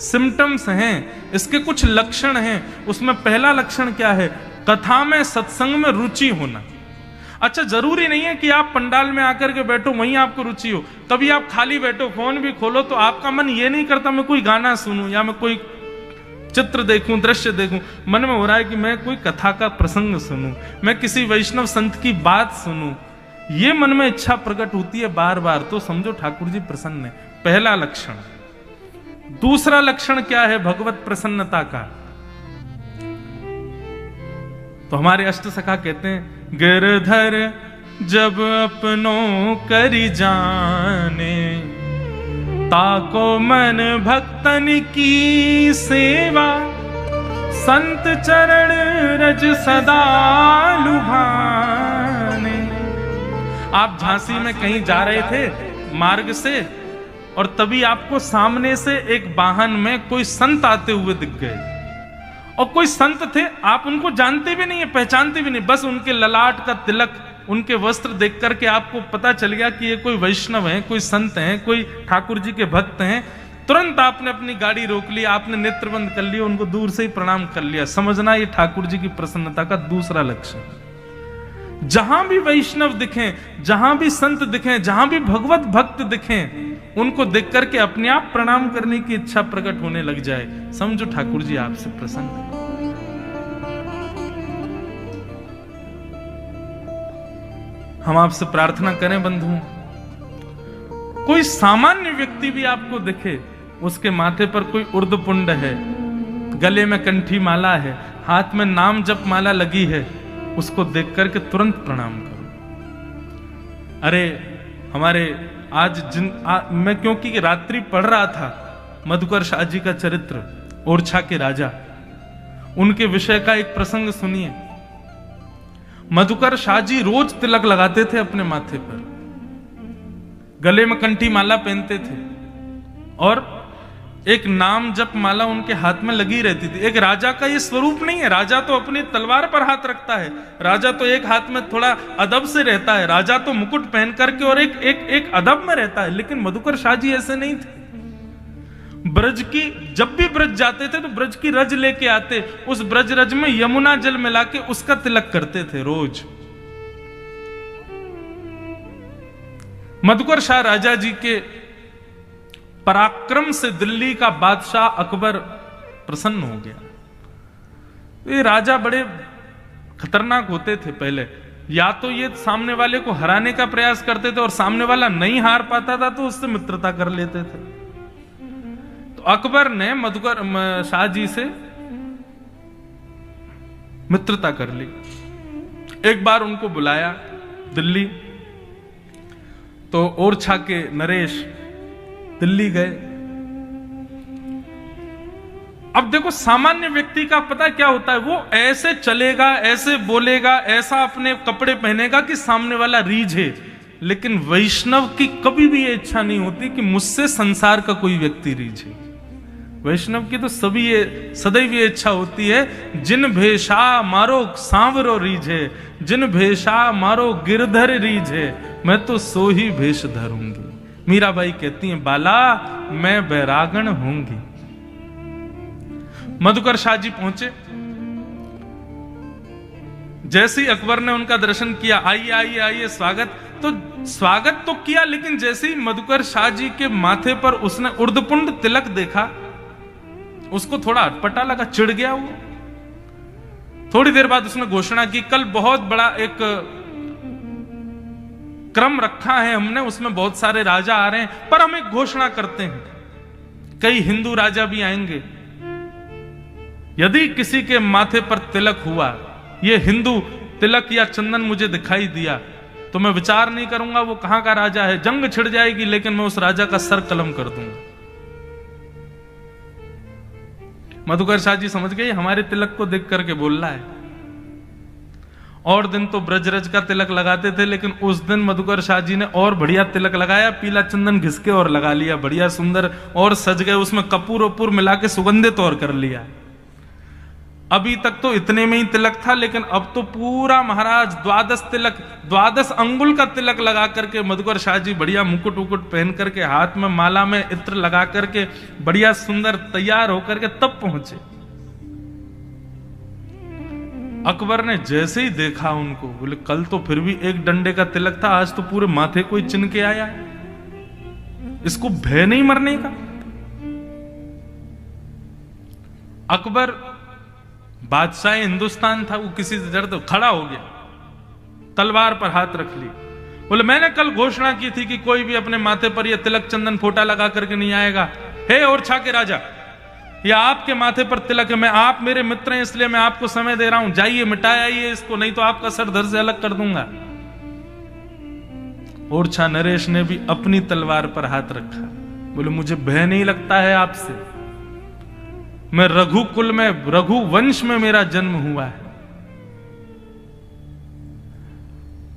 सिम्टम्स हैं, इसके कुछ लक्षण हैं। उसमें पहला लक्षण क्या है, कथा में सत्संग में रुचि होना। अच्छा, जरूरी नहीं है कि आप पंडाल में आकर के बैठो वहीं आपको रुचि हो। कभी आप खाली बैठो, फोन भी खोलो, तो आपका मन ये नहीं करता मैं कोई गाना सुनूं या मैं कोई चित्र देखूं, दृश्य देखूं। मन में हो रहा है कि मैं कोई कथा का प्रसंग सुनूं, मैं किसी वैष्णव संत की बात सुनूं। ये मन में इच्छा प्रकट होती है बार बार, तो समझो ठाकुर जी प्रसन्न है। पहला लक्षण। दूसरा लक्षण क्या है भगवत प्रसन्नता का? तो हमारे अष्ट सखा कहते हैं, गिरधर जब अपनों करी जाने, ताको मन भक्तन की सेवा, संत चरण रज सदा लुभाने। आप झांसी में कहीं जा रहे थे मार्ग से, और तभी आपको सामने से एक वाहन में कोई संत आते हुए दिख गए। और कोई संत थे, आप उनको जानते भी नहीं है, पहचानते भी नहीं, बस उनके ललाट का तिलक, उनके वस्त्र देख करके आपको पता चल गया कि ये कोई वैष्णव हैं, कोई संत हैं, कोई ठाकुर जी के भक्त हैं। तुरंत आपने अपनी गाड़ी रोक ली, आपने नेत्र बंद कर लिया, उनको दूर से ही प्रणाम कर लिया। समझना ये ठाकुर जी की प्रसन्नता का दूसरा लक्षण। जहां भी वैष्णव दिखें, जहां भी संत दिखें, जहां भी भगवत भक्त दिखें, उनको देख करके अपने आप प्रणाम करने की इच्छा प्रकट होने लग जाए, समझो ठाकुर जी आपसे प्रसन्न है। हम आपसे प्रार्थना करें बंधुओं, कोई सामान्य व्यक्ति भी आपको दिखे, उसके माथे पर कोई उर्ध्वपुंड है, गले में कंठी माला है, हाथ में नाम जप माला लगी है, उसको देख करके तुरंत प्रणाम करो। अरे हमारे आज मैं क्योंकि रात्रि पढ़ रहा था मधुकर शाह जी का चरित्र, ओरछा के राजा, उनके विषय का एक प्रसंग सुनिए। मधुकर शाह जी रोज तिलक लगाते थे अपने माथे पर, गले में कंठी माला पहनते थे, और एक नाम जप माला उनके हाथ में लगी रहती थी। एक राजा का ये स्वरूप नहीं है। राजा तो अपनी तलवार पर हाथ रखता है, राजा तो एक हाथ में थोड़ा अदब से रहता है, राजा तो मुकुट पहन करके और एक अदब में रहता है। लेकिन मधुकर शाह जी ऐसे नहीं थे। ब्रज की, जब भी ब्रज जाते थे तो ब्रज की रज लेके आते, उस ब्रज रज में यमुना जल मिला के उसका तिलक करते थे रोज। मधुकर शाह राजा जी के पराक्रम से दिल्ली का बादशाह अकबर प्रसन्न हो गया। ये राजा बड़े खतरनाक होते थे पहले, या तो ये सामने वाले को हराने का प्रयास करते थे और सामने वाला नहीं हार पाता था तो उससे मित्रता कर लेते थे। तो अकबर ने मधुकर शाह जी से मित्रता कर ली। एक बार उनको बुलाया दिल्ली, तो ओरछा के नरेश दिल्ली गए। अब देखो सामान्य व्यक्ति का पता क्या होता है, वो ऐसे चलेगा, ऐसे बोलेगा, ऐसा अपने कपड़े पहनेगा कि सामने वाला रीझे। लेकिन वैष्णव की कभी भी ये इच्छा नहीं होती कि मुझसे संसार का कोई व्यक्ति रीझे। वैष्णव की तो सभी ये सदैव ये इच्छा होती है, जिन भेषा मारो सांवरो रीझे, जिन भेषा मारो गिरधर रीझे, मैं तो सो ही भेष धरूंगी। मीराबाई कहती हैं, बाला मैं बैरागण होंगी। मधुकर शाह जी पहुंचे। जैसे ही अकबर ने उनका दर्शन किया, आइए आइए आइए, स्वागत तो किया, लेकिन जैसे ही मधुकर शाह जी के माथे पर उसने उर्धपुंड तिलक देखा, उसको थोड़ा अटपटा लगा, चिढ़ गया वो। थोड़ी देर बाद उसने घोषणा की, कल बहुत बड़ा एक क्रम रखा है हमने, उसमें बहुत सारे राजा आ रहे हैं, पर हम एक घोषणा करते हैं, कई हिंदू राजा भी आएंगे। यदि किसी के माथे पर तिलक हुआ, ये हिंदू तिलक या चंदन मुझे दिखाई दिया, तो मैं विचार नहीं करूंगा वो कहां का राजा है, जंग छिड़ जाएगी लेकिन मैं उस राजा का सर कलम कर दूंगा। मधुकर शाह जी समझ गए हमारे तिलक को देख करके बोल रहा है। और दिन तो ब्रजरज का तिलक लगाते थे, लेकिन उस दिन मधुकर शाह जी ने और बढ़िया तिलक लगाया, पीला चंदन घिसके और लगा लिया, बढ़िया सुंदर, और सज गए, उसमें कपूर वपूर मिला के सुगंधित और कर लिया। अभी तक तो इतने में ही तिलक था, लेकिन अब तो पूरा महाराज 12 अंगुल का तिलक लगा करके मधुकर शाह जी बढ़िया मुकुट उकुट पहन करके, हाथ में माला में इत्र लगा करके बढ़िया सुंदर तैयार होकर के तब पहुंचे। अकबर ने जैसे ही देखा उनको, बोले कल तो फिर भी एक डंडे का तिलक था, आज तो पूरे माथे को ही चिन्ह के आया है, इसको भय नहीं मरने का। अकबर बादशाह हिंदुस्तान था, वो किसी से डरते खड़ा हो गया, तलवार पर हाथ रख ली, बोले मैंने कल घोषणा की थी कि कोई भी अपने माथे पर यह तिलक चंदन फोटा लगा करके नहीं आएगा। हे ओरछा के राजा, या आपके माथे पर तिलक है, मैं आप मेरे मित्र हैं इसलिए मैं आपको समय दे रहा हूं, जाइए मिटाइए इसको, नहीं तो आपका सर धड़ से अलग कर दूंगा। ओरछा नरेश ने भी अपनी तलवार पर हाथ रखा, बोले मुझे भय नहीं लगता है आपसे, मैं रघुकुल में, रघुवंश में मेरा जन्म हुआ है।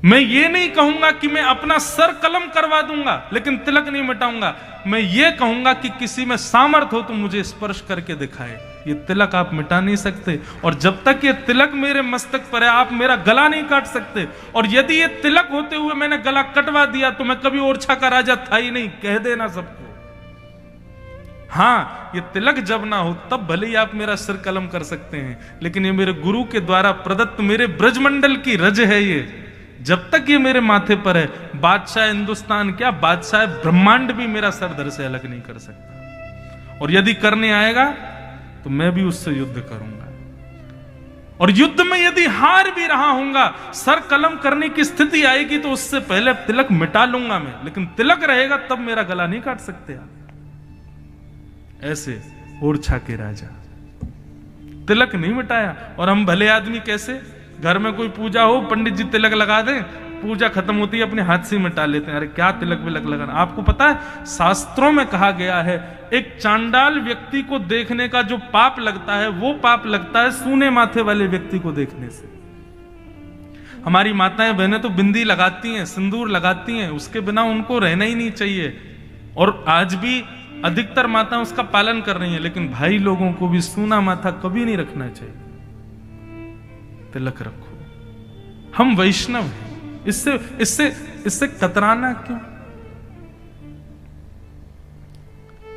मैं ये नहीं कहूंगा कि मैं अपना सर कलम करवा दूंगा लेकिन तिलक नहीं मिटाऊंगा, मैं ये कहूंगा कि किसी में सामर्थ हो तो मुझे स्पर्श करके दिखाए, ये तिलक आप मिटा नहीं सकते, और जब तक ये तिलक मेरे मस्तक पर है आप मेरा गला नहीं काट सकते, और यदि ये तिलक होते हुए मैंने गला कटवा दिया तो मैं कभी ओरछा का राजा था ही नहीं, कह देना सबको। हाँ, ये तिलक जब ना हो तब भले ही आप मेरा सिर कलम कर सकते हैं, लेकिन ये मेरे गुरु के द्वारा प्रदत्त मेरे ब्रजमंडल की रज है, ये जब तक ये मेरे माथे पर है, बादशाह हिंदुस्तान क्या, बादशाह ब्रह्मांड भी मेरा सर धड़ से अलग नहीं कर सकता, और यदि करने आएगा तो मैं भी उससे युद्ध करूंगा, और युद्ध में यदि हार भी रहा हूंगा, सर कलम करने की स्थिति आएगी तो उससे पहले तिलक मिटा लूंगा मैं, लेकिन तिलक रहेगा तब मेरा गला नहीं काट सकते आप। ऐसे ओरछा के राजा तिलक नहीं मिटाया, और हम भले आदमी कैसे, घर में कोई पूजा हो, पंडित जी तिलक लगा दें, पूजा खत्म होती है अपने हाथ से मिटा लेते हैं, अरे क्या तिलक विलक लगाना। आपको पता है शास्त्रों में कहा गया है, एक चांडाल व्यक्ति को देखने का जो पाप लगता है वो पाप लगता है सूने माथे वाले व्यक्ति को देखने से। हमारी माताएं बहनें तो बिंदी लगाती हैं, सिंदूर लगाती हैं, उसके बिना उनको रहना ही नहीं चाहिए, और आज भी अधिकतर माताएं उसका पालन कर रही हैं, लेकिन भाई लोगों को भी सूना माथा कभी नहीं रखना चाहिए, तिलक रखो। हम वैष्णव हैं, इससे इससे इससे कतराना क्यों।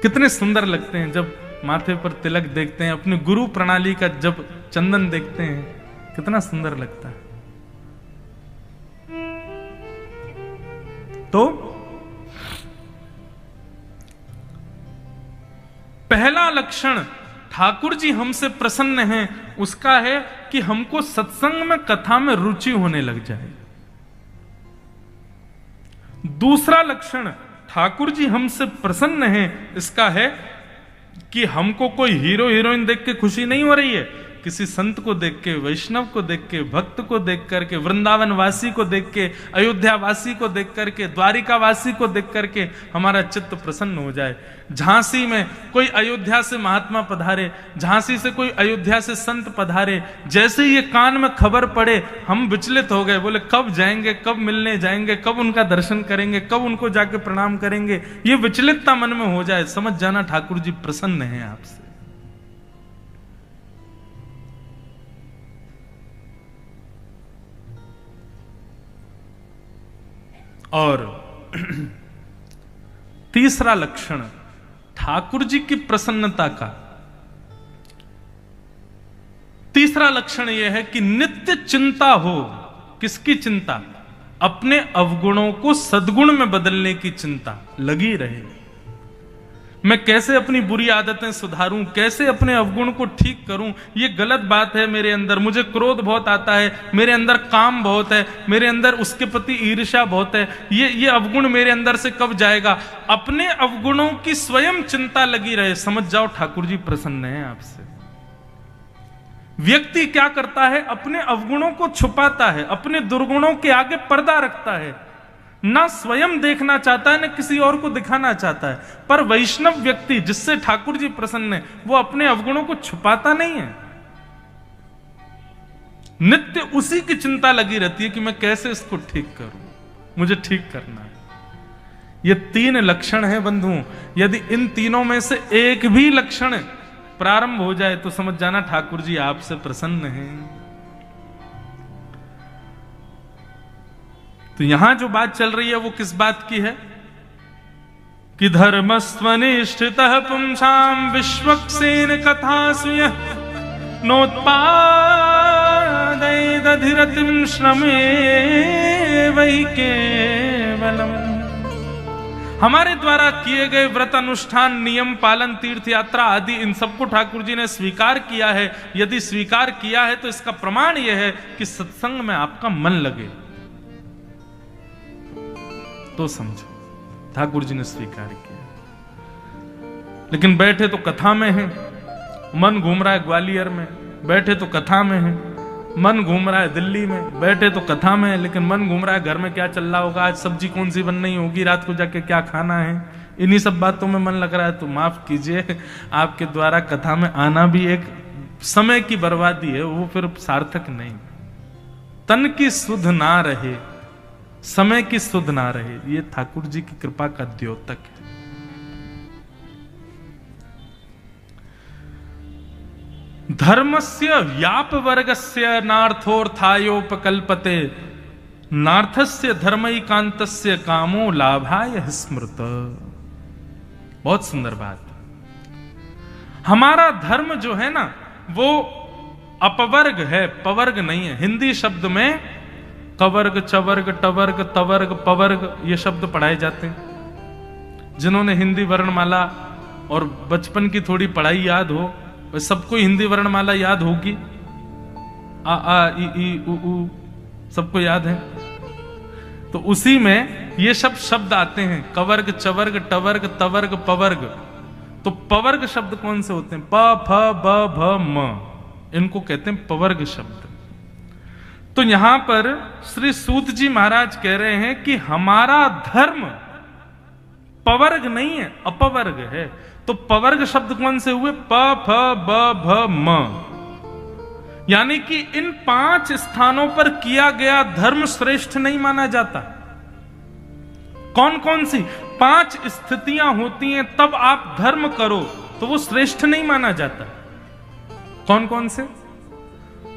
कितने सुंदर लगते हैं जब माथे पर तिलक देखते हैं, अपने गुरु प्रणाली का जब चंदन देखते हैं, कितना सुंदर लगता है। तो पहला लक्षण ठाकुर जी हमसे प्रसन्न हैं उसका है कि हमको सत्संग में, कथा में रुचि होने लग जाए। दूसरा लक्षण ठाकुर जी हमसे प्रसन्न हैं इसका है कि हमको कोई हीरो हीरोइन देख के खुशी नहीं हो रही है, किसी संत को देख के, वैष्णव को देख के, भक्त को देख करके, वृंदावन वासी को देख के, अयोध्या वासी को देख करके, द्वारिका वासी को देख करके हमारा चित्त प्रसन्न हो जाए। झांसी में कोई अयोध्या से महात्मा पधारे, झांसी से कोई अयोध्या से संत पधारे, जैसे ये कान में खबर पड़े हम विचलित हो गए, बोले कब जाएंगे, कब मिलने जाएंगे, कब उनका दर्शन करेंगे, कब उनको जाके प्रणाम करेंगे। ये विचलितता मन में हो जाए, समझ जाना ठाकुर जी प्रसन्न हैं आपसे। और तीसरा लक्षण ठाकुर जी की प्रसन्नता का तीसरा लक्षण यह है कि नित्य चिंता हो। किसकी चिंता? अपने अवगुणों को सद्गुण में बदलने की चिंता लगी रहे। मैं कैसे अपनी बुरी आदतें सुधारूं, कैसे अपने अवगुण को ठीक करूं। ये गलत बात है मेरे अंदर, मुझे क्रोध बहुत आता है, मेरे अंदर काम बहुत है, मेरे अंदर उसके प्रति ईर्ष्या बहुत है, ये अवगुण मेरे अंदर से कब जाएगा। अपने अवगुणों की स्वयं चिंता लगी रहे, समझ जाओ ठाकुर जी प्रसन्न हैं आपसे। व्यक्ति क्या करता है? अपने अवगुणों को छुपाता है, अपने दुर्गुणों के आगे पर्दा रखता है, ना स्वयं देखना चाहता है, ना किसी और को दिखाना चाहता है। पर वैष्णव व्यक्ति जिससे ठाकुर जी प्रसन्न है, वो अपने अवगुणों को छुपाता नहीं है, नित्य उसी की चिंता लगी रहती है कि मैं कैसे इसको ठीक करूं, मुझे ठीक करना है। ये तीन लक्षण है बंधुओं, यदि इन तीनों में से एक भी लक्षण प्रारंभ हो जाए तो समझ जाना ठाकुर जी आपसे प्रसन्न हैं। तो यहां जो बात चल रही है वो किस बात की है कि धर्मस्वनिष्ठितः पुंसाम विश्वक्सेन कथासु यः नोत्पादयदधिरतिं श्रमेवै केवलम्। हमारे द्वारा किए गए व्रत अनुष्ठान, नियम पालन, तीर्थ यात्रा आदि, इन सबको ठाकुर जी ने स्वीकार किया है। यदि स्वीकार किया है तो इसका प्रमाण यह है कि सत्संग में आपका मन लगे तो समझो ठाकुर जी ने स्वीकार किया। लेकिन बैठे तो कथा में हैं, मन घूम रहा है ग्वालियर में, बैठे तो कथा में है, मन घूम रहा है दिल्ली में, बैठे तो कथा में है, लेकिन मन घूम रहा है घर में क्या चल रहा होगा, आज सब्जी कौन सी बननी होगी, रात को जाके क्या खाना है, इन्हीं सब बातों में मन लग रहा है। तो माफ कीजिए, आपके द्वारा कथा में आना भी एक समय की बर्बादी है, वो फिर सार्थक नहीं। तन की सुध ना रहे, समय की सुध ना रहे, ये ठाकुर जी की कृपा का द्योतक है। धर्मस्य व्याप वर्गस्य नार्थोर्थायोपकल्पते नार्थस्य धर्मैकान्तस्य कामो लाभाय स्मृत। बहुत सुंदर बात। हमारा धर्म जो है ना वो अपवर्ग है, पवर्ग नहीं है। हिंदी शब्द में कवर्ग, चवर्ग, टवर्ग, तवर्ग, पवर्ग ये शब्द पढ़ाए जाते हैं। जिन्होंने हिंदी वर्णमाला और बचपन की थोड़ी पढ़ाई याद हो, सबको हिंदी वर्णमाला याद होगी, आ आ ई ई उ उ सबको याद है। तो उसी में ये सब शब्द आते हैं, कवर्ग, चवर्ग, टवर्ग, तवर्ग, पवर्ग। तो पवर्ग शब्द कौन से होते हैं? प, फ, ब, भ, म, इनको कहते हैं पवर्ग शब्द। तो यहां पर श्री सूत जी महाराज कह रहे हैं कि हमारा धर्म पवर्ग नहीं है, अपवर्ग है। तो पवर्ग शब्द कौन से हुए? प, फ, ब, भ, म। यानी कि इन 5 स्थानों पर किया गया धर्म श्रेष्ठ नहीं माना जाता। कौन कौन सी 5 स्थितियां होती हैं तब आप धर्म करो तो वो श्रेष्ठ नहीं माना जाता? कौन कौन से?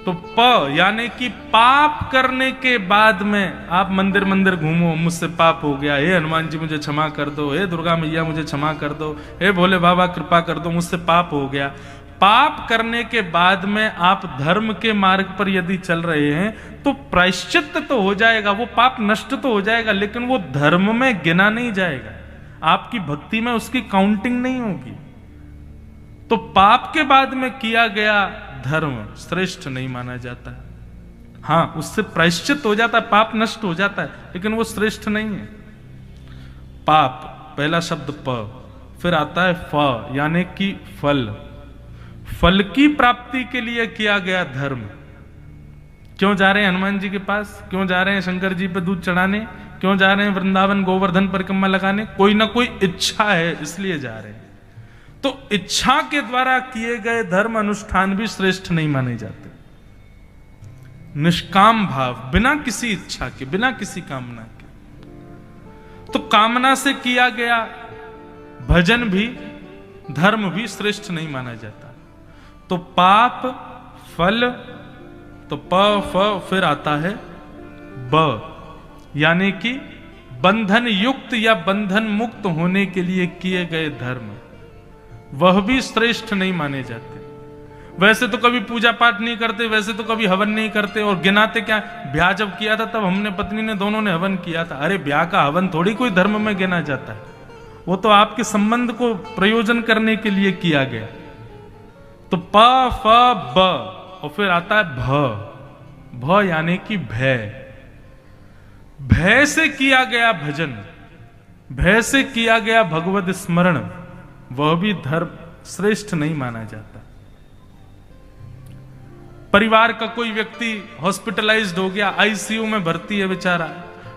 तो प यानी कि पाप करने के बाद में आप मंदिर मंदिर घूमो, मुझसे पाप हो गया, हे हनुमान जी मुझे क्षमा कर दो, हे दुर्गा मैया मुझे क्षमा कर दो, हे भोले बाबा कृपा कर दो, मुझसे पाप हो गया। पाप करने के बाद में आप धर्म के मार्ग पर यदि चल रहे हैं तो प्रायश्चित तो हो जाएगा, वो पाप नष्ट तो हो जाएगा, लेकिन वो धर्म में गिना नहीं जाएगा, आपकी भक्ति में उसकी काउंटिंग नहीं होगी। तो पाप के बाद में किया गया धर्म श्रेष्ठ नहीं माना जाता है। हाँ, उससे प्रायश्चित हो जाता है, पाप नष्ट हो जाता है, लेकिन वो श्रेष्ठ नहीं है। पाप, पहला शब्द प, फिर आता है फ, यानी कि फल। फल की प्राप्ति के लिए किया गया धर्म। क्यों जा रहे हैं हनुमान जी के पास? क्यों जा रहे हैं शंकर जी पे दूध चढ़ाने? क्यों जा रहे हैं वृंदावन गोवर्धन परिक्रमा लगाने? कोई ना कोई इच्छा है, इसलिए जा रहे हैं। तो इच्छा के द्वारा किए गए धर्म अनुष्ठान भी श्रेष्ठ नहीं माने जाते। निष्काम भाव, बिना किसी इच्छा के, बिना किसी कामना के। तो कामना से किया गया भजन भी, धर्म भी श्रेष्ठ नहीं माना जाता। तो पाप, फल, तो प फ, फिर आता है ब, यानी कि बंधन युक्त या बंधन मुक्त होने के लिए किए गए धर्म, वह भी श्रेष्ठ नहीं माने जाते। वैसे तो कभी पूजा पाठ नहीं करते, वैसे तो कभी हवन नहीं करते, और गिनाते क्या, ब्याह जब किया था तब हमने पत्नी ने दोनों ने हवन किया था। अरे ब्याह का हवन थोड़ी कोई धर्म में गिना जाता है, वो तो आपके संबंध को प्रयोजन करने के लिए किया गया। तो प फ ब, और फिर आता है भ, भ यानी कि भय। भय से किया गया भजन, भय से किया गया भगवत स्मरण, वह भी धर्म श्रेष्ठ नहीं माना जाता। परिवार का कोई व्यक्ति हॉस्पिटलाइज्ड हो गया, आईसीयू में भर्ती है बेचारा,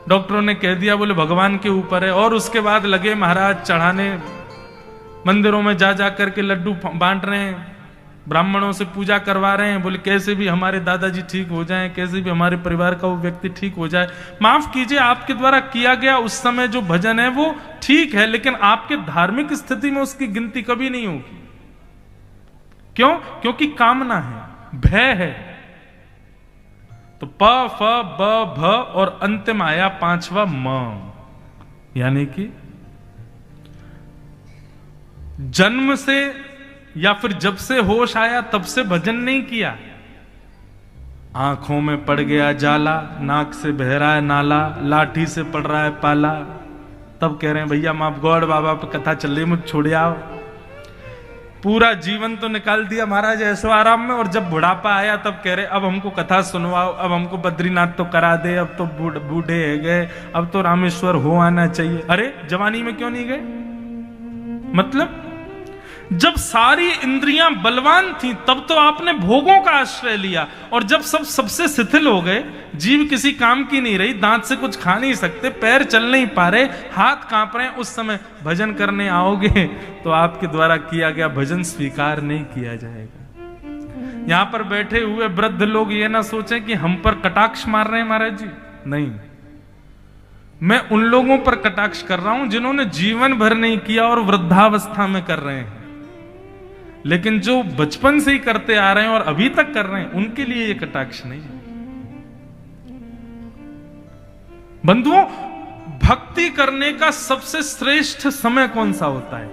डॉक्टरों ने कह दिया बोले भगवान के ऊपर है, और उसके बाद लगे महाराज चढ़ाने, मंदिरों में जा जा करके लड्डू बांट रहे हैं, ब्राह्मणों से पूजा करवा रहे हैं, बोले कैसे भी हमारे दादाजी ठीक हो जाएं, कैसे भी हमारे परिवार का वो व्यक्ति ठीक हो जाए। माफ कीजिए, आपके द्वारा किया गया उस समय जो भजन है वो ठीक है, लेकिन आपके धार्मिक स्थिति में उसकी गिनती कभी नहीं होगी। क्यों? क्योंकि कामना है, भय है। तो प फ ब भ और अंतिम आया पांचवा म, यानी कि जन्म से या फिर जब से होश आया तब से भजन नहीं किया। आंखों में पड़ गया जाला, नाक से बह रहा है नाला, लाठी से पड़ रहा है पाला, तब कह रहे हैं भैया माफ गौड़ बाबा पे कथा चल रही, मुझ छोड़ आओ। पूरा जीवन तो निकाल दिया महाराज ऐसो आराम में, और जब बुढ़ापा आया तब कह रहे अब हमको कथा सुनवाओ, अब हमको बद्रीनाथ तो करा दे, अब तो बूढ़े है गए, अब तो रामेश्वर हो आना चाहिए। अरे जवानी में क्यों नहीं गए? मतलब जब सारी इंद्रियां बलवान थी तब तो आपने भोगों का आश्रय लिया, और जब सब सबसे शिथिल हो गए, जीभ किसी काम की नहीं रही, दांत से कुछ खा नहीं सकते, पैर चल नहीं पा रहे, हाथ कांप रहे हैं, उस समय भजन करने आओगे तो आपके द्वारा किया गया भजन स्वीकार नहीं किया जाएगा। यहां पर बैठे हुए वृद्ध लोग ये ना सोचें कि हम पर कटाक्ष मार रहे हैं महाराज जी, नहीं, मैं उन लोगों पर कटाक्ष कर रहा हूं जिन्होंने जीवन भर नहीं किया और वृद्धावस्था में कर रहे हैं। लेकिन जो बचपन से ही करते आ रहे हैं और अभी तक कर रहे हैं, उनके लिए ये कटाक्ष नहीं है। बंधुओं, भक्ति करने का सबसे श्रेष्ठ समय कौन सा होता है?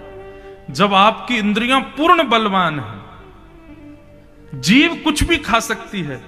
जब आपकी इंद्रियां पूर्ण बलवान हैं, जीभ कुछ भी खा सकती है,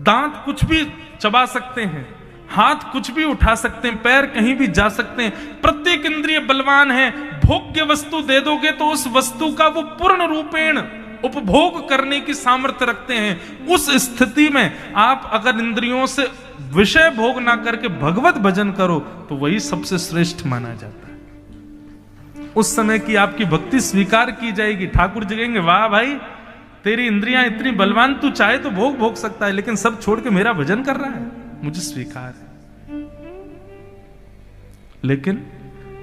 दांत कुछ भी चबा सकते हैं, हाथ कुछ भी उठा सकते हैं, पैर कहीं भी जा सकते हैं, प्रत्येक इंद्रिय बलवान है। भोग्य वस्तु दे दोगे तो उस वस्तु का वो पूर्ण रूपेण उपभोग करने की सामर्थ्य रखते हैं। उस स्थिति में आप अगर इंद्रियों से विषय भोग ना करके भगवत भजन करो तो वही सबसे श्रेष्ठ माना जाता है। उस समय की आपकी भक्ति स्वीकार की जाएगी। ठाकुर जी कहेंगे वाह भाई, तेरी इंद्रियां इतनी बलवान, तू चाहे तो भोग सकता है, लेकिन सब छोड़ के मेरा भजन कर रहा है, मुझे स्वीकार है। लेकिन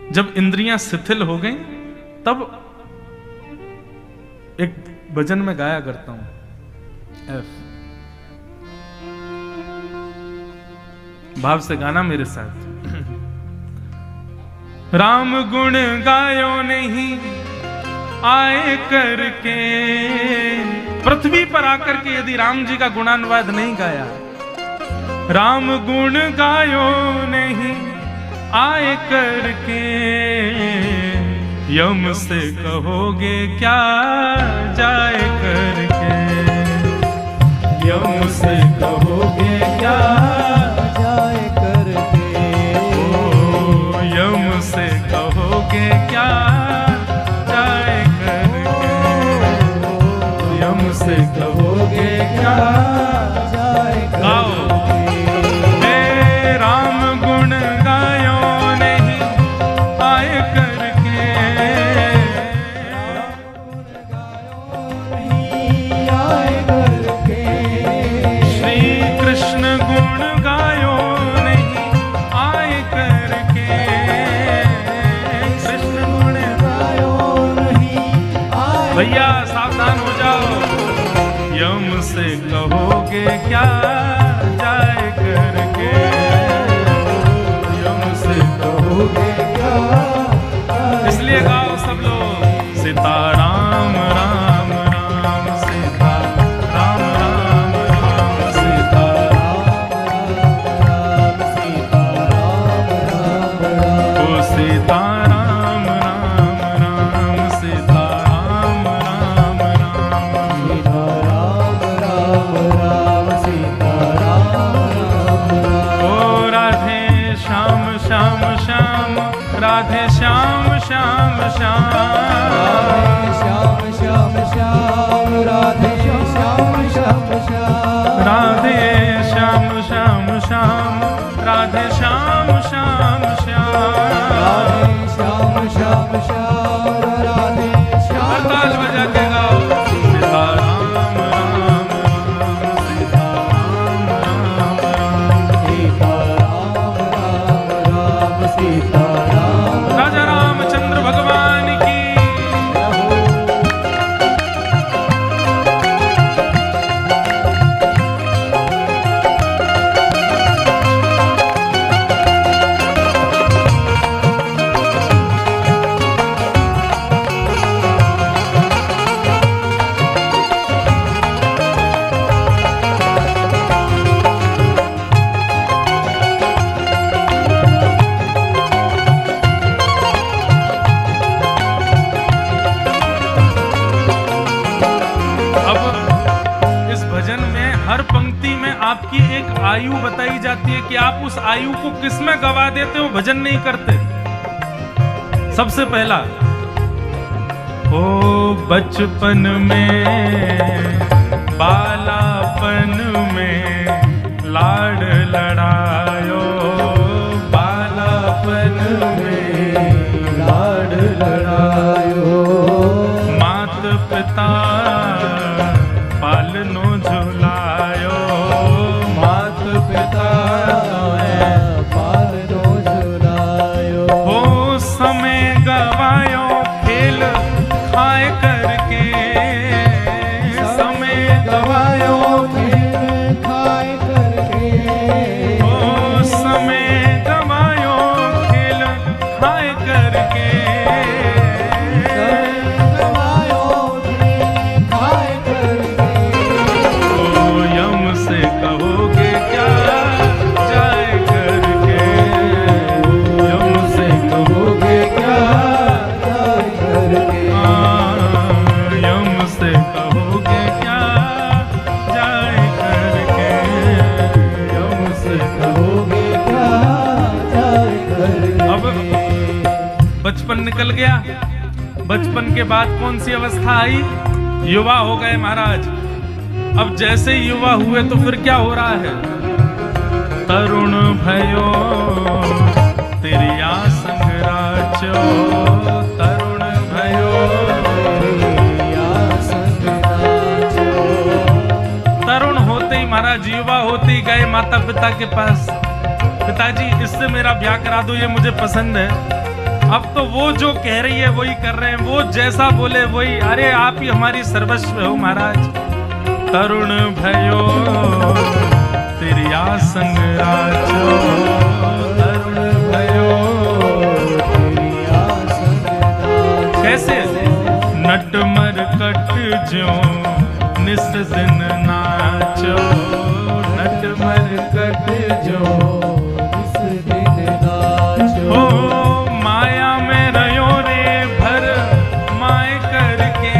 जब इंद्रियां शिथिल हो गई तब एक भजन में गाया करता हूं, भाव से गाना मेरे साथ। राम गुण गायो नहीं आए करके, पृथ्वी पर आकर के यदि राम जी का गुणानुवाद नहीं गाया, राम गुण गायो नहीं आए करके, यम से कहोगे क्या जाए करके, यम से कहोगे क्या जाए करके, ओ यम से कहोगे क्या जाए करके। जाए गाओ। करके। हे राम गुण गायो नहीं आए करके, नहीं आए करके। श्री कृष्ण गुण गायो नहीं आए करके, कृष्ण गुण गायो नहीं आए। भैया सावधान हो जाओ, यम से कहोगे क्या जाए करके, यम से कहोगे क्या जाए इसलिए गाओ सब लोग, सीताराम राम राम सीता राम राम राम सीता, राम सीता राम राम राम। ओ सीताराम राम राम सीताराम राम राम, सीता राम राम राम सीता राम राम राम। ओ राधे श्याम श्याम श्याम, राधे श्याम श्याम श्याम, राधे श्याम श्याम श्याम, राधे श्याम श्याम श्याम। राधे श्याम श्याम श्याम, राधे श्याम श्याम श्याम, राधे श्याम श्याम श्याम, राधे श्याम। ताल बजा के गाओ, सीताराम राम राम सीताराम राम राम, सीता राम राम राम सीता राम। राजा रामचंद्र भगवान की। अब इस भजन में हर पंक्ति में आपकी एक आयु बताई जाती है कि आप उस आयु को किस में गवा देते हो, भजन नहीं करते। सबसे पहला, ओ बचपन में बालापन में लाड लड़ायो, बालापन में लाड लड़ायो। मात पिता पालनो झुलायो, मात पिता पालनो झुलायो। हो समय गवायो खेल खाए करके, समय गवायो खेल खाए करके। हो समय गवायो खेल खाए करके, गवायो खेल खाए करके। ओ यम से कहोगे क्या जाए करके, यम से कहोगे क्या जाए करके। यम से कहोगे क्या जाए करके, यम से कहोगे क्या जाए करके। अब बचपन निकल गया, बचपन के बाद कौन सी अवस्था आई, युवा हो गए महाराज। अब जैसे ही युवा हुए तो फिर क्या हो रहा है, तरुण भयो तेरिया संग राचो, तरुण भयो या संग नाचो। तरुण होते ही महाराज, युवा होते ही गए माता पिता के पास, पिताजी इससे मेरा ब्याह करा दो, ये मुझे पसंद है। अब तो वो जो कह रही है वही कर रहे हैं, वो जैसा बोले वही, अरे आप ही हमारी सर्वस्व हो महाराज। तरुण भयो तेरिया संग राचो, तरुण भयो तेरिया संग नाचो। कैसे, नट मरकट ज्यों निस दिन नाचो, नट मरकट ज्यों इस दिन नाचो। हो माया में रयो रे भर माय करके,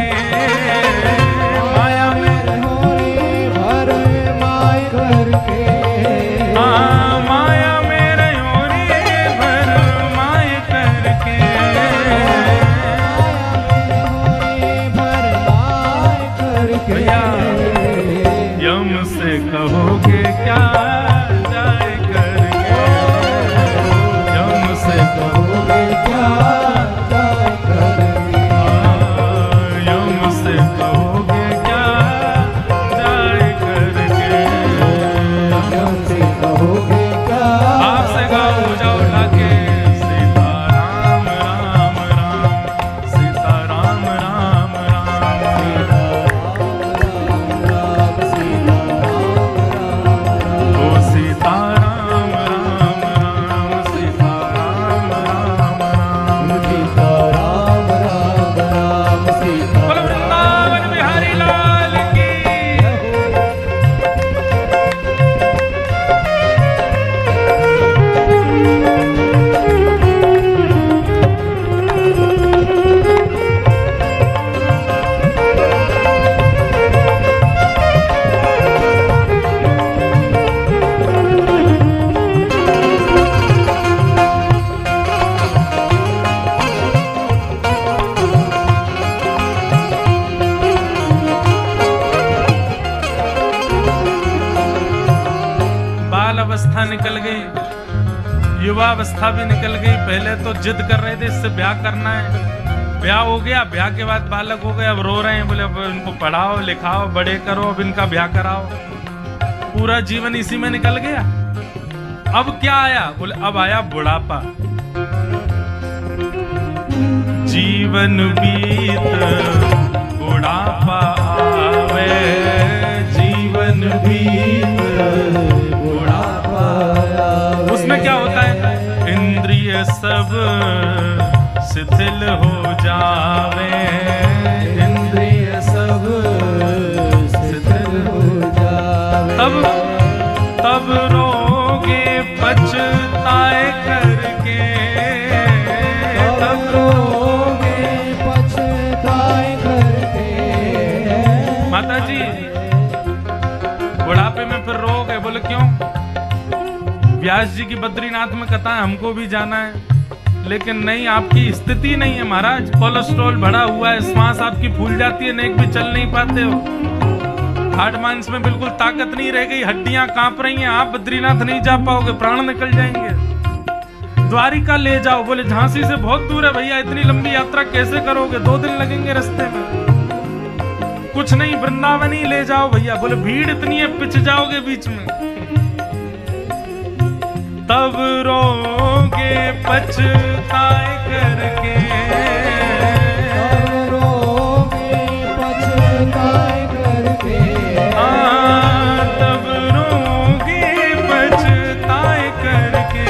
माया में रहो रे भर माय करके। हाँ, माया में रयो रे भर माय करके, माया में रहो रे भर माय बाल्यावस्था भी निकल गई। पहले तो जिद कर रहे थे इससे ब्याह करना है, ब्याह हो गया, ब्याह के बाद बालक हो गए, अब रो रहे हैं, बोले अब इनको पढ़ाओ लिखाओ बड़े करो, अब इनका ब्याह कराओ। पूरा जीवन इसी में निकल गया। अब क्या आया? बोले अब आया बुढ़ापा। जीवन बीत बुढ़ापा आवे, जीवन बीत बुढ़ापा आवे। उसमें क्या होता है? इंद्रिय सब शिथिल हो जावे, इंद्रिय सब शिथिल हो जावे। तब रोगे पछताए करके, तब रोगे पछताए करके। माता जी बुढ़ापे में फिर रोगे? बोले क्यों? व्यास जी की बद्रीनाथ में कथा है, हमको भी जाना है, लेकिन नहीं, आपकी स्थिति नहीं है महाराज। कोलेस्ट्रॉल बढ़ा हुआ है, श्वास आपकी फूल जाती है, नेक भी चल नहीं पाते हो, हार्ट मांस में बिल्कुल ताकत नहीं रह गई, हड्डियां कांप रही हैं, आप बद्रीनाथ नहीं जा पाओगे, प्राण निकल जाएंगे। द्वारिका ले जाओ। बोले झांसी से बहुत दूर है भैया, इतनी लंबी यात्रा कैसे करोगे? 2 दिन लगेंगे रास्ते में। कुछ नहीं, वृंदावन ही ले जाओ भैया। बोले भीड़ इतनी है, पिछ जाओगे बीच में। तब रोगे पछताए करके, तब रोगे पछताए करके। तब रोगे पछताए करके,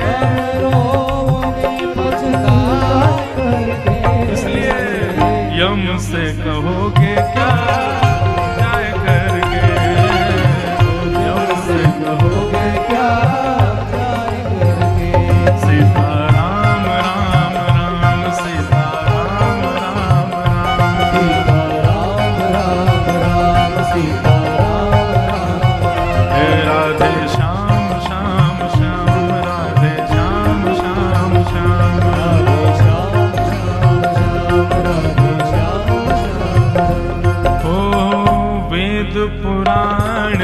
तब रोगे पछताए करके। इसलिए यम से कहोगे क्या जाए करके, यम से कहोगे क्या जाए करके। सीता राम राम राम, सीता राम राम राम, सीता राम राम राम, सीता राम राम। हे राधे श्याम श्याम श्याम, राधे श्याम श्याम श्याम, राधे श्याम श्याम श्याम, राधे श्याम श्याम। ओ वेद पुराण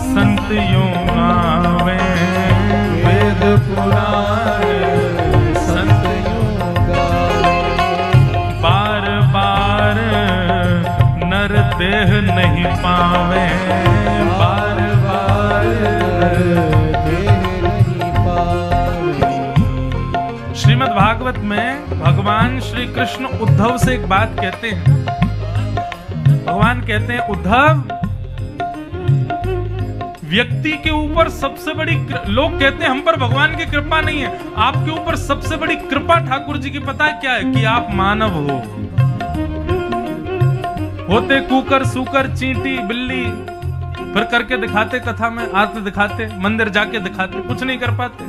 संत यूं गावे, वेद पुराण संत यूं गावे। बार बार नर देह नहीं पावे, बार बार देह नहीं पावे। श्रीमद् भागवत में भगवान श्री कृष्ण उद्धव से एक बात कहते हैं। भगवान कहते हैं, उद्धव, व्यक्ति के ऊपर सबसे बड़ी, लोग कहते हैं हम पर भगवान की कृपा नहीं है, आपके ऊपर सबसे बड़ी कृपा ठाकुर जी की पता है क्या है? कि आप मानव हो। होते कुकर सूकर चींटी बिल्ली, फिर करके दिखाते, कथा में आते दिखाते, मंदिर जाके दिखाते, कुछ नहीं कर पाते।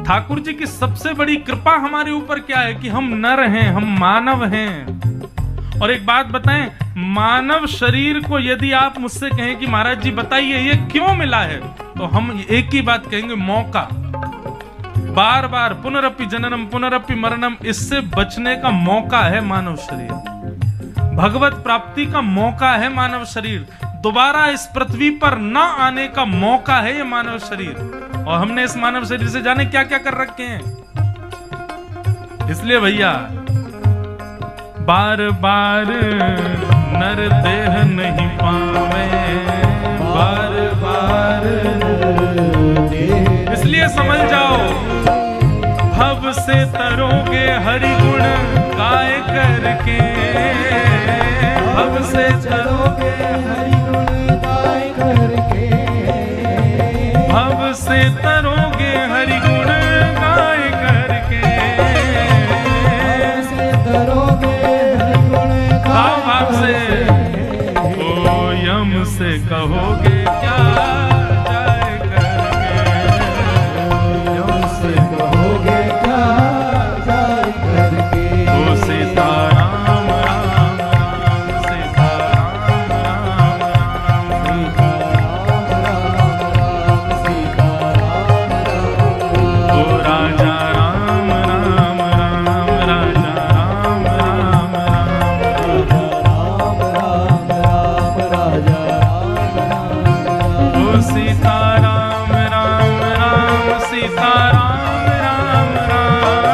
ठाकुर जी की सबसे बड़ी कृपा हमारे ऊपर क्या है? कि हम नर हैं, हम मानव हैं। और एक बात बताएं, मानव शरीर को यदि आप मुझसे कहें कि महाराज जी बताइए ये क्यों मिला है, तो हम एक ही बात कहेंगे, मौका। बार बार पुनरपि जननम पुनरपि मरणम, इससे बचने का मौका है मानव शरीर। भगवत प्राप्ति का मौका है मानव शरीर। दोबारा इस पृथ्वी पर न आने का मौका है ये मानव शरीर। और हमने इस मानव शरीर से जाने क्या क्या कर रखे हैं। इसलिए भैया बार बार नर देह नहीं पावे, बार बार इसलिए समझ जाओ, भव से तरोगे हरि गुण गाय करके, भव से तरोगे हरि गुण गाय करके, भव से तरोगे हरि गुण गाय करके, भव से तरोगे से। ओ यम से कहोगे क्या जाए करके, यम से कहोगे क्या जाए करके। ओ सीता राम राम राम, सीता राम राम राम, सीता राम राम राम, सीता राम सीता राम राम राम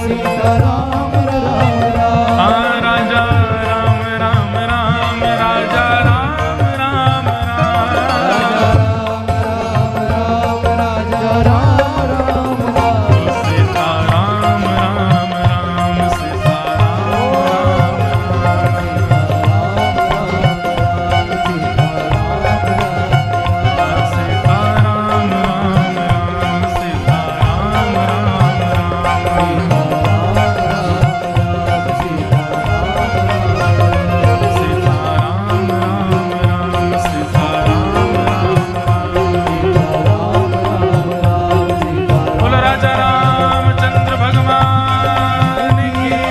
सीता राम राम राम हाँ राजा राम राम राम राजा राम राम राम राजा राम राम राम सीता राम राम राम सीता राम सीता राम राम राम सीता राम राम राम सीता राम राम राम सीता राम राम बोलो राजा रामचंद्र भगवान की जय।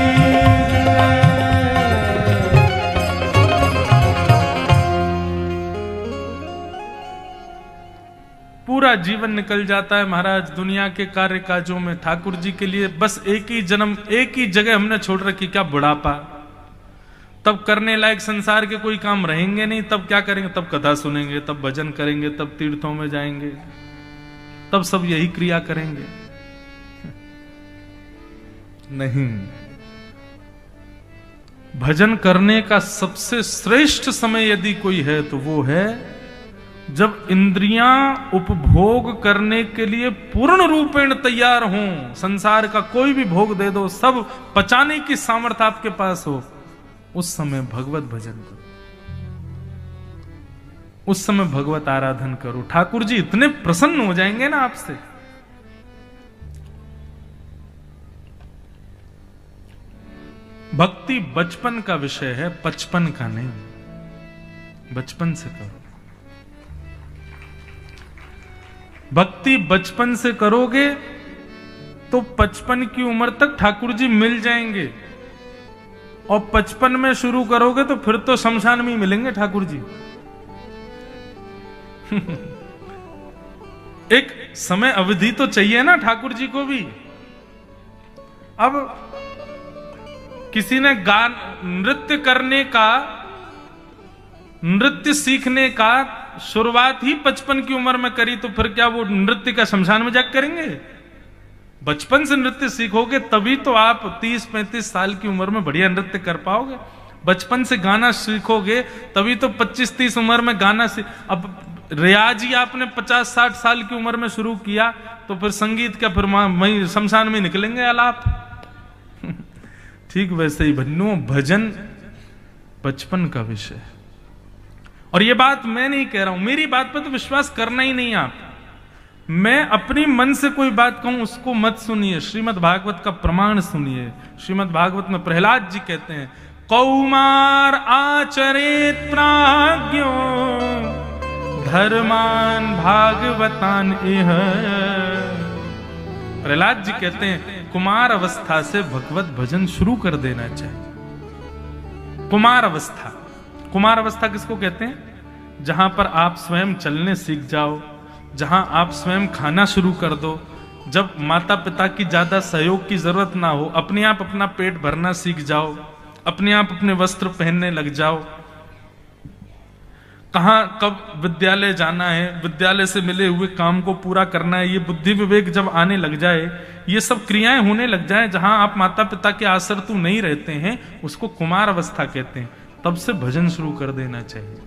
पूरा जीवन निकल जाता है महाराज दुनिया के कार्य काजों में। ठाकुर जी के लिए बस एक ही जन्म, एक ही जगह हमने छोड़ रखी, क्या बुढ़ापा। तब करने लायक संसार के कोई काम रहेंगे नहीं। तब क्या करेंगे? तब कथा सुनेंगे, तब भजन करेंगे, तब तीर्थों में जाएंगे, तब सब यही क्रिया करेंगे। नहीं, भजन करने का सबसे श्रेष्ठ समय यदि कोई है तो वो है जब इंद्रियां उपभोग करने के लिए पूर्ण रूपेण तैयार हों। संसार का कोई भी भोग दे दो, सब पचाने की सामर्थ्य आपके पास हो, उस समय भगवत भजन करो, उस समय भगवत आराधन करो। ठाकुर जी इतने प्रसन्न हो जाएंगे ना आपसे। भक्ति बचपन का विषय है, बचपन का नहीं। बचपन से करो भक्ति, बचपन से करोगे तो 55 की उम्र तक ठाकुर जी मिल जाएंगे। और 55 में शुरू करोगे तो फिर तो शमशान में ही मिलेंगे ठाकुर जी। एक समय अवधि तो चाहिए ना ठाकुर जी को भी। अब किसी ने नृत्य करने का, नृत्य सीखने का शुरुआत ही 55 की उम्र में करी, तो फिर क्या वो नृत्य का शमशान में जाकर करेंगे? बचपन से नृत्य सीखोगे तभी तो आप 30-35 साल की उम्र में बढ़िया नृत्य कर पाओगे। बचपन से गाना सीखोगे तभी तो 25-30 उम्र में गाना अब रियाज ही आपने 50-60 साल की उम्र में शुरू किया तो फिर संगीत क्या, फिर वहीं शमशान में निकलेंगे आलाप। ठीक वैसे ही भन्नो भजन बचपन का विषय है। और ये बात मैं नहीं कह रहा हूं, मेरी बात पर तो विश्वास करना ही नहीं आप। मैं अपनी मन से कोई बात कहूं उसको मत सुनिए, श्रीमद् भागवत का प्रमाण सुनिए। श्रीमद् भागवत में प्रहलाद जी कहते हैं, कौमार आचरेत प्राज्ञो धर्मान भागवतान इह। प्रहलाद जी कहते हैं कुमार अवस्था से भगवत भजन शुरू कर देना चाहिए। कुमार अवस्था, कुमार अवस्था किसको कहते हैं? जहां पर आप स्वयं चलने सीख जाओ, जहां आप स्वयं खाना शुरू कर दो, जब माता पिता की ज्यादा सहयोग की जरूरत ना हो, अपने आप अपना पेट भरना सीख जाओ, अपने आप अपने वस्त्र पहनने लग जाओ, कहां कब विद्यालय जाना है, विद्यालय से मिले हुए काम को पूरा करना है, ये बुद्धि विवेक जब आने लग जाए, ये सब क्रियाएं होने लग जाए, जहां आप माता पिता के आश्रित नहीं रहते हैं, उसको कुमार अवस्था कहते हैं। तब से भजन शुरू कर देना चाहिए।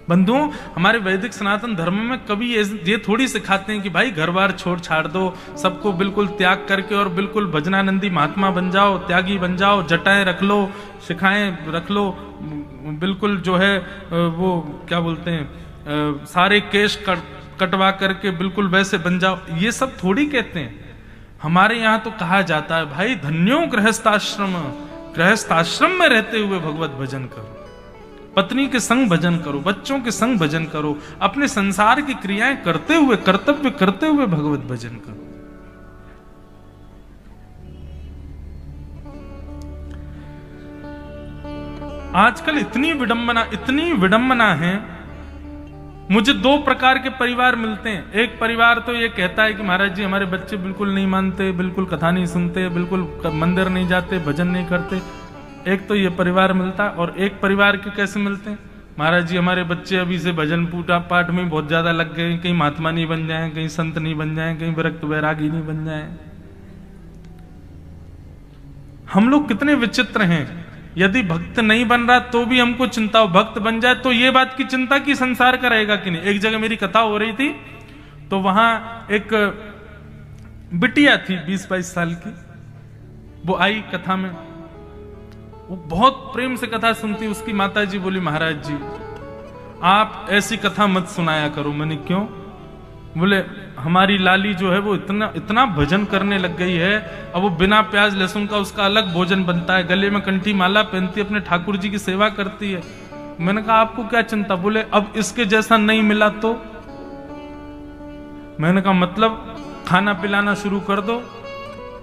बंधुओं, हमारे वैदिक सनातन धर्म में कभी ये थोड़ी सिखाते हैं कि भाई घर बार छोड़ छाड़ दो, सबको बिल्कुल त्याग करके और बिल्कुल भजनानंदी महात्मा बन जाओ, त्यागी बन जाओ, जटाएं रख लो, शिखाएं रख लो, बिल्कुल जो है वो क्या बोलते हैं सारे केश कटवा करके बिल्कुल वैसे बन जाओ। ये सब थोड़ी कहते हैं। हमारे यहाँ तो कहा जाता है भाई धन्यो गृहस्थाश्रम, गृहस्थाश्रम में रहते हुए भगवत भजन करो, पत्नी के संग भजन करो, बच्चों के संग भजन करो, अपने संसार की क्रियाएं करते हुए, कर्तव्य करते हुए भगवत भजन करो। आजकल इतनी विडंबना है। मुझे दो प्रकार के परिवार मिलते हैं। एक परिवार तो ये कहता है कि महाराज जी हमारे बच्चे बिल्कुल नहीं मानते, बिल्कुल कथा नहीं सुनते, बिल्कुल मंदिर नहीं जाते, भजन नहीं करते। एक तो ये परिवार मिलता है। और एक परिवार के कैसे मिलते हैं? महाराज जी हमारे बच्चे अभी से भजन पूजा पाठ में बहुत ज्यादा लग गए, कहीं महात्मा नहीं बन जाएं, कहीं संत नहीं बन जाएं, कहीं विरक्त वैरागी नहीं बन जाएं। हम लोग कितने विचित्र हैं। यदि भक्त नहीं बन रहा तो भी हमको चिंता हो, भक्त बन जाए तो ये बात की चिंता कि संसार का रहेगा कि नहीं। एक जगह मेरी कथा हो रही थी तो वहां एक बिटिया थी 20-22 साल की, वो आई कथा में, वो बहुत प्रेम से कथा सुनती। उसकी माता जी बोली महाराज जी आप ऐसी कथा मत सुनाया करो। मैंने क्यों? बोले हमारी लाली जो है वो इतना भजन करने लग गई है, अब वो बिना प्याज लहसुन का उसका अलग भोजन बनता है, गले में कंठी माला पहनती है, अपने ठाकुर जी की सेवा करती है। मैंने कहा आपको क्या चिंता? बोले अब इसके जैसा नहीं मिला तो। मैंने कहा मतलब खाना पिलाना शुरू कर दो,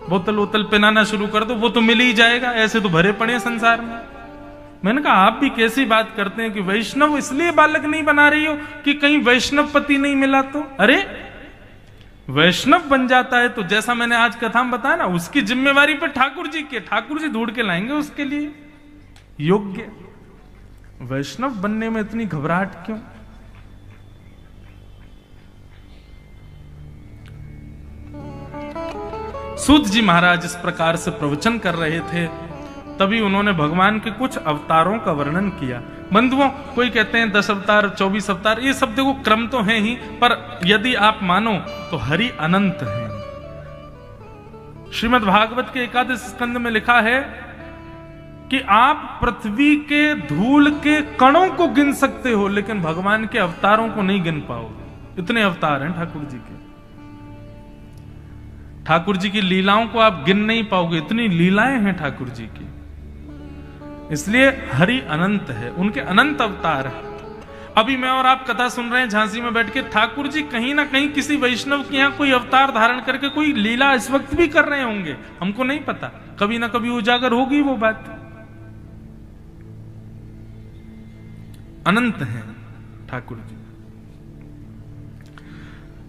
बोतल वोतल पिलाना शुरू कर दो, वो तो मिल ही जाएगा, ऐसे तो भरे पड़े हैं संसार में। मैंने कहा आप भी कैसी बात करते हैं कि वैष्णव इसलिए बालक नहीं बना रही हो कि कहीं वैष्णव पति नहीं मिला तो। अरे वैष्णव बन जाता है तो जैसा मैंने आज कथा में बताया ना, उसकी जिम्मेवारी पे ठाकुर जी की, ठाकुर जी ढूंढ के लाएंगे उसके लिए योग्य। वैष्णव बनने में इतनी घबराहट क्यों? सूत जी महाराज इस प्रकार से प्रवचन कर रहे थे, तभी उन्होंने भगवान के कुछ अवतारों का वर्णन किया। बंधुओं, कोई कहते हैं 10 अवतार 24 अवतार, ये सब देखो क्रम तो है ही, पर यदि आप मानो तो हरि अनंत है। श्रीमद् भागवत के 11 स्कंद में लिखा है कि आप पृथ्वी के धूल के कणों को गिन सकते हो, लेकिन भगवान के अवतारों को नहीं गिन पाओगे। इतने अवतार हैं ठाकुर जी के। ठाकुर जी की लीलाओं को आप गिन नहीं पाओगे, इतनी लीलाएं हैं ठाकुर जी की। इसलिए हरि अनंत है, उनके अनंत अवतार है। अभी मैं और आप कथा सुन रहे हैं झांसी में बैठ के, ठाकुर जी कहीं ना कहीं किसी वैष्णव के यहां कोई अवतार धारण करके कोई लीला इस वक्त भी कर रहे होंगे, हमको नहीं पता, कभी ना कभी उजागर होगी वो बात। अनंत है ठाकुर जी।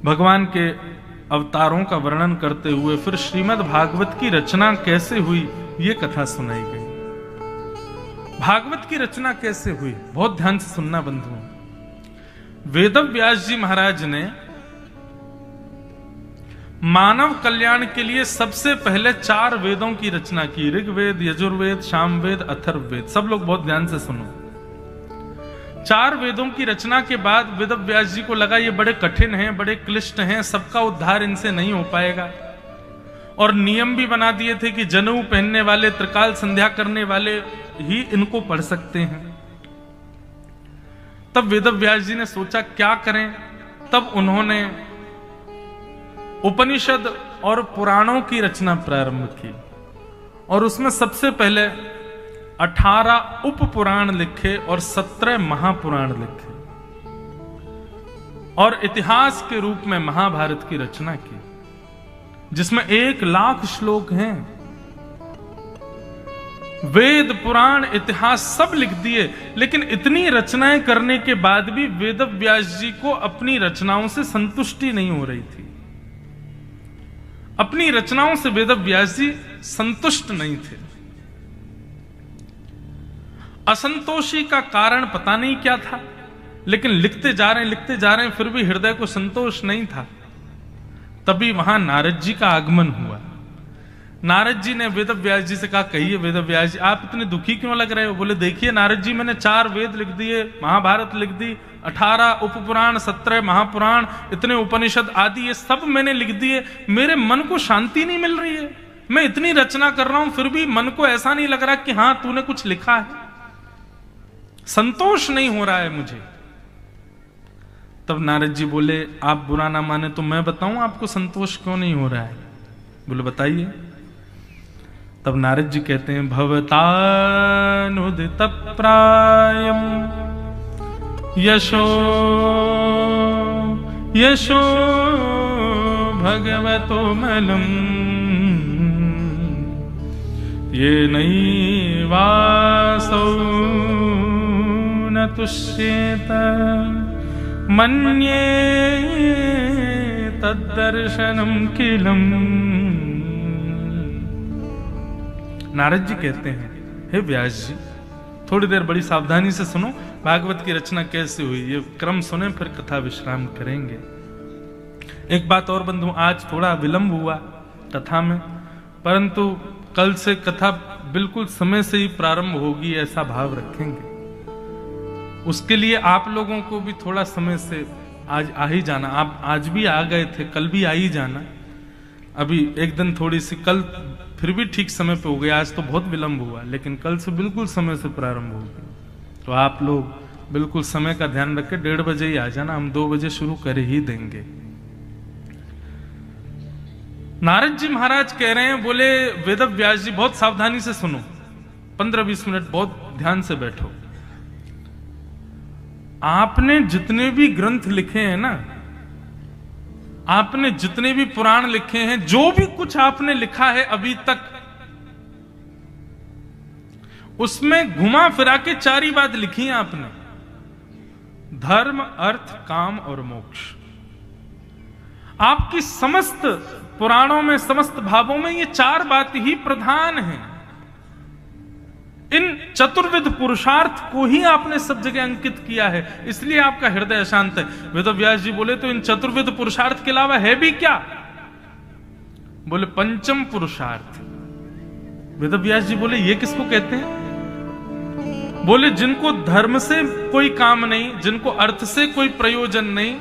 भगवान के अवतारों का वर्णन करते हुए फिर श्रीमद् भागवत की रचना कैसे हुई ये कथा सुनाई गई। भागवत की रचना कैसे हुई, बहुत ध्यान से सुनना बंधुओं। वेदव्यास जी महाराज ने मानव कल्याण के लिए सबसे पहले 4 वेदों की रचना की, ऋग्वेद, यजुर्वेद, सामवेद, अथर्ववेद। सब लोग बहुत ध्यान से सुनो। 4 वेदों की रचना के बाद वेदव्यास जी को लगा ये बड़े कठिन हैं, बड़े क्लिष्ट हैं, सबका उद्धार इनसे नहीं हो पाएगा, और नियम भी बना दिए थे कि जनेऊ पहनने वाले, त्रिकाल संध्या करने वाले ही इनको पढ़ सकते हैं। तब वेदव्यास जी ने सोचा क्या करें। तब उन्होंने उपनिषद और पुराणों की रचना प्रारंभ की, और उसमें सबसे पहले 18 उप पुराण लिखे और 17 महापुराण लिखे, और इतिहास के रूप में महाभारत की रचना की, जिसमें 1 लाख श्लोक हैं। वेद, पुराण, इतिहास सब लिख दिए, लेकिन इतनी रचनाएं करने के बाद भी वेदव्यास जी को अपनी रचनाओं से संतुष्टि नहीं हो रही थी। अपनी रचनाओं से वेदव्यास जी संतुष्ट नहीं थे। असंतोषी का कारण पता नहीं क्या था, लेकिन लिखते जा रहे हैं, फिर भी हृदय को संतोष नहीं था। तभी वहां नारद जी का आगमन हुआ। नारद जी ने वेदव्यास जी से कहा, कहिए वेदव्यास जी आप इतने दुखी क्यों लग रहे हो? बोले देखिए नारद जी, मैंने 4 वेद लिख दिए, महाभारत लिख दी, 18 उपपुराण, 17 महापुराण, इतने उपनिषद आदि ये सब मैंने लिख दिए, मेरे मन को शांति नहीं मिल रही है। मैं इतनी रचना कर रहा हूं, फिर भी मन को ऐसा नहीं लग रहा कि हां तूने कुछ लिखा है, संतोष नहीं हो रहा है मुझे। तब नारद जी बोले, आप बुरा ना माने तो मैं बताऊं आपको संतोष क्यों नहीं हो रहा है? बोले बताइए। तब नारद जी कहते हैं, भवतानुदित प्रायम यशो यशो भगवतो मलम ये नैवासौ न तुष्येत मन्ये तद्दर्शनम किलम। नारद जी कहते हैं, हे व्यास जी, थोड़ी देर बड़ी सावधानी से सुनो, भागवत की रचना कैसे हुई, ये क्रम सुने फिर कथा विश्राम करेंगे। एक बात और बंधु, आज थोड़ा विलंब हुआ कथा में, परंतु कल से कथा बिल्कुल समय से ही प्रारंभ होगी, ऐसा भाव रखेंगे। उसके लिए आप लोगों को भी थोड़ा समय से आज आ ही जाना। आप आज भी आ गए थे, कल भी आ ही जाना। अभी एक दिन थोड़ी सी, कल फिर भी ठीक समय पे हो गया, आज तो बहुत विलंब हुआ, लेकिन कल से बिल्कुल समय से प्रारंभ होगी। तो आप लोग बिल्कुल समय का ध्यान रख के 1:30 बजे ही आ जाना, हम 2 बजे शुरू कर ही देंगे। नारद जी महाराज कह रहे हैं, बोले वेद व्यास जी बहुत सावधानी से सुनो, 15-20 मिनट बहुत ध्यान से बैठो। आपने जितने भी ग्रंथ लिखे हैं ना, आपने जितने भी पुराण लिखे हैं, जो भी कुछ आपने लिखा है अभी तक, उसमें घुमा फिरा के 4 ही बात लिखी है आपने, धर्म, अर्थ, काम और मोक्ष। आपकी समस्त पुराणों में, समस्त भावों में ये 4 बात ही प्रधान हैं। इन चतुर्विध पुरुषार्थ को ही आपने सब जगह अंकित किया है, इसलिए आपका हृदय अशांत है। वेद व्यास जी बोले तो इन चतुर्विध पुरुषार्थ के अलावा है भी क्या? बोले पंचम पुरुषार्थ। वेद व्यास जी बोले ये किसको कहते हैं? बोले जिनको धर्म से कोई काम नहीं, जिनको अर्थ से कोई प्रयोजन नहीं,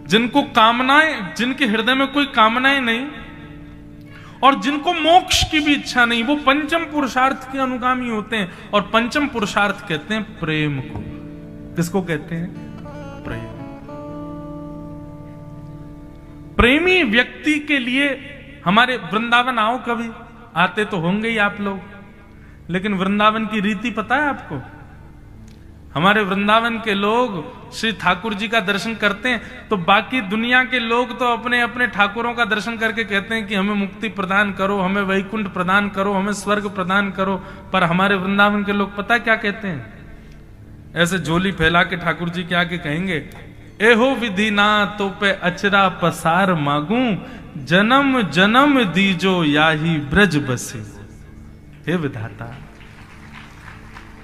जिनको कामनाएं, जिनके हृदय में कोई कामनाएं नहीं, और जिनको मोक्ष की भी इच्छा नहीं, वो पंचम पुरुषार्थ के अनुगामी होते हैं। और पंचम पुरुषार्थ कहते हैं प्रेम को। किसको कहते हैं? प्रेम। प्रेमी व्यक्ति के लिए हमारे वृंदावन आओ, कभी आते तो होंगे ही आप लोग, लेकिन वृंदावन की रीति पता है आपको? हमारे वृंदावन के लोग श्री ठाकुर जी का दर्शन करते हैं तो बाकी दुनिया के लोग तो अपने अपने ठाकुरों का दर्शन करके कहते हैं कि हमें मुक्ति प्रदान करो, हमें वैकुंठ प्रदान करो, हमें स्वर्ग प्रदान करो। पर हमारे वृंदावन के लोग पता क्या कहते हैं? ऐसे झोली फैला के ठाकुर जी के आके कहेंगे, एहो विधि ना तो पे अचरा पसार मांगू, जन्म जन्म दीजो याही ब्रज बसी। हे विधाता,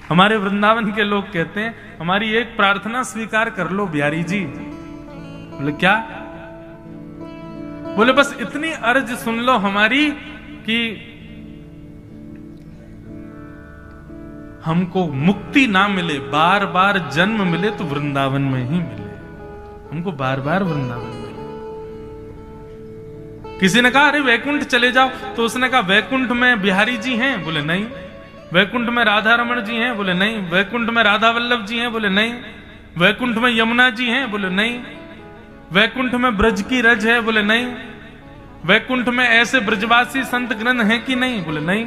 हमारे वृंदावन के लोग कहते हैं हमारी एक प्रार्थना स्वीकार कर लो बिहारी जी। बोले क्या? बोले बस इतनी अर्ज सुन लो हमारी कि हमको मुक्ति ना मिले, बार बार जन्म मिले तो वृंदावन में ही मिले, हमको बार बार वृंदावन मिले। किसी ने कहा अरे वैकुंठ चले जाओ, तो उसने कहा वैकुंठ में बिहारी जी हैं? बोले नहीं। वैकुंठ में राधा रमण जी हैं? बोले नहीं। वैकुंठ में राधा वल्लभ जी हैं? बोले नहीं। वैकुंठ में यमुना जी हैं? बोले नहीं। वैकुंठ में ब्रज की रज है? बोले नहीं। वैकुंठ में ऐसे ब्रजवासी संत ग्रंथ हैं कि नहीं? बोले नहीं।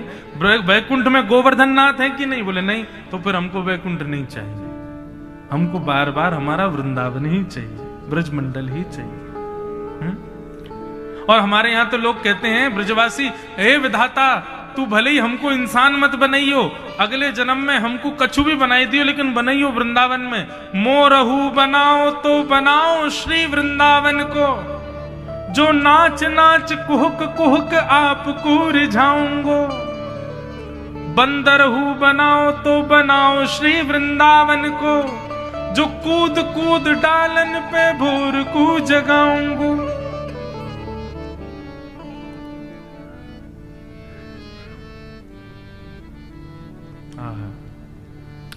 वैकुंठ में गोवर्धन नाथ है कि नहीं? बोले नहीं। तो फिर हमको वैकुंठ नहीं चाहिए, हमको बार बार हमारा वृंदावन ही चाहिए, ब्रजमंडल ही चाहिए। और हमारे यहां तो लोग कहते हैं ब्रजवासी, हे विधाता तू भले ही हमको इंसान मत बनाइयो, अगले जन्म में हमको कछु भी बनाई दियो, लेकिन बनाइयो वृंदावन में। मोरहू बनाओ तो बनाओ श्री वृंदावन को, जो नाच नाच कुहक कुहक आपको रिझाऊंगो। बंदरहू बनाओ तो बनाओ श्री वृंदावन को, जो कूद कूद डालन पे भोर को जगाऊंगो।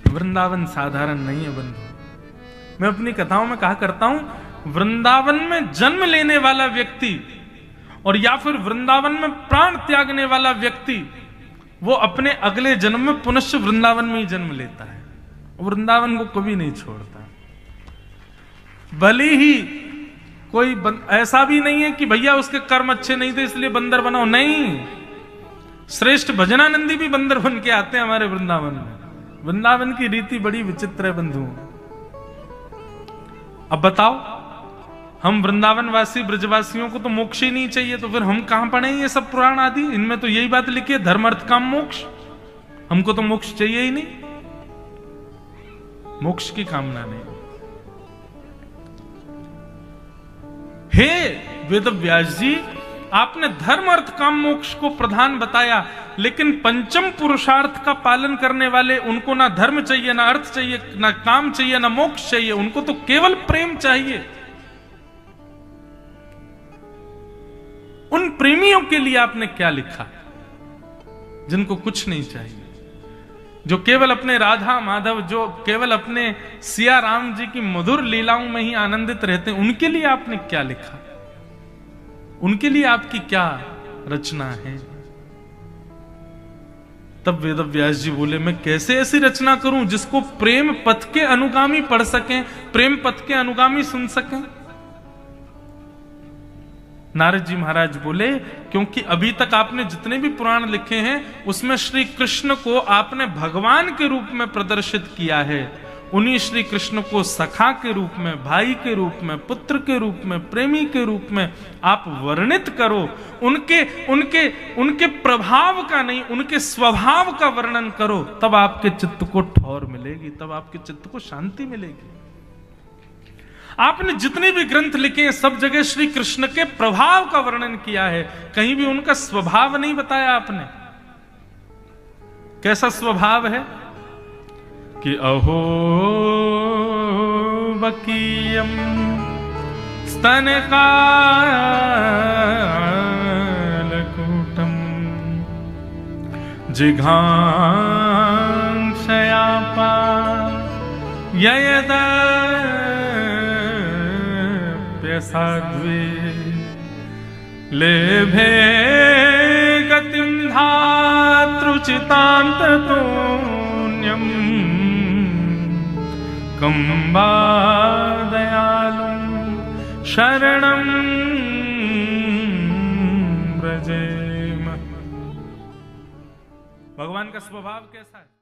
वृंदावन साधारण नहीं है बंधु। मैं अपनी कथाओं में कहा करता हूं, वृंदावन में जन्म लेने वाला व्यक्ति और या फिर वृंदावन में प्राण त्यागने वाला व्यक्ति, वो अपने अगले जन्म में पुनश्च वृंदावन में ही जन्म लेता है, वृंदावन को कभी नहीं छोड़ता। भले ही कोई ऐसा भी नहीं है कि भैया उसके कर्म अच्छे नहीं थे इसलिए बंदर बनाओ, नहीं। श्रेष्ठ भजनानंदी भी बंदर बन के आते हैं हमारे वृंदावन में। वृंदावन की रीति बड़ी विचित्र है बंधु। अब बताओ, हम वृंदावन वासी ब्रजवासियों को तो मोक्ष ही नहीं चाहिए, तो फिर हम कहां पढ़े ये सब पुराण आदि? इनमें तो यही बात लिखी है, धर्म अर्थ काम मोक्ष। हमको तो मोक्ष चाहिए ही नहीं, मोक्ष की कामना नहीं। हे वेद व्यास जी, आपने धर्म अर्थ काम मोक्ष को प्रधान बताया, लेकिन पंचम पुरुषार्थ का पालन करने वाले, उनको ना धर्म चाहिए, ना अर्थ चाहिए, ना काम चाहिए, ना मोक्ष चाहिए, उनको तो केवल प्रेम चाहिए। उन प्रेमियों के लिए आपने क्या लिखा, जिनको कुछ नहीं चाहिए, जो केवल अपने राधा माधव, जो केवल अपने सिया राम जी की मधुर लीलाओं में ही आनंदित रहते हैं, उनके लिए आपने क्या लिखा, उनके लिए आपकी क्या रचना है? तब वेदव्यास जी बोले, मैं कैसे ऐसी रचना करूं जिसको प्रेम पथ के अनुगामी पढ़ सकें, प्रेम पथ के अनुगामी सुन सकें? नारद जी महाराज बोले, क्योंकि अभी तक आपने जितने भी पुराण लिखे हैं उसमें श्री कृष्ण को आपने भगवान के रूप में प्रदर्शित किया है। उन्हीं श्री कृष्ण को सखा के रूप में, भाई के रूप में, पुत्र के रूप में, प्रेमी के रूप में आप वर्णित करो। उनके प्रभाव का नहीं, उनके स्वभाव का वर्णन करो, तब आपके चित्त को ठौर मिलेगी, तब आपके चित्त को शांति मिलेगी। आपने जितने भी ग्रंथ लिखे हैं सब जगह श्री कृष्ण के प्रभाव का वर्णन किया है, कहीं भी उनका स्वभाव नहीं बताया आपने। कैसा स्वभाव है कि अहो बकीयम स्तनकालकूटम जिघांसयापा ययदा साध्वे लेभे गतिं धातृचितां ततोऽन्यं कंबा दयालुं शरणं व्रजेम। भगवान का स्वभाव कैसा है?